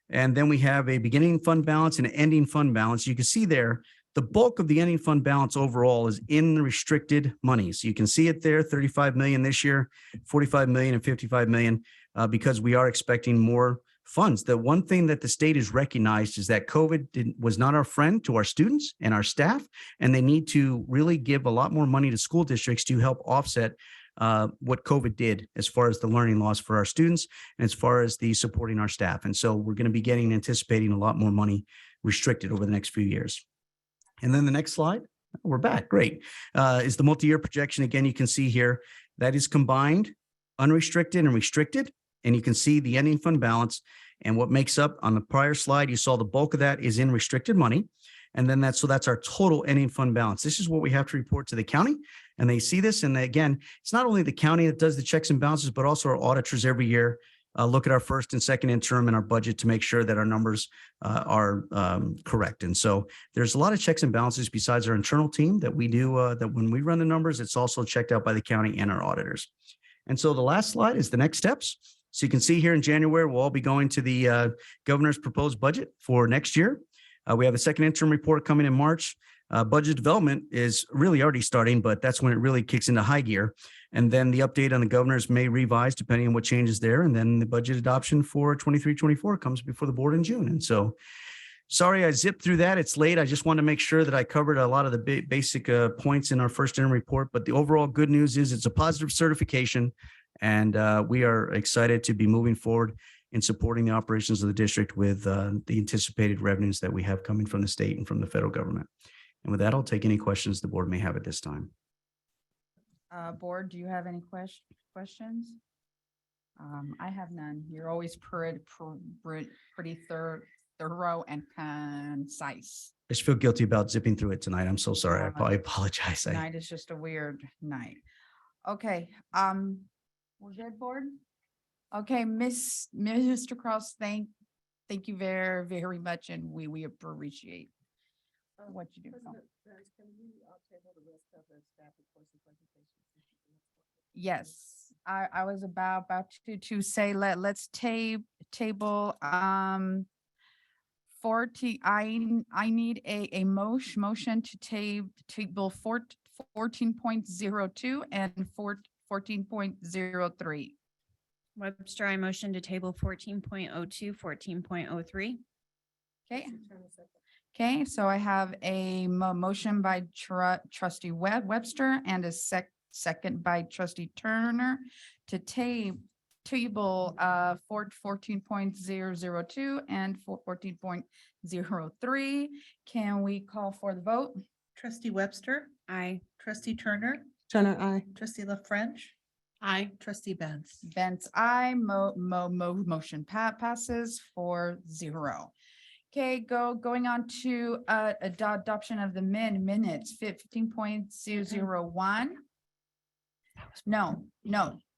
And then we have a beginning fund balance and an ending fund balance. You can see there, the bulk of the ending fund balance overall is in the restricted monies. You can see it there, 35 million this year, 45 million and 55 million, because we are expecting more funds. The one thing that the state has recognized is that COVID was not our friend to our students and our staff, and they need to really give a lot more money to school districts to help offset what COVID did as far as the learning loss for our students and as far as the supporting our staff. And so we're going to be anticipating a lot more money restricted over the next few years. And then the next slide, we're back. Great. Is the multi-year projection. Again, you can see here that is combined, unrestricted and restricted. And you can see the ending fund balance, and what makes up on the prior slide, you saw the bulk of that is in restricted money. And then that's our total ending fund balance. This is what we have to report to the county, and they see this. And again, it's not only the county that does the checks and balances, but also our auditors every year look at our first and second interim and our budget to make sure that our numbers are correct. And so there's a lot of checks and balances besides our internal team that we do, that when we run the numbers, it's also checked out by the county and our auditors. And so the last slide is the next steps. So you can see here in January, we'll all be going to the governor's proposed budget for next year. We have a second interim report coming in March. Budget development is really already starting, but that's when it really kicks into high gear. And then the update on the governors may revise depending on what changes there. And then the budget adoption for 23-24 comes before the board in June. And so sorry, I zipped through that. It's late. I just wanted to make sure that I covered a lot of the basic points in our first interim report. But the overall good news is it's a positive certification. And we are excited to be moving forward in supporting the operations of the district with the anticipated revenues that we have coming from the state and from the federal government. And with that, I'll take any questions the board may have at this time. Board, do you have any questions? I have none. You're always pretty thorough and concise. I just feel guilty about zipping through it tonight. I'm so sorry. I apologize. Tonight is just a weird night. Okay, we're good, board? Okay, Mr. Cross, thank you very, very much, and we appreciate what you do. Yes, I was about to say, let's table 40. I need a motion to table 14.02 and 14.03. Webster, I motion to table 14.02, 14.03. Okay. Okay, so I have a motion by trustee Webster and a second by trustee Turner to table 14.002 and 14.03. Can we call for the vote? Trustee Webster, Aye. trustee Turner, Turner, I. trustee La French, Aye. trustee Benz. Benz, I motion passes 4-0. Okay, going on to adoption of the minutes, 15.001. No,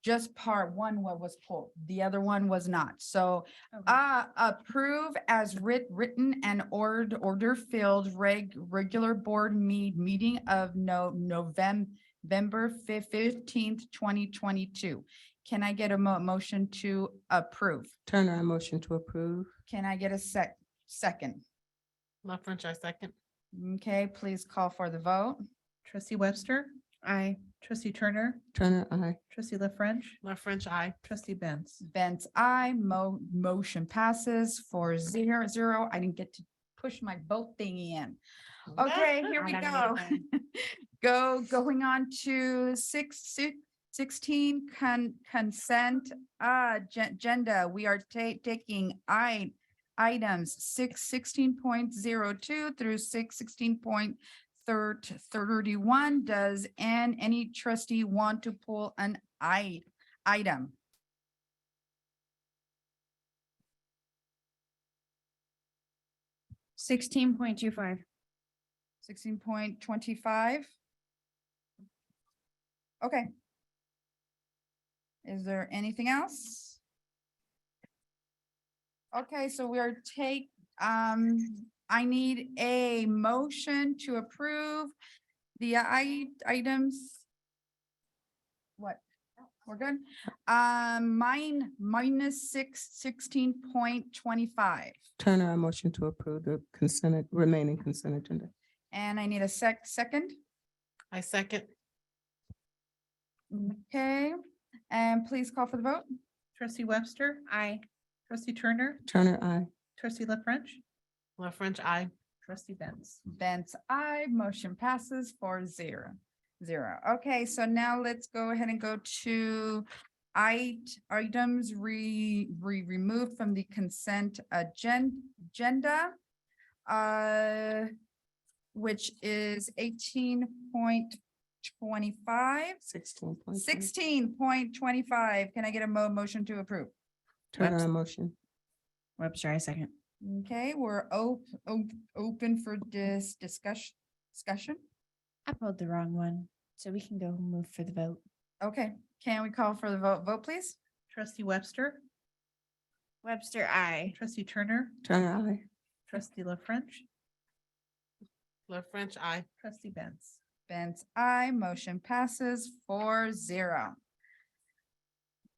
just part one what was pulled. The other one was not. So approve as written and order filled regular board meeting of November 15th, 2022. Can I get a motion to approve? Turner, I motion to approve. Can I get a second? La French, I second. Okay, please call for the vote. Trustee Webster, Aye. trustee Turner, Turner, I. trustee La French, La French, aye. trustee Benz. Benz, I motion passes 4-0. I didn't get to push my vote thingy in. Okay, here we go. Going on to 16 consent agenda. We are taking items 16.02 through 16.31. Does any trustee want to pull an item? $16.25. 16.25. Okay. Is there anything else? Okay, so we are I need a motion to approve the items. What? We're good? Minus 16.25. Turner, I motion to approve the remaining consent agenda. And I need a second. I second. Okay, and please call for the vote. Trustee Webster, Aye. trustee Turner, Turner, I. trustee La French, La French, aye. trustee Benz. Benz, I motion passes 4-0. Okay, so now let's go ahead and go to items removed from the consent agenda. Which is 18.25. 16.25. Can I get a motion to approve? Turner, I motion. Webster, I second. Okay, we're open for this discussion. I pulled the wrong one, so we can go move for the vote. Okay, can we call for the vote, please? Trustee Webster, Webster, aye. trustee Turner, Turner, I. trustee La French, La French, aye. trustee Benz. Benz, I motion passes 4-0.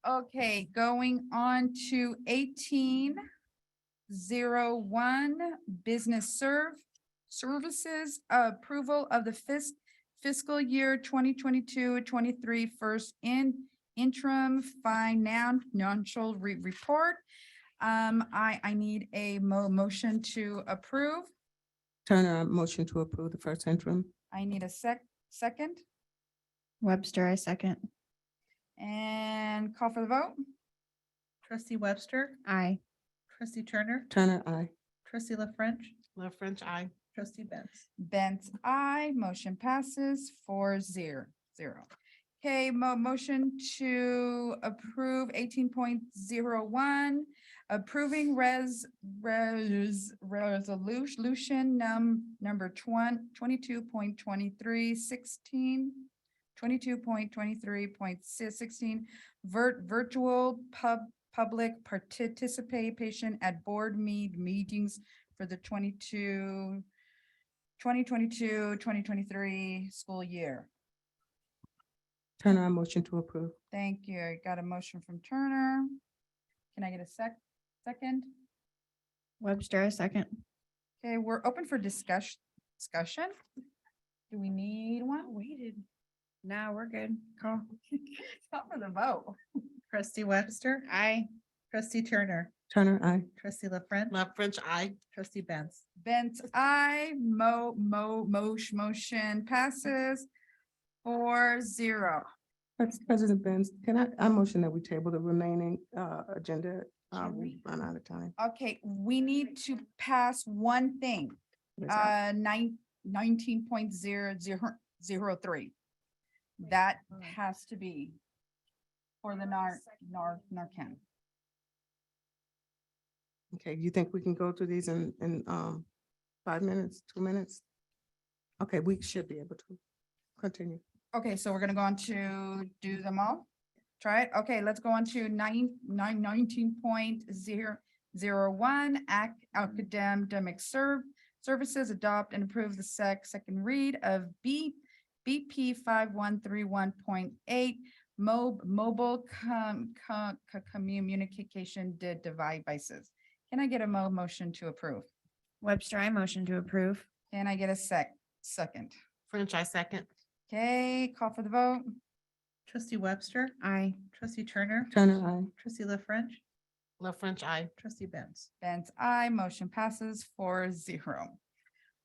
Okay, going on to 18.01 business services approval of the fiscal year 2022-23 first interim financial report. I need a motion to approve. Turner, I motion to approve the first interim. I need a second. Webster, I second. And call for the vote. Trustee Webster, Aye. trustee Turner, Turner, I. trustee La French, La French, aye. trustee Benz. Benz, I motion passes 4-0. Okay, motion to approve 18.01, approving resolution number 22.23, 22.23.16, virtual public participation at board meetings for the 2022-2023 school year. Turner, I motion to approve. Thank you. I got a motion from Turner. Can I get a second? Webster, I second. Okay, we're open for discussion. Do we need one? Waited. No, we're good. Call. Call for the vote. Trustee Webster, Aye. trustee Turner, Turner, I. trustee La French, Love French, I. trustee Benz. Benz, motion passes 4-0. President Benz, I motion that we table the remaining agenda. We run out of time. Okay, we need to pass one thing. What is that? 19.0003. That has to be for the Narcan. Okay, you think we can go through these in 5 minutes, 2 minutes? Okay, we should be able to continue. Okay, so we're gonna go on to do them all? Try it. Okay, let's go on to 19.001 academic services, adopt and approve the second read of BP 5131.8 mobile communication devices. Can I get a motion to approve? Webster, I motion to approve. Can I get a second? French, I second. Okay, call for the vote. Trustee Webster, Aye. trustee Turner, Turner, I. trustee La French, Love French, I. trustee Benz. Benz, I motion passes 4-0.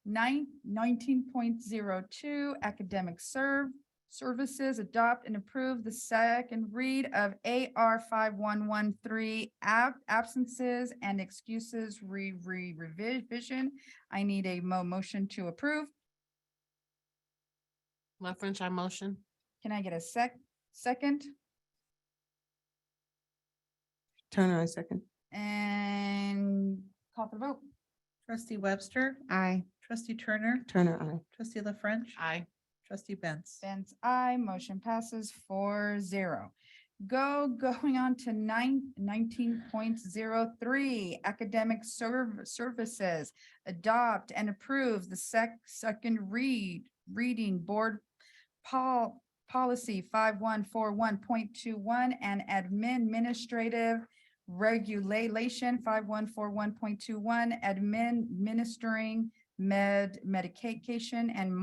19.02 academic services, adopt and approve the second read of AR 5113 absences and excuses revision. I need a motion to approve. Love French, I motion. Can I get a second? Turner, I second. And call for the vote. Trustee Webster, Aye. trustee Turner, Turner, I. trustee La French, I. trustee Benz. Benz, I motion passes 4-0. Going on to 19.03 academic services, adopt and approve the second reading board policy 5141.21 and administrative regulation 5141.21 administering medication and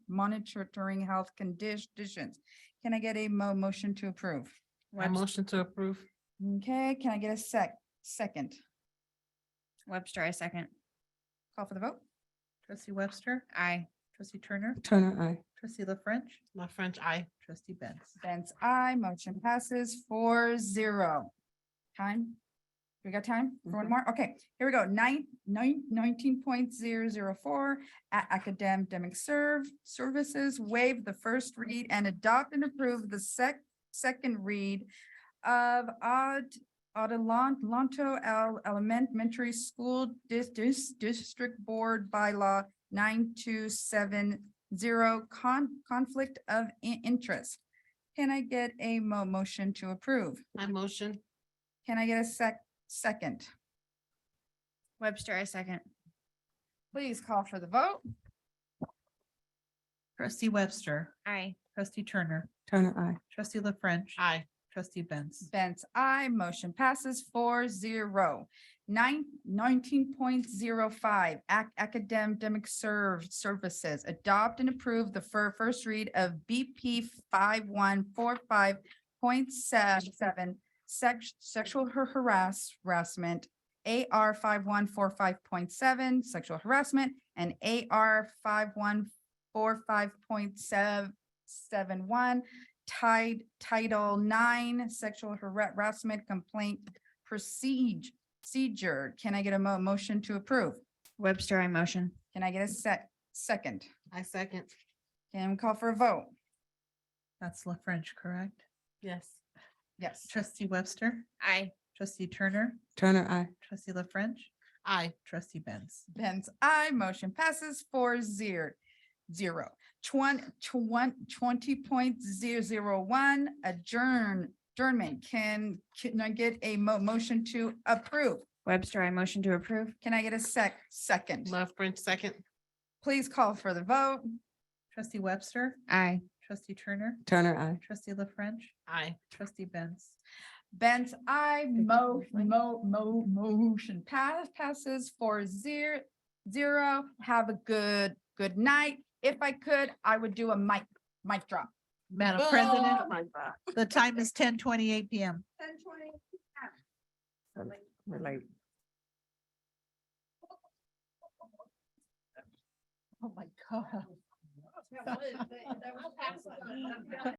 monitoring health conditions. Can I get a motion to approve? I motion to approve. Okay, can I get a second? Webster, I second. Call for the vote. Trustee Webster, Aye. trustee Turner, Turner, I. trustee La French, Love French, I. trustee Benz. Benz, I motion passes 4-0. Time? We got time for one more? Okay, here we go. 19.004 academic services, waive the first read and adopt and approve the second read of Adelanto Elementary School District Board Bylaw 9270 conflict of interest. Can I get a motion to approve? I motion. Can I get a second? Webster, I second. Please call for the vote. Trustee Webster, Aye. trustee Turner, Turner, I. trustee La French, I. trustee Benz. Benz, I motion passes 4-0. 19.05 academic services, adopt and approve the first read of BP 5145.7 sexual harassment, AR 5145.7 sexual harassment, and AR 5145.71 Title 9 sexual harassment complaint procedure. Can I get a motion to approve? Webster, I motion. Can I get a second? I second. Can we call for a vote? That's La French, correct? Yes. Yes. Trustee Webster, Aye. trustee Turner, Turner, I. trustee La French, I. trustee Benz. Benz, I motion passes 4-0. 20.001 adjournment. Can I get a motion to approve? Webster, I motion to approve. Can I get a second? Love French, second. Please call for the vote. Trustee Webster, Aye. trustee Turner, Turner, I. trustee La French, I. trustee Benz. Benz, I motion passes 4-0. Have a good night. if I could, I would do a mic drop. Madam President, the time is 10:28 PM. We're late. Oh, my God.